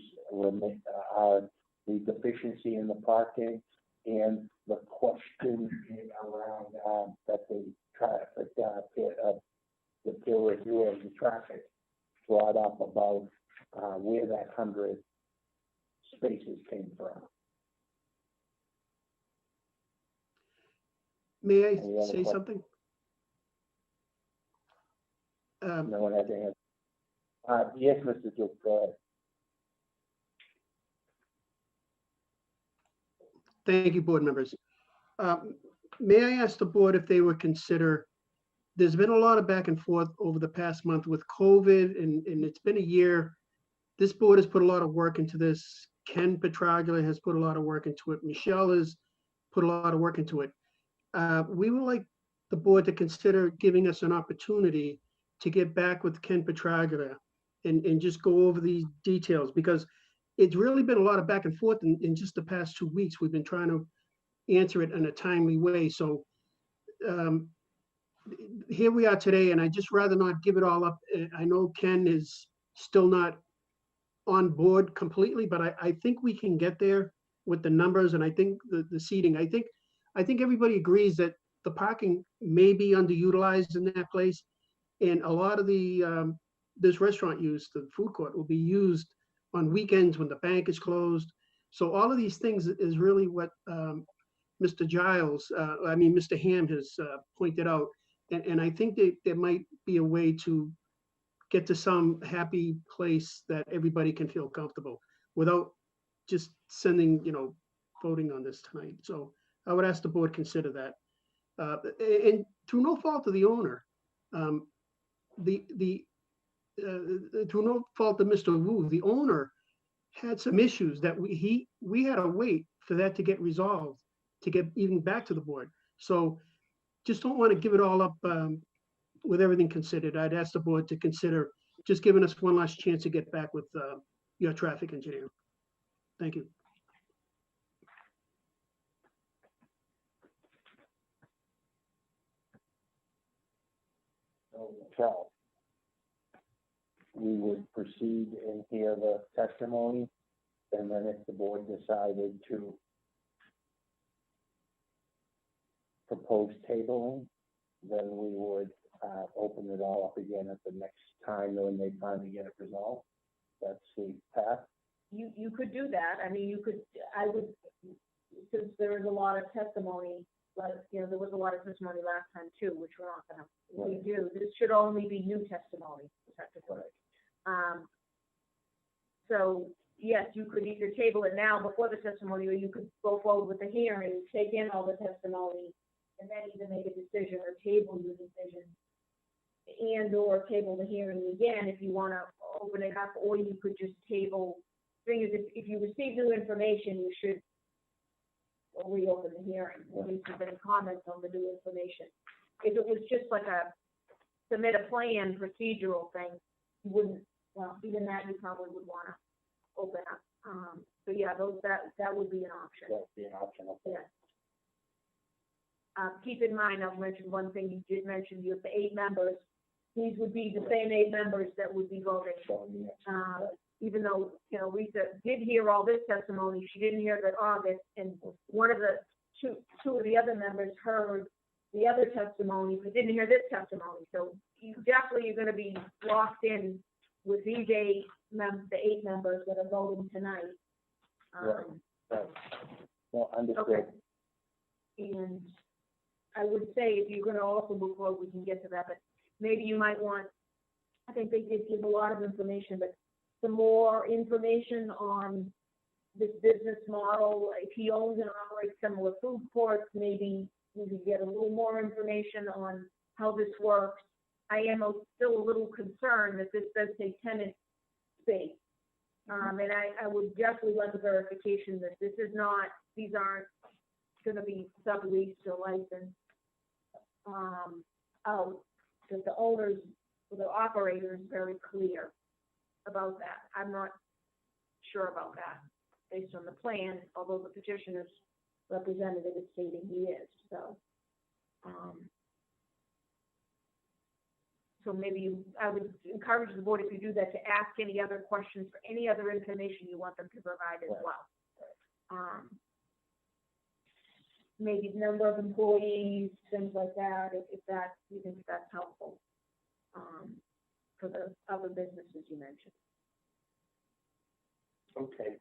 are the deficiency in the parking and the question around that the traffic, the peer review of the traffic brought up about where that 100 spaces came from.
May I say something?
No one has a hand. Yes, Mr. Duke, go ahead.
Thank you, board members. May I ask the board if they would consider, there's been a lot of back and forth over the past month with COVID, and it's been a year. This board has put a lot of work into this. Ken Petraglia has put a lot of work into it. Michelle has put a lot of work into it. We would like the board to consider giving us an opportunity to get back with Ken Petraglia and just go over these details, because it's really been a lot of back and forth in just the past 2 weeks. We've been trying to answer it in a timely way. So here we are today, and I just rather not give it all up. I know Ken is still not on board completely, but I think we can get there with the numbers, and I think the seating. I think everybody agrees that the parking may be underutilized in that place, and a lot of the this restaurant use, the food court, will be used on weekends when the bank is closed. So all of these things is really what Mr. Mr. Ham has pointed out. And I think that there might be a way to get to some happy place that everybody can feel comfortable without just sending, voting on this tonight. So I would ask the board consider that. And through no fault of the owner, through no fault of Mr. Wu, the owner had some issues that we had to wait for that to get resolved, to get even back to the board. So just don't want to give it all up with everything considered. I'd ask the board to consider just giving us one last chance to get back with your traffic engineer. Thank you.
So we would proceed and hear the testimony, and then if the board decided to propose tabling, then we would open it all up again at the next time when they finally get it resolved. That's the path.
You could do that. I mean, I would, since there is a lot of testimony, like, there was a lot of testimony last time too, which we're not gonna redo. This should only be new testimony, technically. So yes, you could either table it now before the testimony, or you could go forward with the hearing, take in all the testimony, and then either make a decision or table your decision, and or table the hearing again if you want to open it up, or you could just table. The thing is, if you receive new information, you should reopen the hearing, at least if any comments on the new information. If it was just like a submit a plan procedural thing, you wouldn't, well, even that you probably would want to open up. So yeah, that would be an option.
That would be an option. Okay.
Yes. Keep in mind, I'll mention one thing you did mention, you have the 8 members. These would be the same 8 members that would be voting. Even though, Lisa did hear all this testimony, she didn't hear that August, and one of the two of the other members heard the other testimony, but didn't hear this testimony. So you definitely are going to be locked in with these the 8 members that are voting tonight.
Right.
Well, understood.
Okay. And I would say if you're gonna also move forward, we can get to that, but maybe you might want, I think they did give a lot of information, but some more information on this business model. If he owns and operates similar food courts, maybe we could get a little more information on how this works. I am still a little concerned that this does say tenant space. And I would definitely like a verification that this is not, these aren't gonna be subleased or licensed out, because the owners, the operator is very clear about that. I'm not sure about that based on the plan, although the petitioner's representative is stating he is, so. So maybe I would encourage the board, if you do that, to ask any other questions for any other information you want them to provide as well. Maybe number of employees, things like that, if that, you think that's helpful, for the other businesses you mentioned.
Okay.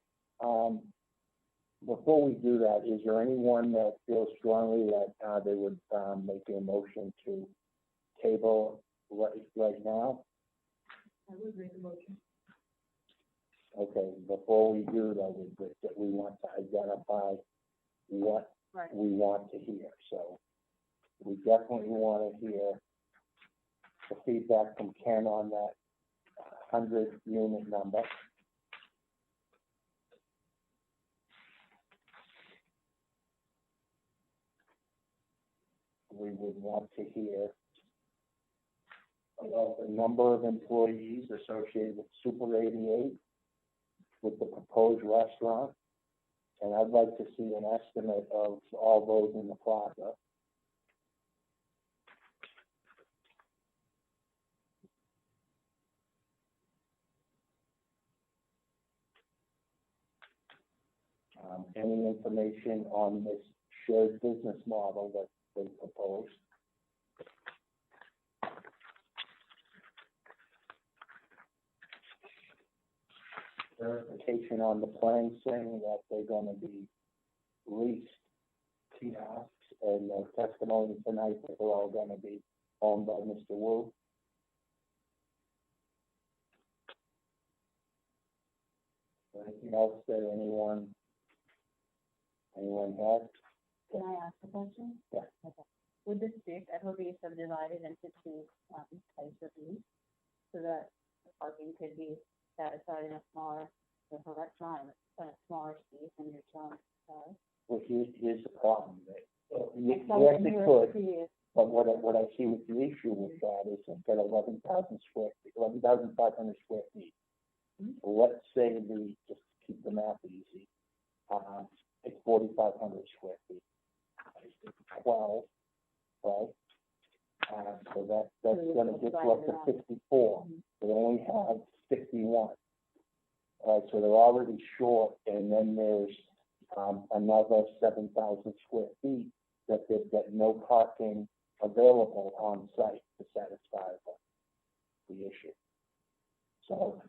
Before we do that, is there anyone that feels strongly that they would make a motion to table right now?
I would make a motion.
Okay, before we do that, we want to identify what we want to hear. So we definitely want to hear the feedback from Ken on that 100-unit number. We would want to hear about the number of employees associated with Super 88, with the proposed restaurant, and I'd like to see an estimate of all those in the plaza. Any information on this shared business model that's been proposed. Verification on the plan saying that they're going to be leased kiosks, and the testimony tonight that they're all going to be owned by Mr. Wu. Anything else that anyone has?
Can I ask a question?
Yeah.
Okay. Would this street ever be subdivided into two types of use so that the parking could be satisfied in a smaller, with a restaurant, in a smaller space and your own car?
Well, here's the problem. Yes,
Like
it
your
could,
previous-
but what I see with the issue with that is it's got 11,500 square feet. Let's say just keep the math easy, it's 4,500 square feet. 12, right? So that's going to get you up to 54. They only have 51. So they're already short, and then there's another 7,000 square feet that they've got no parking available on site to satisfy the issue. So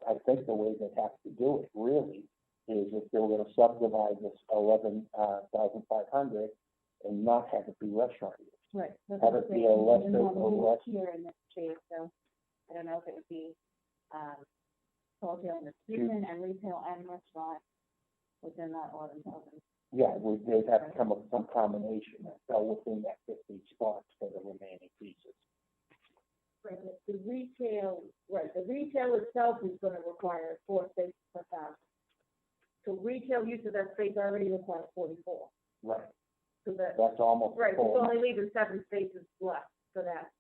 I think the way they have to do it really is if they were going to subdivide this 11,500 and not have it be restaurant use.
Right.
Have it be a lesser
here in this case, so I don't know if it would be wholesale distribution and retail and restaurant within that 11,000.
Yeah, they'd have to come up with some combination that fell within that 50 spots for the remaining pieces.
Right, the retail itself is gonna require 4 spaces per thousand. So retail use of that space already requires 44.
Right.
So that's
almost
right.
full.
It's only leaving 7 spaces left for that.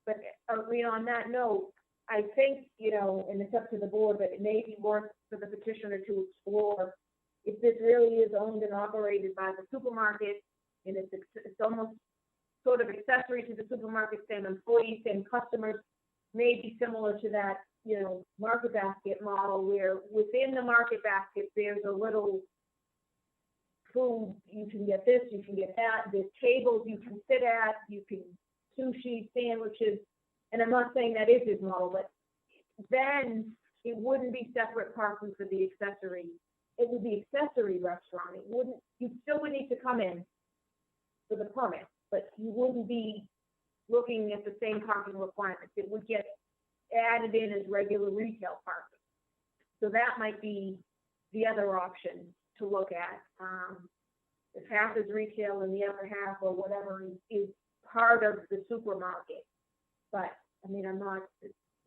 But on that note, I think, and it's up to the board, but it may be worth for the petitioner to explore if this really is owned and operated by the supermarket, and it's almost sort of accessory to the supermarket, same employees, same customers, maybe similar to that, market basket model where within the market basket, there's a little food, you can get this, you can get that, there's tables you can sit at, you can sushi, sandwiches, and I'm not saying that is his model, but then it wouldn't be separate parking for the accessory it would be accessory restaurant. It wouldn't, you still would need to come in for the permit, but you wouldn't be looking at the same parking requirements. It would get added in as regular retail parking. So that might be the other option to look at. If half is retail and the other half or whatever is part of the supermarket. But, I mean, I'm not,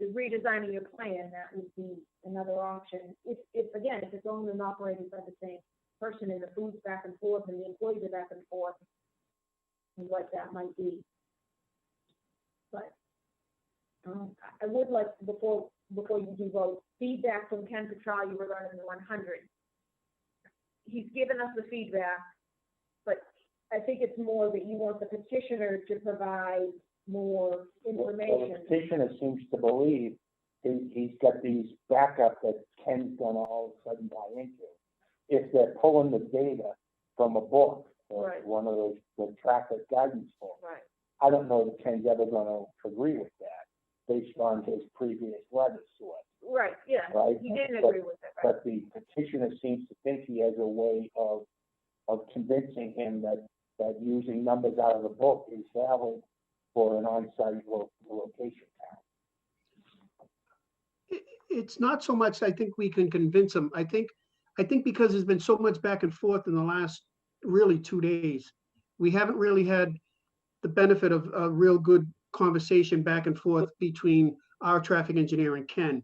redesigning your plan, that would be another option. If again, if it's owned and operated by the same person and the food's back and forth and the employees are back and forth, things like that might be. But I would like, before you do vote, feedback from Ken Petrali regarding the 100. He's given us the feedback, but I think it's more that you want the petitioner to provide more information.
Well, the petitioner seems to believe he's got these backup that Ken's gonna all of a sudden buy into. If they're pulling the data from a book or
Right.
one of those the traffic guidance books,
Right.
I don't know that Ken's ever gonna agree with that based on his previous letters to us.
Right, yeah,
Right.
he didn't
But-
agree with it, right?
But the petitioner seems to think he has a way of convincing him that using numbers out of the book is valid for an on-site location count.
It's not so much, I think we can convince them. I think because there's been so much back and forth in the last really 2 days, we haven't really had the benefit of a real good conversation back and forth between our traffic engineer and Ken.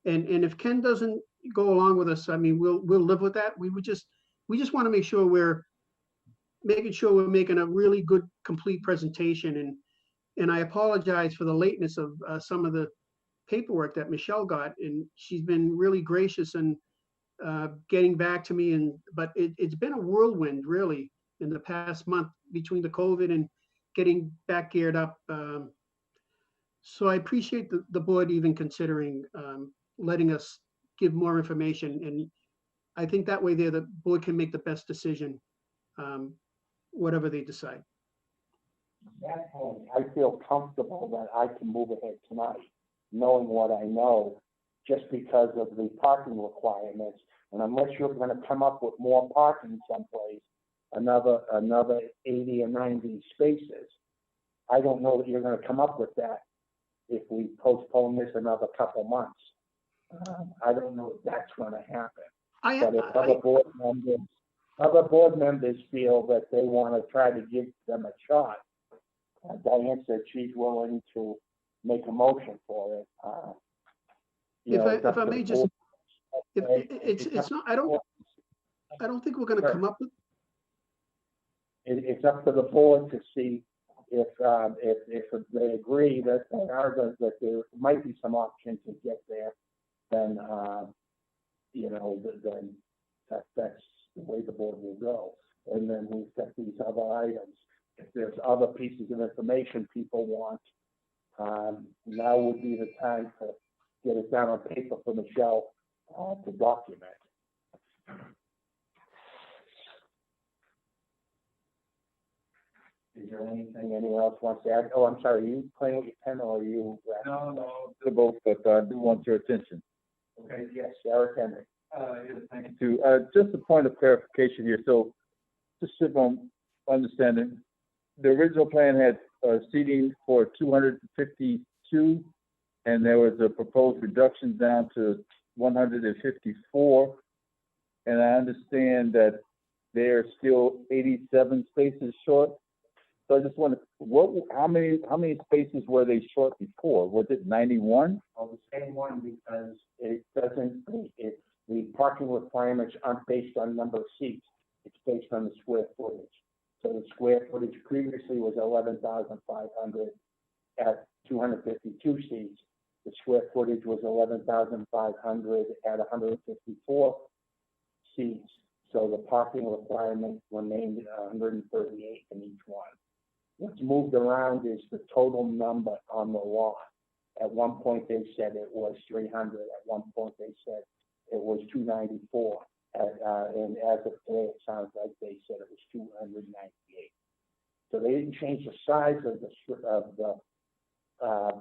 And if Ken doesn't go along with us, I mean, we'll live with that. We just want to make sure we're making a really good, complete presentation. And I apologize for the lateness of some of the paperwork that Michelle got, and she's been really gracious and getting back to me. But it's been a whirlwind really in the past month between the COVID and getting back geared up. So I appreciate the board even considering letting us give more information. And I think that way there, the board can make the best decision, whatever they decide.
At that point, I feel comfortable that I can move ahead tonight, knowing what I know, just because of the parking requirements. And unless you're gonna come up with more parking someplace, another 80 or 90 spaces, I don't know that you're gonna come up with that if we postpone this another couple months. I don't know if that's gonna happen. But if other board members feel that they wanna try to give them a shot, Diane said she's willing to make a motion for it.
If I may just, it's not, I don't think we're gonna come up with.
It's up to the board to see if they agree that there might be some option to get there, then, then that's the way the board will go. And then we've got these other items. If there's other pieces of information people want, now would be the time to get it down on paper for Michelle to document. Is there anything anyone else wants to add? Oh, I'm sorry, are you playing with your pen or are you?
No, they're both, but I do want your attention.
Okay, yes, Eric Henry.
Thank you. Just a point of clarification here. So, just so I'm understanding, the original plan had seating for 252, and there was a proposed reduction down to 154. And I understand that they're still 87 spaces short. So I just wonder, how many spaces were they short before? Was it 91?
Oh, the same one, because the parking requirements aren't based on number of seats. It's based on the square footage. So the square footage previously was 11,500 at 252 seats. The square footage was 11,500 at 154 seats. So the parking requirements remained 138 in each one. What's moved around is the total number on the lot. At one point, they said it was 300. At one point, they said it was 294. And as of today, it sounds like they said it was 298. So they didn't change the size of the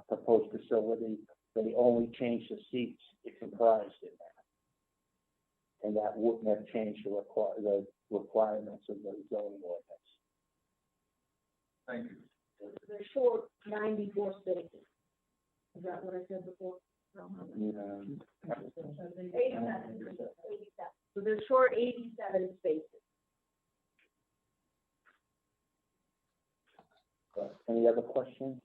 proposed facility. They only changed the seats it comprised in and that wouldn't have changed the requirements of the zoning ordinance.
Thank you.
They're short 94 spaces. Is that what I said before? No. 87. So they're short 87 spaces.
Any other questions?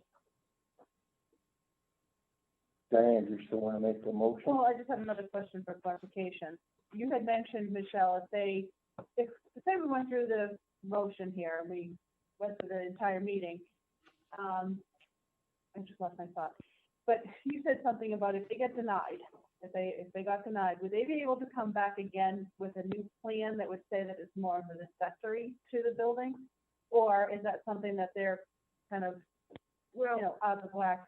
Diane, do you still want to make the motion?
Well, I just have another question for clarification. You had mentioned, Michelle, if say we went through the motion here, and we went through the entire meeting, I just lost my thought. But you said something about if they get denied, if they got denied, would they be able to come back again with a new plan that would say that it's more of an accessory to the building? Or is that something that they're kind of, out of whack?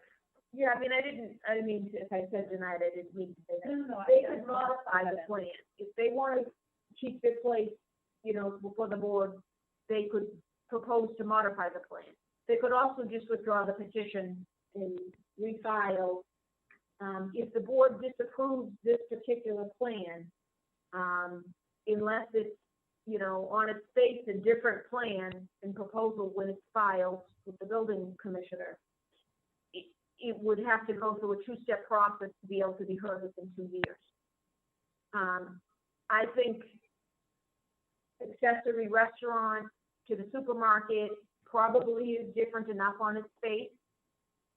Yeah, I mean, I didn't mean to, if I said denied, I didn't mean to say that.
No,
They could modify the plan. If they want to keep their place, before the board, they could propose to modify the plan. They could also just withdraw the petition and refile. If the board disapproves this particular plan, unless it's, on its face, a different plan and proposal when it's filed with the building commissioner, it would have to go through a two-step process to be able to be heard within 2 years. I think accessory restaurant to the supermarket probably is different enough on its face.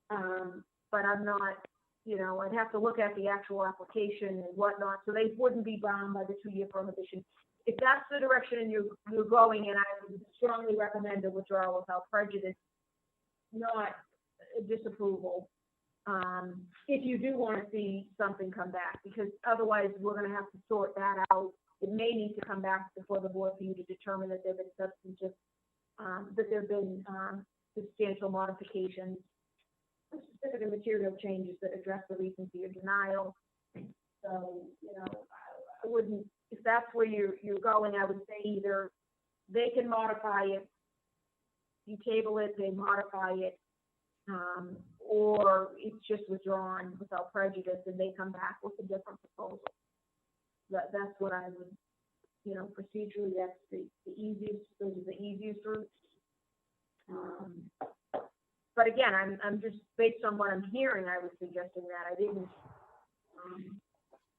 But I'm not, I'd have to look at the actual application and whatnot, so they wouldn't be bound by the 2-year prohibition. If that's the direction you're going in, I would strongly recommend a withdrawal without prejudice, not a disapproval. If you do want to see something come back, because otherwise we're going to have to sort that out. It may need to come back before the board for you to determine that there have been substantive, that there have been substantial modifications, specific and material changes that address the reason for your denial. So, I wouldn't, if that's where you're going, I would say either they can modify it, you table it, they modify it, or it's just withdrawn without prejudice and they come back with a different proposal. That's what I would, procedurally, that's the easiest, those are the easiest routes. But again, I'm just, based on what I'm hearing, I was suggesting that. I didn't,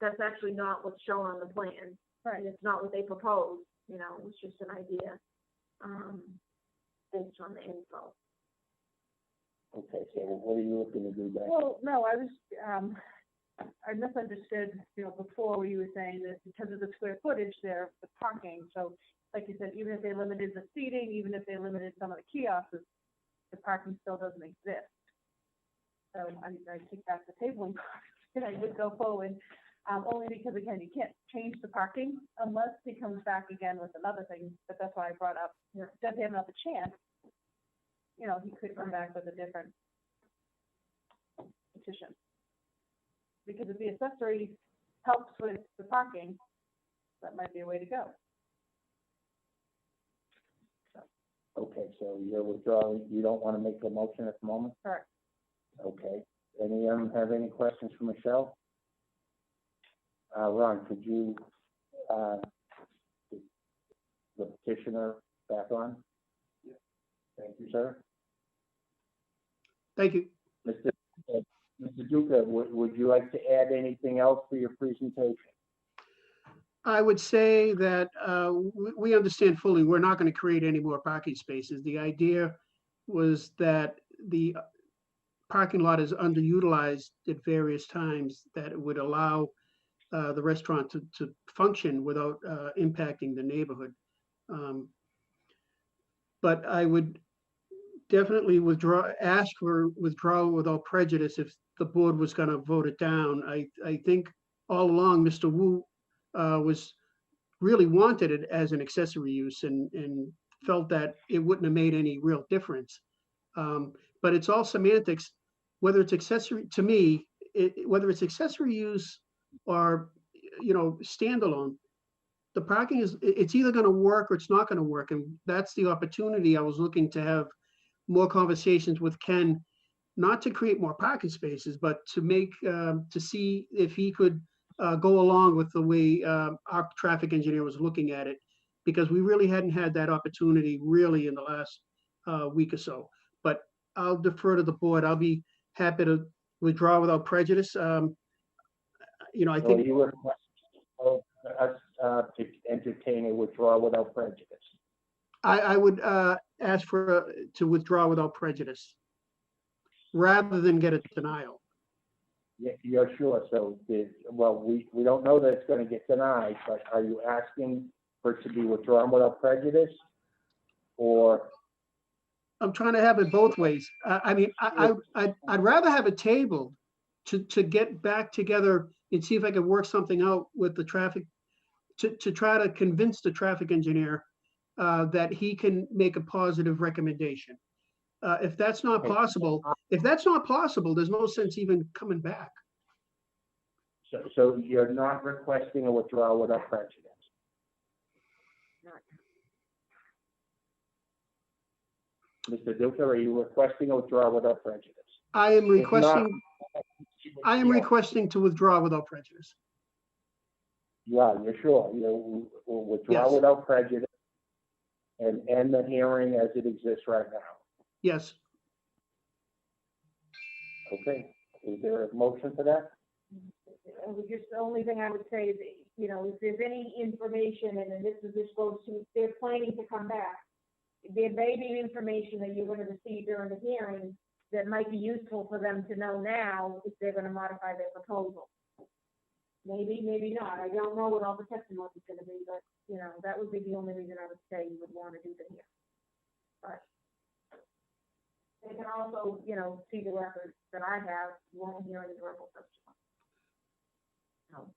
that's actually not what's shown on the plan. Right. It's not what they proposed, it was just an idea, based on the info.
Okay, so what are you looking to do, Diane?
Well, no, I was, I misunderstood, before where you were saying that because of the square footage there, the parking. So, like you said, even if they limited the seating, even if they limited some of the kiosks, the parking still doesn't exist. So I take back the tabling part and I would go forward, only because again, you can't change the parking unless he comes back again with another thing. But that's why I brought up, does he have another chance? He could come back with a different petition. Because if the accessory helps with the parking, that might be a way to go.
Okay, so you're withdrawing, you don't want to make a motion at the moment?
Correct.
Okay. Any of them have any questions for Michelle? Ron, could you, the petitioner back on? Yeah. Thank you, sir.
Thank you.
Mr. Duca, would you like to add anything else to your presentation?
I would say that we understand fully we're not going to create any more parking spaces. The idea was that the parking lot is underutilized at various times, that it would allow the restaurant to function without impacting the neighborhood. But I would definitely ask for withdrawal without prejudice if the board was going to vote it down. I think all along Mr. Wu was really wanted it as an accessory use and felt that it wouldn't have made any real difference. But it's all semantics, whether it's accessory, to me, whether it's accessory use or, standalone, the parking it's either going to work or it's not going to work. And that's the opportunity I was looking to have more conversations with Ken, not to create more parking spaces, but to make, to see if he could go along with the way our traffic engineer was looking at it, because we really hadn't had that opportunity really in the last week or so. But I'll defer to the board. I'll be happy to withdraw without prejudice. You know, I
So
think
you request us to entertain a withdrawal without prejudice.
I would ask for, to withdraw without prejudice, rather than get a denial.
Yeah, you're sure, so, well, we don't know that it's gonna get denied, but are you asking for it to be withdrawn without prejudice? Or,
I'm trying to have it both ways. I mean, I'd rather have it tabled to get back together and see if I could work something out with the traffic, to try to convince the traffic engineer that he can make a positive recommendation. If that's not possible, there's no sense even coming back.
so you're not requesting a withdrawal without prejudice? Mr. Duca, are you requesting a withdrawal without prejudice?
I am
If not-
requesting to withdraw without prejudice.
Yeah, you're sure, you withdraw
Yes.
without prejudice and end the hearing as it exists right now.
Yes.
Okay, is there a motion for that?
Just the only thing I would say is, you know, if there's any information, and then this goes to, if they're planning to come back, there may be information that you're gonna receive during the hearing that might be useful for them to know now if they're gonna modify their proposal. Maybe, maybe not. I don't know what all the testimony is gonna be, but, you know, that would be the only reason I would say you would wanna do the hearing. But they can also, you know, see the record that I have, you won't hear any verbal testimony. No.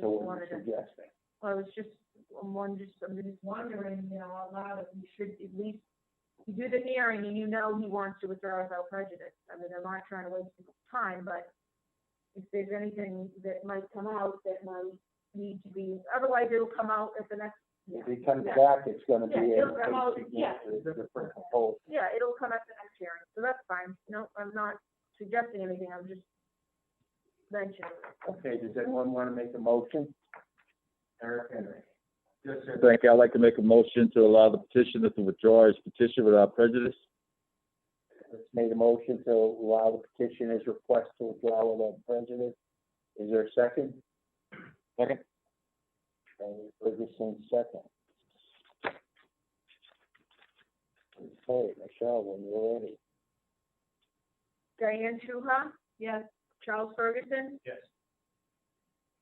So what are you suggesting?
Well, I was just, I'm just wondering, you know, out loud, if you should at least, you do the hearing and you know he wants to withdraw without prejudice. I mean, I'm not trying to waste people's time, but if there's anything that might come out that might need to be, otherwise it'll come out at the next.
If he comes
Yeah.
back, it's gonna be
Yeah,
a
it'll come out, yeah.
different proposal.
Yeah, it'll come at the next hearing, so that's fine. No, I'm not suggesting anything, I'm just mentioning.
Okay, does anyone want to make a motion? Eric Henry.
Thank you. I'd like to make a motion to allow the petitioner to withdraw his petition without prejudice.
Let's make a motion to allow the petitioner's request to withdraw without prejudice. Is there a second?
Second.
Ferguson, second. Okay, Michelle, when you're ready.
Diane Shuha? Yes. Charles Ferguson?
Yes.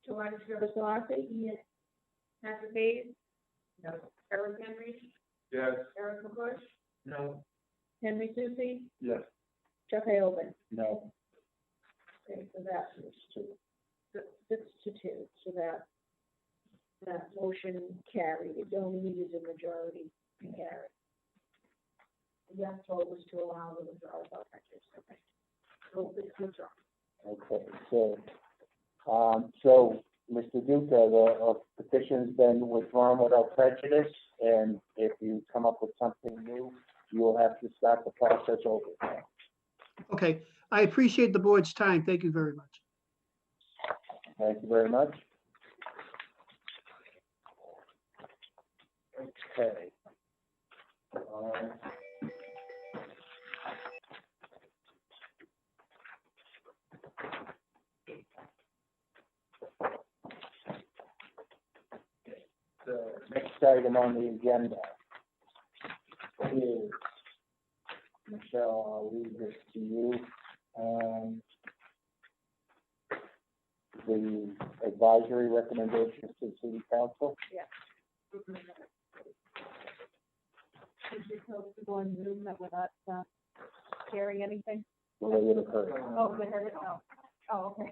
Joanna Scribasati? Yes. Patrick Hayes? No. Eric Henry?
Yes.
Eric Bush?
No.
Henry Susie?
Yes.
Chuck Hoban?
No.
Okay, so that's 6-2, so that motion carried. It only needed a majority to carry. The yes vote was to allow the withdrawal without prejudice. Okay. So it's withdrawn.
Okay, so, Mr. Duca, the petition's been withdrawn without prejudice, and if you come up with something new, you will have to start the process over again.
Okay. I appreciate the board's time. Thank you very much.
Thank you very much. Okay. The next item on the agenda is, Michelle, I'll leave this to you. The advisory recommendations to the city council.
Yeah. Should we tell people in Zoom that we're not carrying anything?
Well, they would have heard.
Oh, they heard it? Oh, okay.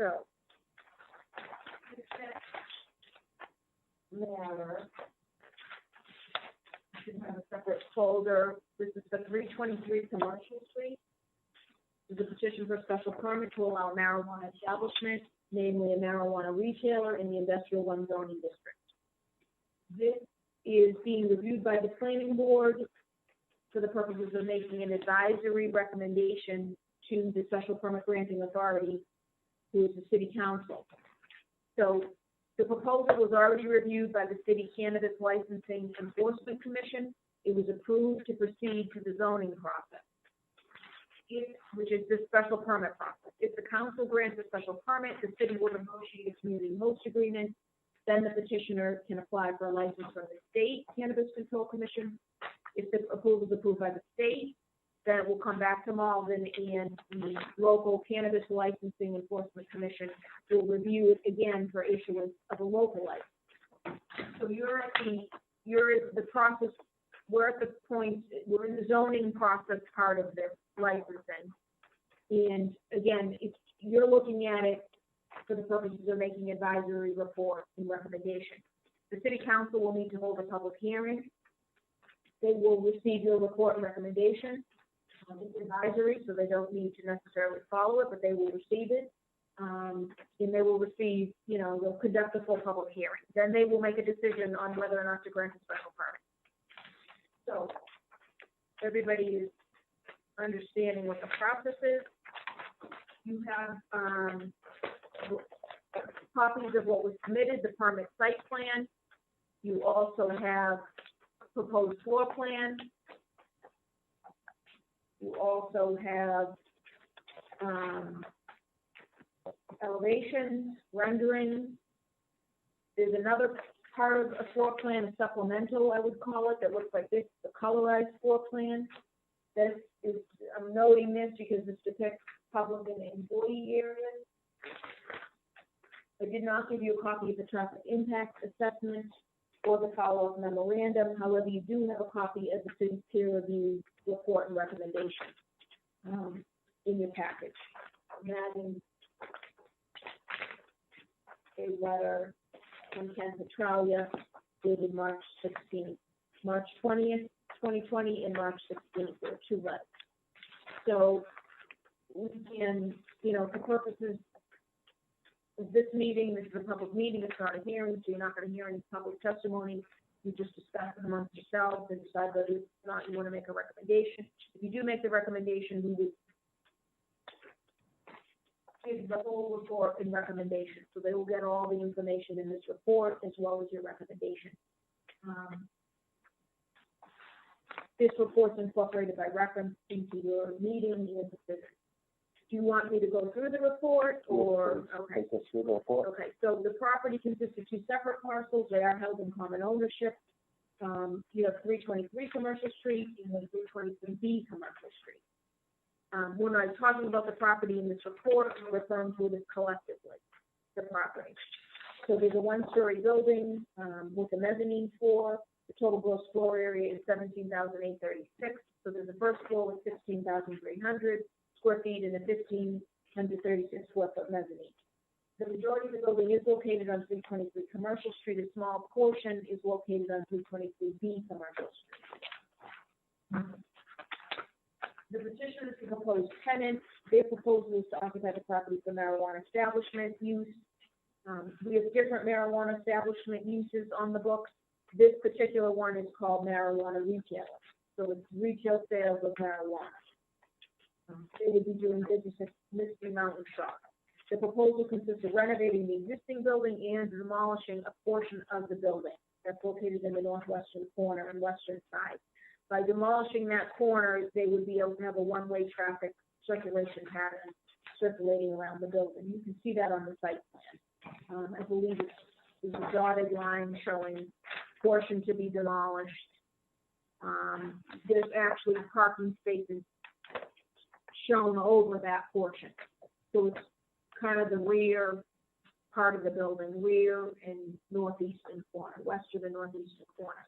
So. Matter. You should have a separate folder. This is the 323 Commercial Street. This is a petition for special permit to allow marijuana establishment, namely a marijuana retailer in the industrial 1 zoning district. This is being reviewed by the planning board for the purposes of making an advisory recommendation to the special permit granting authority, who is the city council. So the proposal was already reviewed by the city cannabis licensing enforcement commission. It was approved to proceed to the zoning process, which is the special permit process. If the council grants a special permit, the city will negotiate a community host agreement. Then the petitioner can apply for a license from the state cannabis control commission. If the approval is approved by the state, then it will come back to Malden, and the local cannabis licensing enforcement commission will review it again for issuance of a local license. So you're at the process, we're at the point, we're in the zoning process part of this licensing. And again, you're looking at it for the purposes of making advisory report and recommendation. The city council will need to hold a public hearing. They will receive your report and recommendation. It's advisory, so they don't need to necessarily follow it, but they will receive it. And they will receive, they'll conduct a full public hearing. Then they will make a decision on whether or not to grant a special permit. So everybody is understanding what the process is. You have copies of what was submitted, the permit site plan. You also have a proposed floor plan. You also have elevations, renderings. There's another part of a floor plan, a supplemental, I would call it, that looks like this, the colorized floor plan. This is, I'm noting this because this depicts public and employee areas. I did not give you a copy of the traffic impact assessment or the follow-up memorandum. However, you do have a copy of the city's peer review report and recommendation in your package. Imagine a letter from Ken Petralia dated March 16th, March 20th, 2020, and March 16th. There are 2 letters. So we can, for purposes of this meeting, this is a public meeting, it's not a hearing, so you're not going to hear any public testimony. You just discuss it amongst yourselves and decide whether or not you want to make a recommendation. If you do make the recommendation, we would give the whole report and recommendation. So they will get all the information in this report as well as your recommendation. This report's incorporated by reference into your meeting and decision. Do you want me to go through the report or? Okay.
Take us through the report.
Okay, so the property consists of 2 separate parcels. They are held in common ownership. You have 323 Commercial Street and then 323B Commercial Street. When I'm talking about the property in this report, I'm referring to it as collectively, the property. So there's a 1-story building with a mezzanine floor. The total gross floor area is 17,836. So there's a first floor with 16,300 square feet and a 1,536 square foot mezzanine. The majority of the building is located on 323 Commercial Street. A small portion is located on 323B Commercial Street. The petitioners to propose tenants, their proposal is to occupy the property for marijuana establishment use. We have different marijuana establishment uses on the books. This particular one is called marijuana retailer. So it's retail sales of marijuana. They would be doing business at Mystery Mountain Shop. The proposal consists of renovating the existing building and demolishing a portion of the building that's located in the northwestern corner and western side. By demolishing that corner, they would be able to have a one-way traffic circulation pattern circulating around the building. You can see that on the site plan. I believe it's a dotted line showing portion to be demolished. There's actually parking spaces shown over that portion. So it's kind of the rear part of the building, rear and northeastern corner, western and northeastern corner.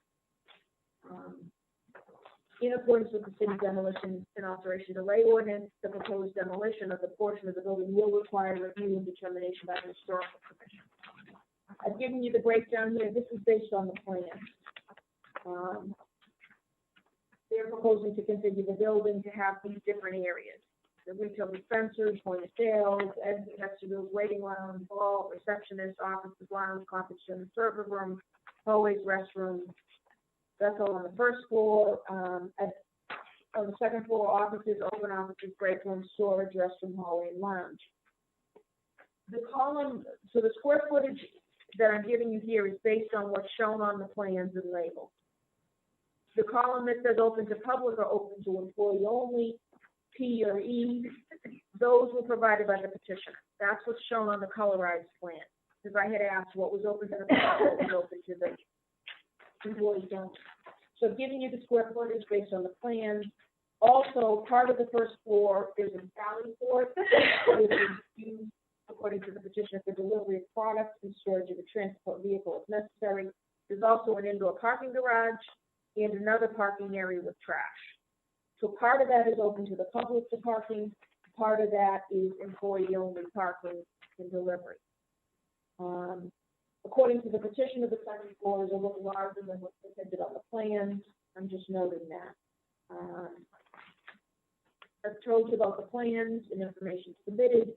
In accordance with the city demolition and alteration delay ordinance, the proposed demolition of the portion of the building will require review and determination by the historical commission. I've given you the breakdown here. This is based on the plan. They're proposing to configure the building to have these different areas: the retail dispensers, point of sales, exit vestibules, waiting lounge, vault, receptionist, offices, lounge, conference room, server room, hallways, restrooms. That's all on the first floor. On the second floor, offices, open offices, break rooms, storage, restroom, hallway, and lounge. The column, so the square footage that I'm giving you here is based on what's shown on the plans and labeled. The column that says open to public or open to employee only, P or E, those were provided by the petitioner. That's what's shown on the colorized plan. Because I had asked what was open to the public, what was open to the employees only. So I'm giving you the square footage based on the plans. Also, part of the first floor, there's a sally port, which is used according to the petitioner for delivery of products and storage of a transport vehicle if necessary. There's also an indoor parking garage and another parking area with trash. So part of that is open to the public for parking, part of that is employee-only parking and delivery. According to the petition of the second floor is a little larger than what's depicted on the plans. I'm just noting that. I've told you about the plans and information submitted.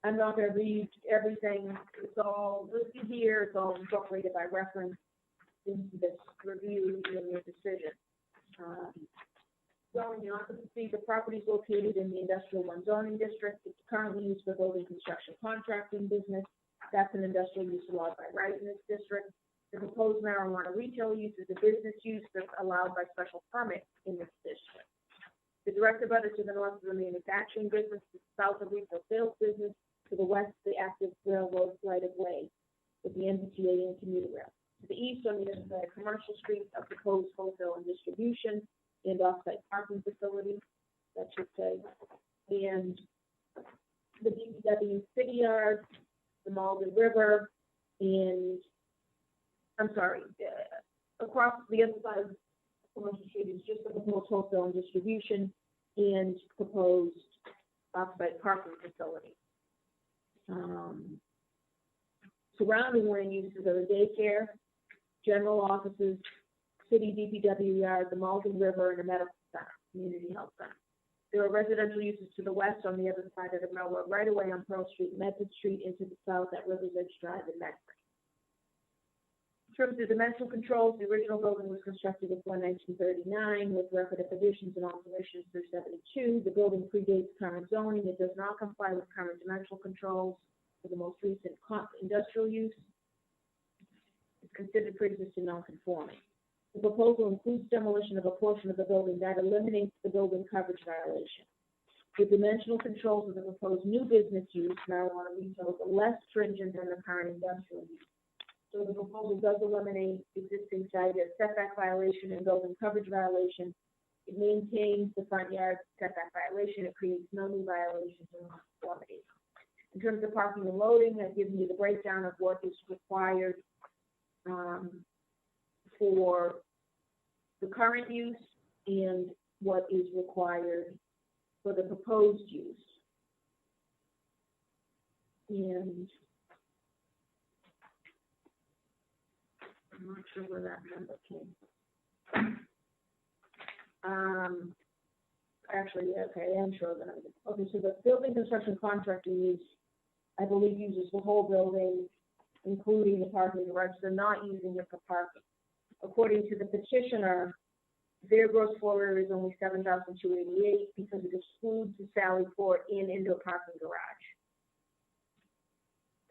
I'm not going to read everything. It's all listed here. It's all incorporated by reference into this review and your decision. Zoning occupancy, the property is located in the Industrial 1 zoning district. It's currently used for building construction contracting business. That's an industrial use allowed by right in this district. The proposed marijuana retail use is a business use that's allowed by special permit in this district. The direct abutter to the north of the manufacturing business, to the south of retail sales business, to the west, the active railroad right of way with the MBTA and commuter rail. To the east, on the other side of Commercial Street, a proposed wholesale and distribution and off-site parking facility, that should say, and the DPW City Yard, the Malden River, and, across the other side of Commercial Street is just the proposed wholesale and distribution and proposed off-site parking facility. Surrounding land uses are the daycare, general offices, city DPW yard, the Malden River, and a medical center, community health center. There are residential uses to the west on the other side of the railroad right away on Pearl Street, Medford Street, into the south at Rivers Edge Drive in Medford. In terms of dimensional controls, the original building was constructed before 1939 with record of additions and alterations through 72. The building predates current zoning. It does not comply with current dimensional controls for the most recent industrial use. It's considered pre-existing non-conforming. The proposal includes demolition of a portion of the building that eliminates the building coverage violation. The dimensional controls of the proposed new business use, marijuana retail, are less stringent than the current industrial use. So the proposal does eliminate existing side yard setback violation and building coverage violation. It maintains the front yard setback violation. It creates no new violations or nonconformities. In terms of parking and loading, I've given you the breakdown of what is required for the current use and what is required for the proposed use. And I'm not sure where that number came. Actually, okay, I am sure that okay, so the building construction contractor use, I believe, uses the whole building, including the parking garage. They're not using it for parking. According to the petitioner, their gross floor area is only 7,288 because it excludes the Sally Port and indoor parking garage.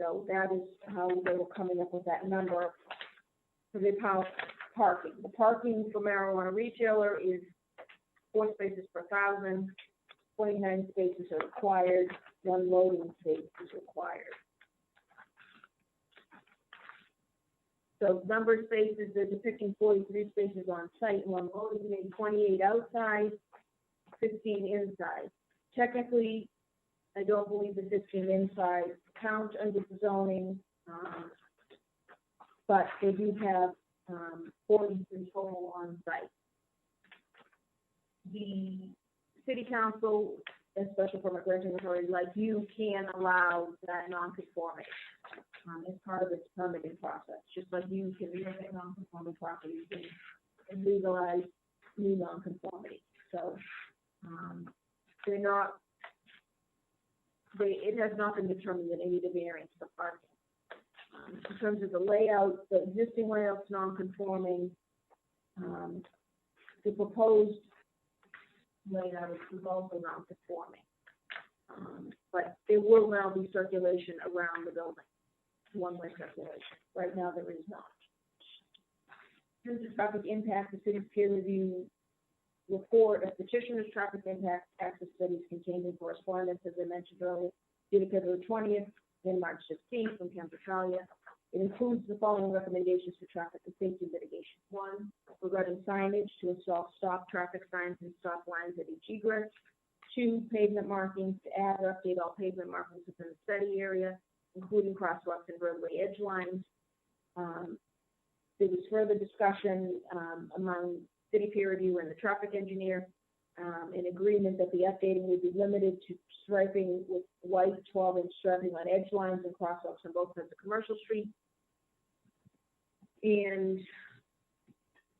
So that is how they were coming up with that number for the parking. The parking for marijuana retailer is 4 spaces per 1,000, 29 spaces are required, 1 loading space is required. So number of spaces, they're depicting 43 spaces on site, 1 loading bay, 28 outside, 15 inside. Technically, I don't believe the 15 inside count under the zoning, but they do have 43 total on site. the city council and special permit granting authority, like you, can allow that non-conforming as part of its permitting process, just like you can look at non-conforming properties and legalize new non-conformity. So they're not, it has not been determined that they need a variance for parking. In terms of the layout, the existing layout's non-conforming. The proposed layout is also non-conforming. But there will now be circulation around the building, one-way circulation. Right now, there is not. In terms of traffic impact, the city's peer review report of petitioner's traffic impact access studies contained in correspondence, as I mentioned earlier, dated February 20th and March 16th from Ken Petralia. It includes the following recommendations for traffic and safety mitigation. 1, regarding signage to install stop traffic signs and stop lines at each egress. 2, pavement markings to add or update all pavement markings within the study area, including crosswalks and roadway edge lines. There was further discussion among city peer review and the traffic engineer, in agreement that the updating would be limited to striping with white 12-inch striping on edge lines and crosswalks on both sides of Commercial Street. And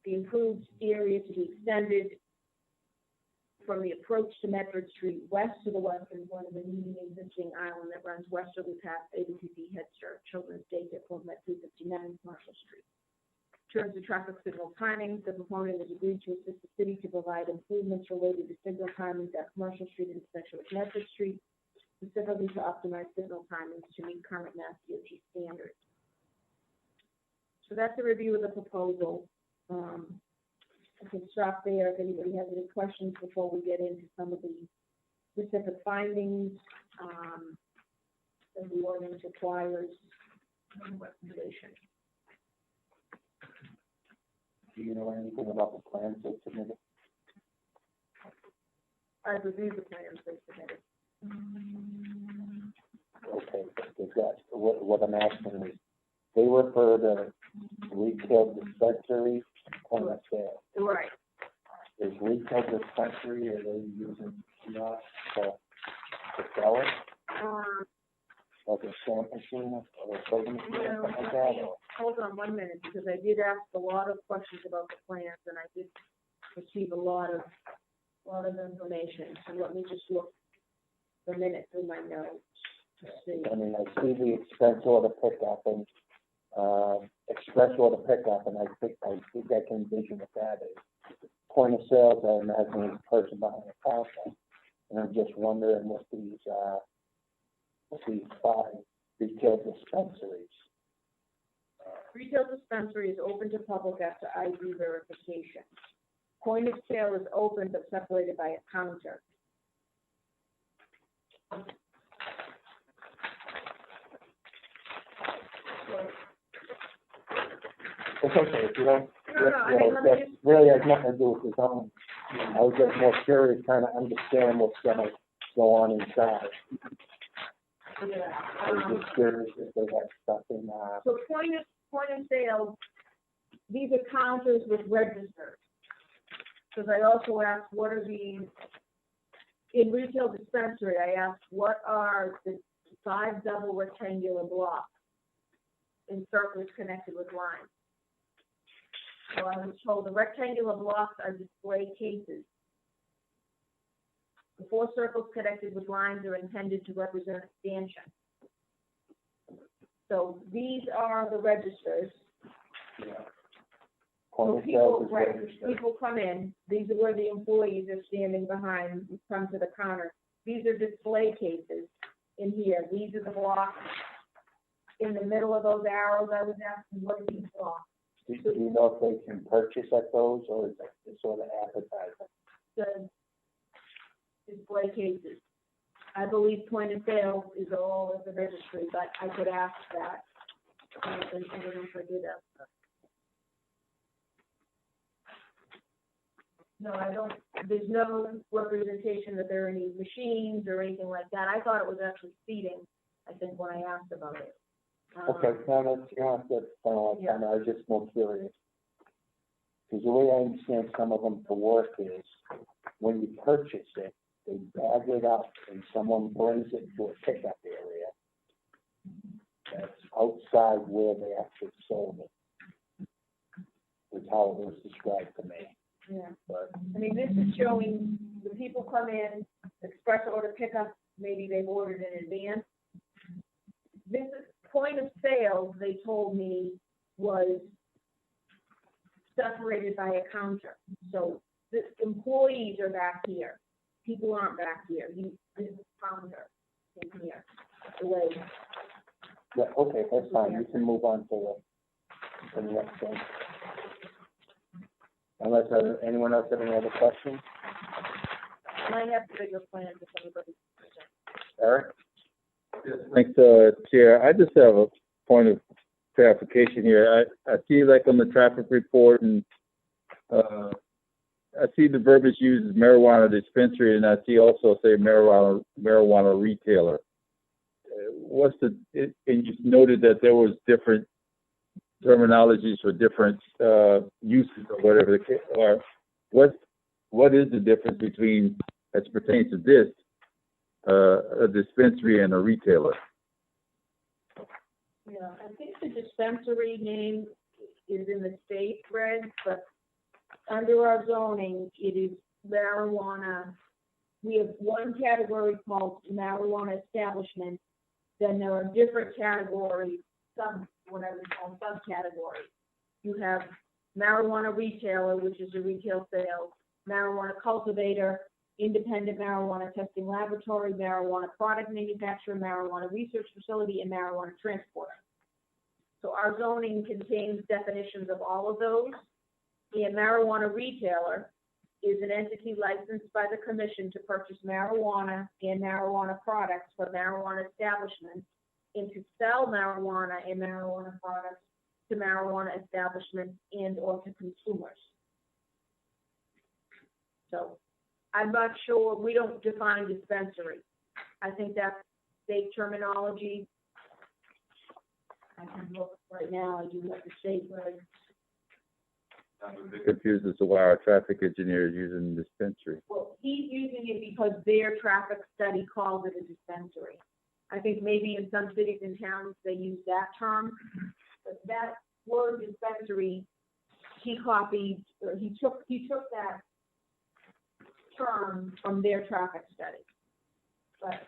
the improved area to be extended from the approach to Medford Street west to the western one of the new existing island that runs westerly past ABCC Head Start Children's Daycare Program at 259 Commercial Street. In terms of traffic signal timing, the proponent has agreed to assist the city to provide improvements related to signal timings at Commercial Street and especially at Medford Street, specifically to optimize signal timings to meet current Mass DOT standards. So that's a review of the proposal. I can stop there if anybody has any questions before we get into some of the specific findings that the ordinance requires recommendation.
Do you know anything about the plans they submitted?
I've reviewed the plans they submitted.
Okay, they've got, what I'm asking is, they refer to retail dispensary point of sale.
Right.
Is retail dispensary, are they using kiosks to sell it? Like a stamp machine or a soda machine or something like that? Or?
Hold on 1 minute, because I did ask a lot of questions about the plans, and I did receive a lot of information. So let me just look a minute through my notes to see.
I mean, I see the express order pickup and I think I can envision what that is. Point of sales, I imagine, is the person behind the counter, and I'm just wondering what these 5 retail dispensaries.
Retail dispensary is open to public after ID verification. Point of sale is open but separated by a counter.
It's okay if you don't.
No,
that really has nothing to do with the zone. I was just more curious, trying to understand what's going to go on inside. I was just curious if they had stuff in.
So point of sale, these are counters with registers. Because I also asked, what are the, in retail dispensary, I asked, what are the 5 double rectangular blocks in circles connected with lines? So I was told the rectangular blocks are display cases. The 4 circles connected with lines are intended to represent a stanchion. So these are the registers.
Yeah.
So people come in, these are where the employees are standing behind, come to the counter. These are display cases in here. These are the blocks. In the middle of those arrows, I was asking, what are these blocks?
Do you know if they can purchase at those, or is it sort of advertising?
The display cases. I believe point of sale is all of the registry, but I could ask that. I don't know if I did ask that. No, I don't, there's no representation that there are any machines or anything like that. I thought it was actually seating, I think, when I asked about it.
Okay, no, that's, you don't have to spend a lot of time. I was just more curious.
Because the way I understand some of them to work is, when you purchase it, they bag it up and someone brings it to a pickup area that's outside where they actually sold it. Is how it was described to me.
Yeah.
But
I mean, this is showing the people come in, express order pickup, maybe they've ordered in advance. This is point of sale, they told me, was separated by a counter. So the employees are back here. People aren't back here. This is counter in here. The way.
yeah, okay, that's fine. You can move on to the next thing. Unless anyone else have any other questions?
I have the bigger plan if anybody.
Eric?
Thanks, Chair. I just have a point of clarification here. I see like on the traffic report and, I see the verbiage uses marijuana dispensary, and I see also say marijuana retailer. And you noted that there was different terminologies for different uses or whatever the case are. What is the difference between, as pertains to this, a dispensary and a retailer?
Yeah, I think the dispensary name is in the state regs, but under our zoning, it is marijuana. We have one category called marijuana establishment. Then there are different categories, whatever we call subcategories. You have marijuana retailer, which is a retail sale, marijuana cultivator, independent marijuana testing laboratory, marijuana product manufacturer, marijuana research facility, and marijuana transporter. So our zoning contains definitions of all of those. And marijuana retailer is an entity licensed by the commission to purchase marijuana and marijuana products for marijuana establishments and to sell marijuana and marijuana products to marijuana establishments and or to consumers. So I'm not sure, we don't define dispensary. I think that's state terminology. I can look right now, I do have the state regs.
I'm a bit confused as to why our traffic engineer is using dispensary.
Well, he's using it because their traffic study calls it a dispensary. I think maybe in some cities and towns they use that term, but that word dispensary, he copied, or he took that term from their traffic study. But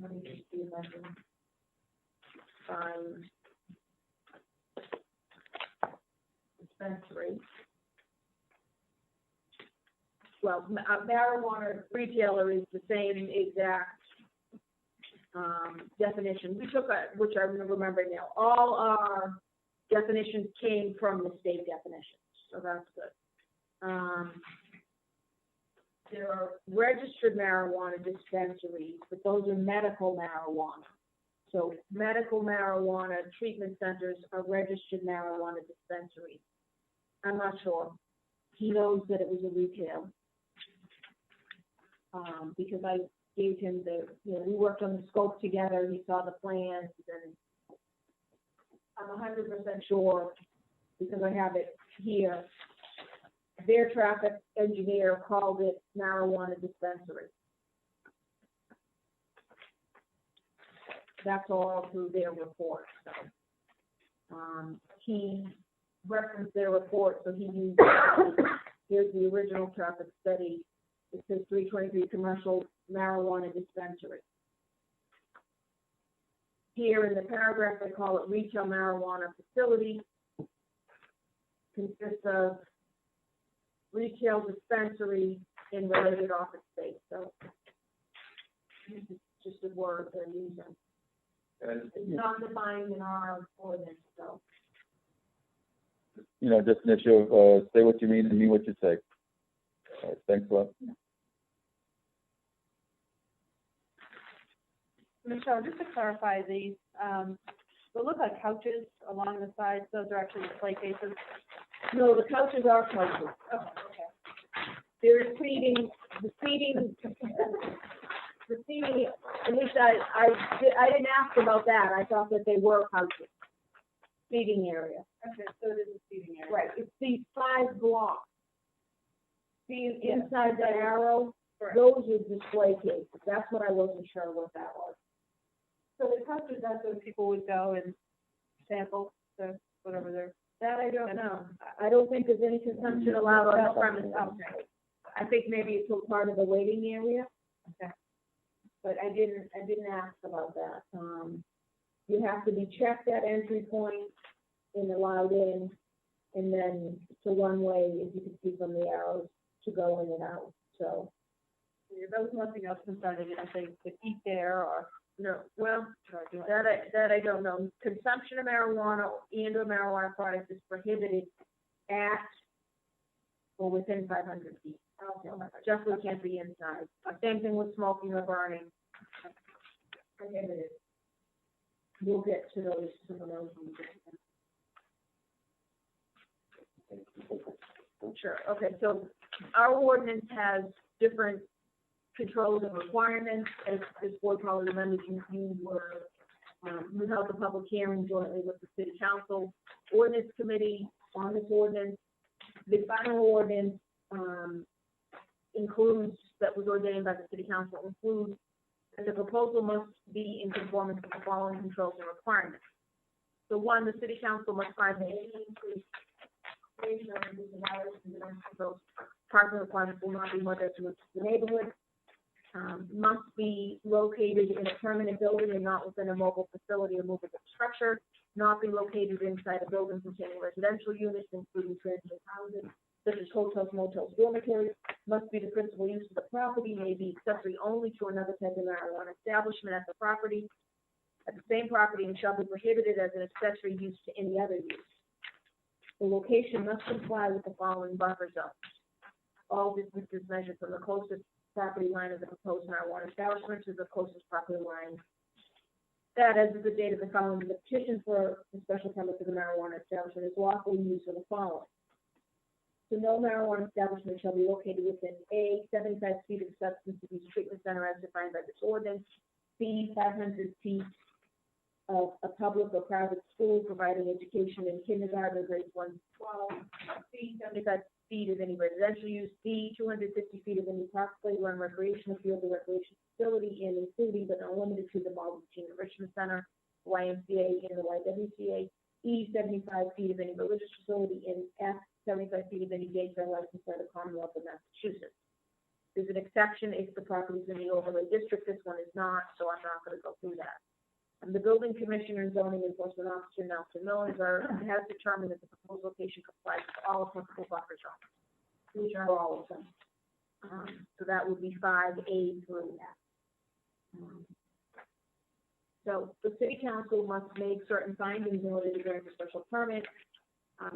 let me just see if I can find dispensary. Well, marijuana retailer is the same exact definition. We took which I'm remembering now. All our definitions came from the state definitions, so that's good. There are registered marijuana dispensaries, but those are medical marijuana. So medical marijuana treatment centers are registered marijuana dispensaries. I'm not sure. He knows that it was a retail. Because I gave him we worked on the scope together, he saw the plans, and I'm 100% sure, because I have it here, their traffic engineer called it marijuana dispensary. That's all through their report, so. He referenced their report, so he used, here's the original traffic study. It says 323 commercial marijuana dispensary. Here in the paragraph, they call it retail marijuana facility. Consists of retail dispensary and related office space. So this is just a word they're using. It's not defined in our ordinance, so.
Just an issue of say what you mean and mean what you say. All right, thanks a lot.
Michelle, just to clarify, these, they look like couches along the sides, those are actually display cases.
No, the couches are couches.
Oh, okay.
There's seating, the seating, at least I didn't ask about that. I thought that they were couches. seating area.
Okay, so it is a seating area.
Right, it's these 5 blocks. See, inside the arrow, those are display cases. That's what I wasn't sure what that was.
So the clusters, that's where people would go and sample the, whatever they're.
That I don't know. I don't think there's any consumption allowed on the premise outside. I think maybe it's a part of the waiting area.
Okay.
But I didn't ask about that. You have to be checked at entry point and allowed in, and then to one way, as you can see from the arrows, to go in and out, so.
Yeah, there was nothing else inside of it, I think, could eat there or.
No, well, that I don't know. Consumption of marijuana and or marijuana products is prohibited at or within 500 feet. Definitely can't be inside. Same thing with smoking or burning. Prohibited. We'll get to those, some of those. Sure, okay, so our ordinance has different controls and requirements, as this board probably remembers, you were, we held the public hearing jointly with the city council, ordinance committee on this ordinance. The final ordinance, includes, that was ordained by the city council, includes that the proposal must be in conformance with the following controls and requirements. So one, the city council must find that any increase those parking requirements will not be more detrimental to the neighborhood. Must be located in a permanent building and not within a mobile facility or movable structure. Not be located inside a building containing residential units, including transient housing, such as hotels, motels, dormitories. Must be the principal use of the property. May be accessory only to another type of marijuana establishment at the property, at the same property, and shall be prohibited as an accessory use to any other use. The location must comply with the following buffer zones. All distances measured from the closest property line of the proposed marijuana establishment to the closest property line. That, as of the date of the following, the petition for the special permit for the marijuana establishment is lawfully used for the following. So no marijuana establishment shall be located within A, 75 feet of the substance abuse treatment center as defined by this ordinance. B, 500 feet of a public or private school providing education in kindergarten grades 1 to 12. C, 75 feet of any residential use. D, 250 feet of any park, playground, recreational field, or recreation facility, and including but not limited to the Malden Enrichment Center, YMCA, and the YWCA. E, 75 feet of any religious facility, and F, 75 feet of any daycare licensed by the Commonwealth of Massachusetts. There's an exception if the property is in the overlay district. This one is not, so I'm not going to go through that. And the building commissioner and zoning enforcement officer, Nelson Millers, has determined that the proposed location complies with all applicable buffer zones, which are all of them. So that would be 5A through F. So the city council must make certain findings in order to grant a special permit.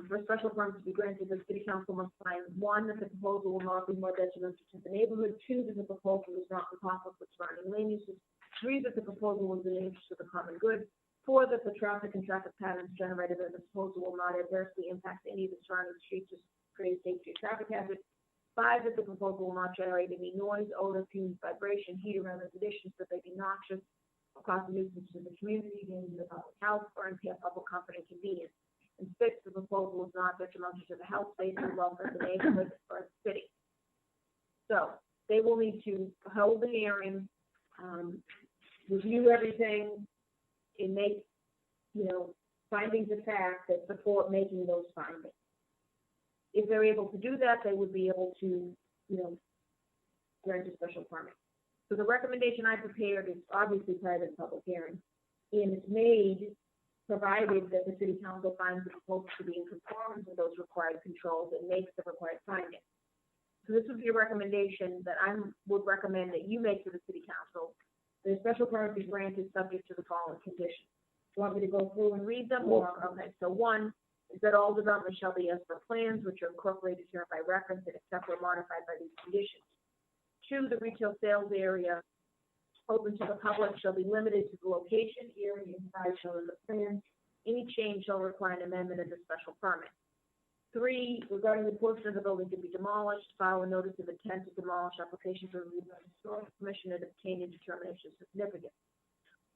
For a special permit to be granted, the city council must find, 1, that the proposal will not be more detrimental to the neighborhood, 2, that the proposal is not in conflict with surrounding land uses, 3, that the proposal was in the interest of the common good, 4, that the traffic and traffic patterns generated by the proposal will not adversely impact any of the surrounding streets or create safety or traffic hazards, 5, that the proposal will not generate any noise, odor, fumes, vibration, heat, or other conditions that may be noxious or cause a nuisance to the community, danger to the public health, or impair public comfort and convenience. And 6, the proposal is not detrimental to the health, safety, or welfare of the neighborhood or the city. So they will need to hold the hearing, review everything, and make, findings of fact that support making those findings. If they're able to do that, they would be able to, grant a special permit. So the recommendation I prepared is obviously private public hearing, and it's made provided that the city council finds the proposal to be in conformance with those required controls and makes the required findings. So this would be a recommendation that I would recommend that you make to the city council. The special permit be granted subject to the following conditions. Do you want me to go through and read them? Or, okay, so 1 is that all development shall be as per plans, which are incorporated here by reference and except where modified by these conditions. 2, the retail sales area open to the public shall be limited to the location, area, and size shown in the plan. Any change shall require an amendment of the special permit. 3, regarding the portion of the building to be demolished, file a notice of intent to demolish application for review by the historical commission and obtain a determination of significance.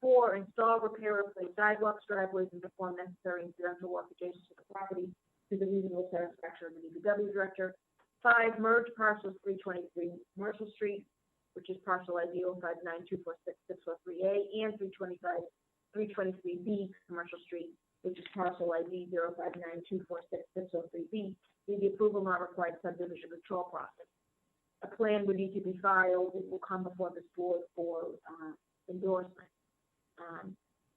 4, install, repair, replace sidewalks, driveways, and perform necessary incidental work adjacent to the property to the reasonable satisfaction of the DPW director. 5, merge parcels 323 Commercial Street, which is parcel ID 059246643A, and 323B Commercial Street, which is parcel ID 059246603B, with the approval not required subdivision control process. A plan would need to be filed. It will come before this board for endorsement.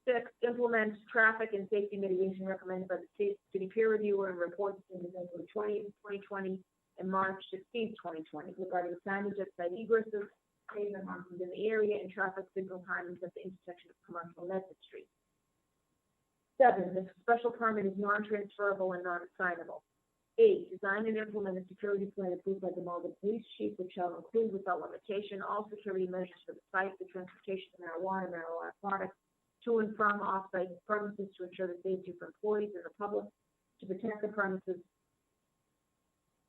6, implement traffic and safety mitigation recommended by the city peer reviewer and reports in November 20th, 2020 and March 16th, 2020 regarding signage at site egresses, pavement markings in the area, and traffic signal timings at the intersection of Commercial and Medford Street. 7, the special permit is non-transferable and non-assignable. 8, design and implement a security plan approved by the Malden Police Chief, which shall include without limitation all security measures for the site, the transportation of marijuana and marijuana products to and from off-site premises to ensure the safety for employees and the public, to protect the premises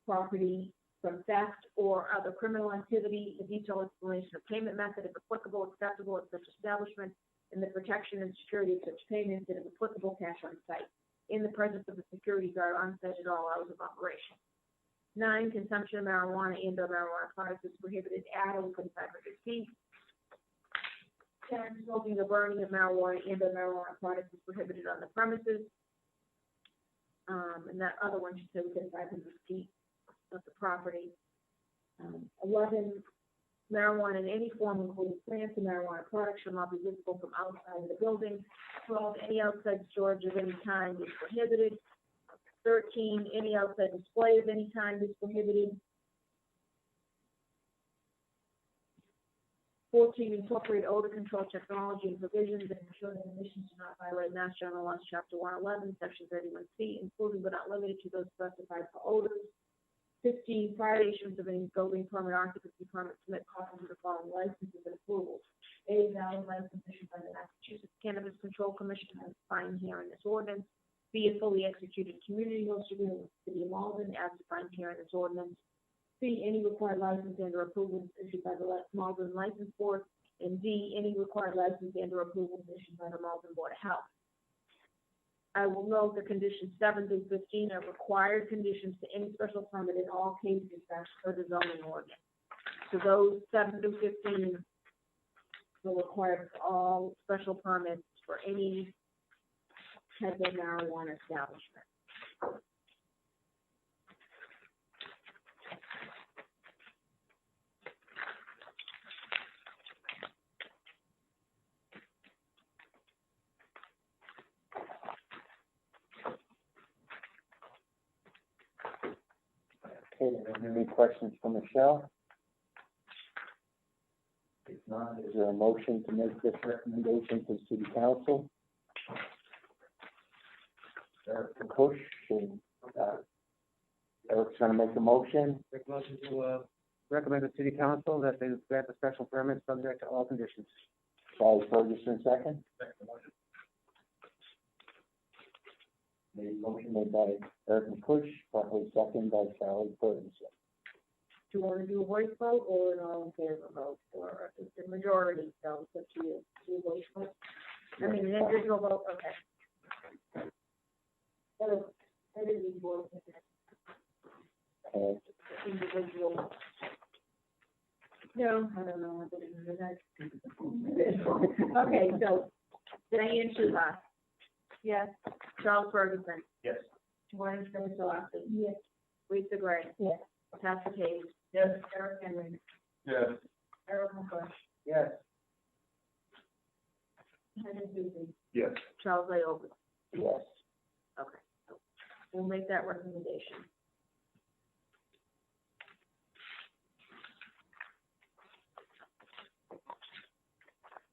property from theft or other criminal activity, a detailed explanation of payment method, if applicable, acceptable at such establishment, and the protection and security of such payments, and if applicable, cash on site, in the presence of the security guard on site at all hours of operation. 9, consumption of marijuana and or marijuana products is prohibited at or within 500 feet. 10, smoking or burning of marijuana and or marijuana products is prohibited on the premises. And that other one should say within 500 feet of the property. 11, marijuana in any form, including plants and marijuana products, shall not be visible from outside of the building. 12, any outside storage of any kind is prohibited. 13, any outside display of any kind is prohibited. 14, incorporate odor control technology and provisions that ensure that emissions do not violate Mass General Laws, Chapter 111, Section 31C, including but not limited to those specified for odors. 15, prior to issuance of any building permit, occupancy permit, submit copies of the following licenses and approvals. A, valid license issued by the Massachusetts Cannabis Control Commission as defined here in this ordinance. B, a fully executed community host agreement with the City of Malden as defined here in this ordinance. C, any required license and or approvals issued by the Malden License Board. And D, any required license and or approvals issued by the Malden Board of Health. I will note that conditions 7 through 15 are required conditions to any special permit in all cases as per the zoning ordinance. So those 7 through 15 will require for all special permits for any type of marijuana establishment.
Okay, any questions for Michelle? If not, is there a motion to make this recommendation to the City Council? Eric Kush, and, Eric's gonna make a motion. Make a motion to, recommend to the City Council that they grant the special permit subject to all conditions. Charles Ferguson, second. Motion made by Eric McCush, properly second by Charlie Ferguson.
Do you want to do a voice vote or an all in favor vote, or is the majority, so it's up to you. Do a voice vote? I mean, an individual vote, okay. That is a voice. Individual. No, I don't know. Okay, so Diane Schuha. Yes. Charles Ferguson.
Yes.
Joanne Spinelli. Yes. Lisa Gray.
Yes.
Pastor Hayes. Yes. Eric Henry.
Yes.
Eric McCush.
Yes.
Henry Susie.
Yes.
Charles Laoba.
Yes.
Okay. So we'll make that recommendation.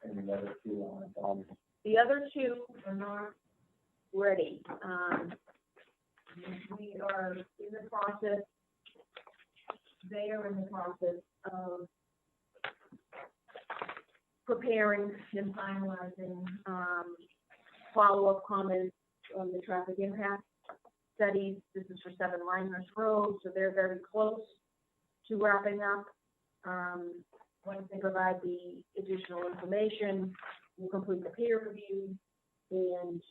And the other two on,
The other two are not ready. We are in the process, they are in the process of preparing and finalizing, follow-up comments on the traffic impact studies. This is for 7 Linehurst Road, so they're very close to wrapping up. Once they provide the additional information, will complete the peer review. And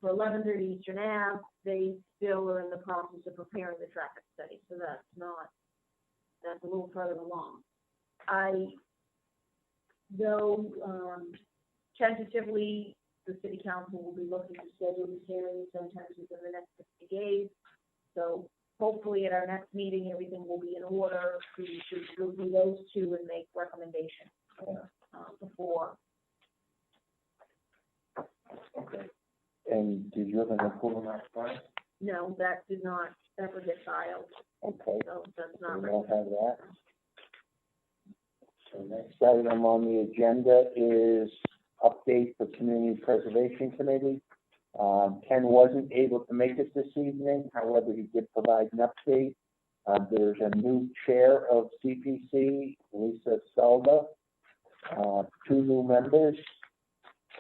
for 1130 Eastern Ave, they still are in the process of preparing the traffic study, so that's a little further along. I know, tentatively, the city council will be looking to schedule these hearings sometimes within the next 60 days. So hopefully at our next meeting, everything will be in order to review those two and make recommendations before.
Okay. And did you have an approval on that file?
No, that did not ever get filed.
Okay.
So that's
So
not.
we don't have that. So next item on the agenda is update for Community Preservation Committee. Ken wasn't able to make it this evening, however, he did provide an update. There's a new chair of CPC, Lisa Selda, 2 new members.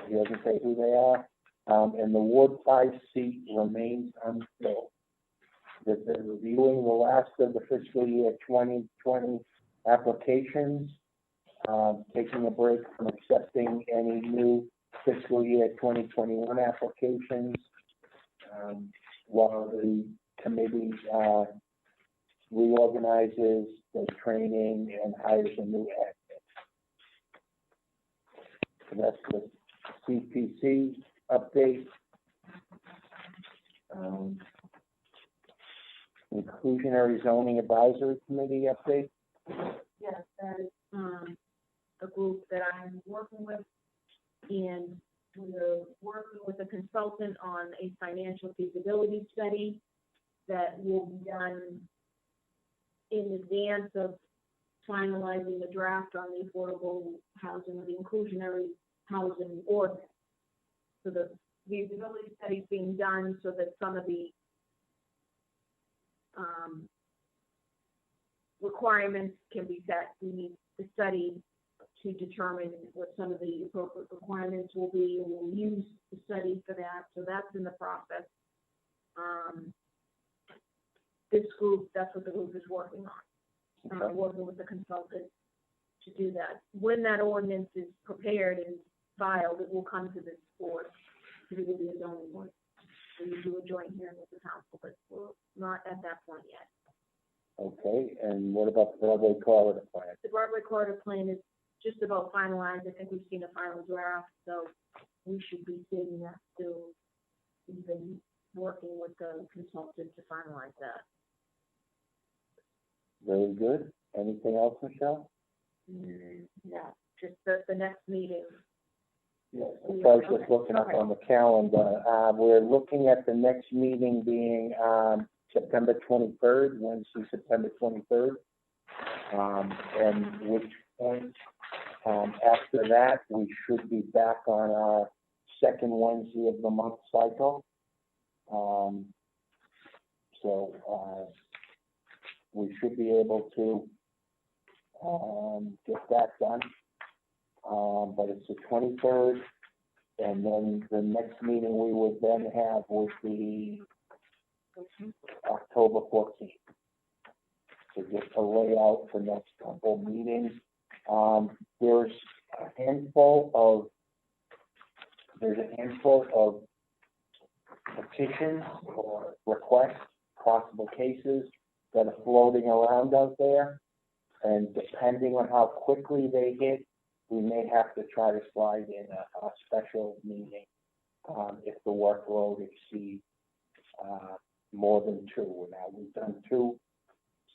He doesn't say who they are. And the Ward 5 seat remains unfilled. They've been reviewing the last of the fiscal year 2020 applications, taking a break from accepting any new fiscal year 2021 applications, while the committee reorganizes the training and hires a new admin. So that's the CPC update. Inclusionary Zoning Advisory Committee update.
Yes, that is a group that I'm working with, and we're working with a consultant on a financial feasibility study that will be done in advance of finalizing the draft on the affordable housing or the inclusionary housing ordinance. So the feasibility study is being done so that some of the requirements can be set. We need the study to determine what some of the appropriate requirements will be, and we'll use the study for that. So that's in the process. This group, that's what the group is working on, working with the consultant to do that. When that ordinance is prepared and filed, it will come to this board to do the zoning board. So you do a joint hearing with the council, but we're not at that point yet.
Okay, and what about the Broadway corridor plan?
The Broadway corridor plan is just about finalized. I think we've seen a final draft, so we should be seeing that soon. We've been working with the consultant to finalize that.
Very good. Anything else, Michelle?
No, just the next meeting.
Yes, I was just looking up on the calendar. We're looking at the next meeting being September 23rd, Wednesday, September 23rd. And which point, after that, we should be back on our second Wednesday of the month cycle. We should be able to get that done. But it's the 23rd, and then the next meeting we would then have would be October 14th. So just a layout for next couple meetings. There's a handful of petitions or requests, possible cases that are floating around out there, and depending on how quickly they hit, we may have to try to slide in a special meeting if the workload exceeds more than 2. Now, we've done 2,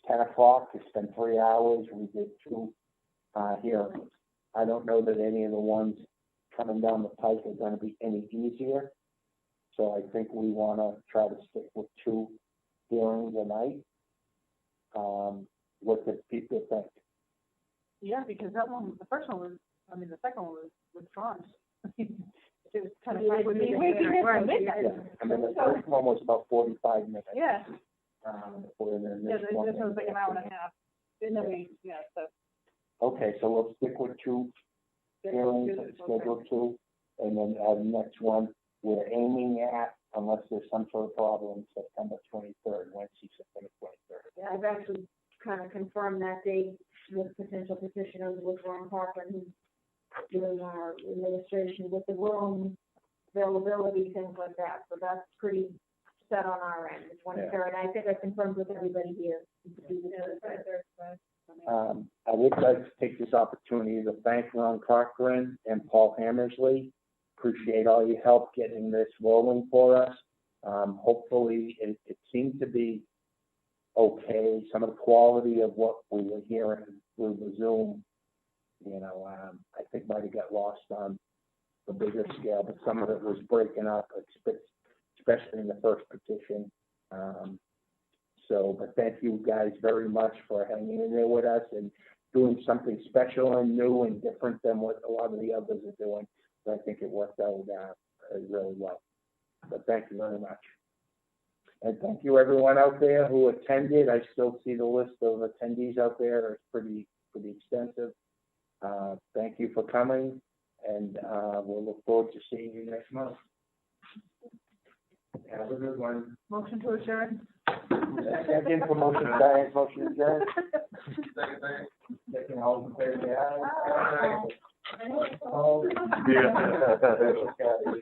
10 o'clock, it's been 3 hours, we did 2 hearings. I don't know that any of the ones coming down the pike are going to be any easier, so I think we want to try to stick with 2 hearings a night. What do people think?
Yeah, because that one, the first one was, I mean, the second one was withdrawn. It was kind of like,
Yeah, I mean, the first one was about 45 minutes.
Yeah.
And then
Yeah,
this
this
one
was like an hour and a half. And then we, yeah, so.
Okay, so we'll stick with 2 hearings, schedule 2, and then the next one we're aiming at, unless there's some sort of problem, September 23rd, Wednesday, September 23rd.
Yeah, I've actually kind of confirmed that date with potential petitioners with Ron Parker, who's doing our administration with the room availability, things like that. So that's pretty set on our end, the 23rd, and I think I confirmed with everybody here.
I would like to take this opportunity to thank Ron Cochran and Paul Hammersley. Appreciate all your help getting this rolling for us. Hopefully, it seemed to be okay. Some of the quality of what we were hearing through the Zoom, I think might have got lost on the bigger scale, but some of it was breaking up, especially in the first petition. But thank you guys very much for hanging in there with us and doing something special and new and different than what a lot of the others are doing. So I think it worked out really well. But thank you very much. And thank you everyone out there who attended. I still see the list of attendees out there. It's pretty extensive. Thank you for coming, and we'll look forward to seeing you next month. Have a good one.
Motion to adjourn.
Second for motion, Diane, motion adjourned. Second, all in favor, say aye.
Yeah.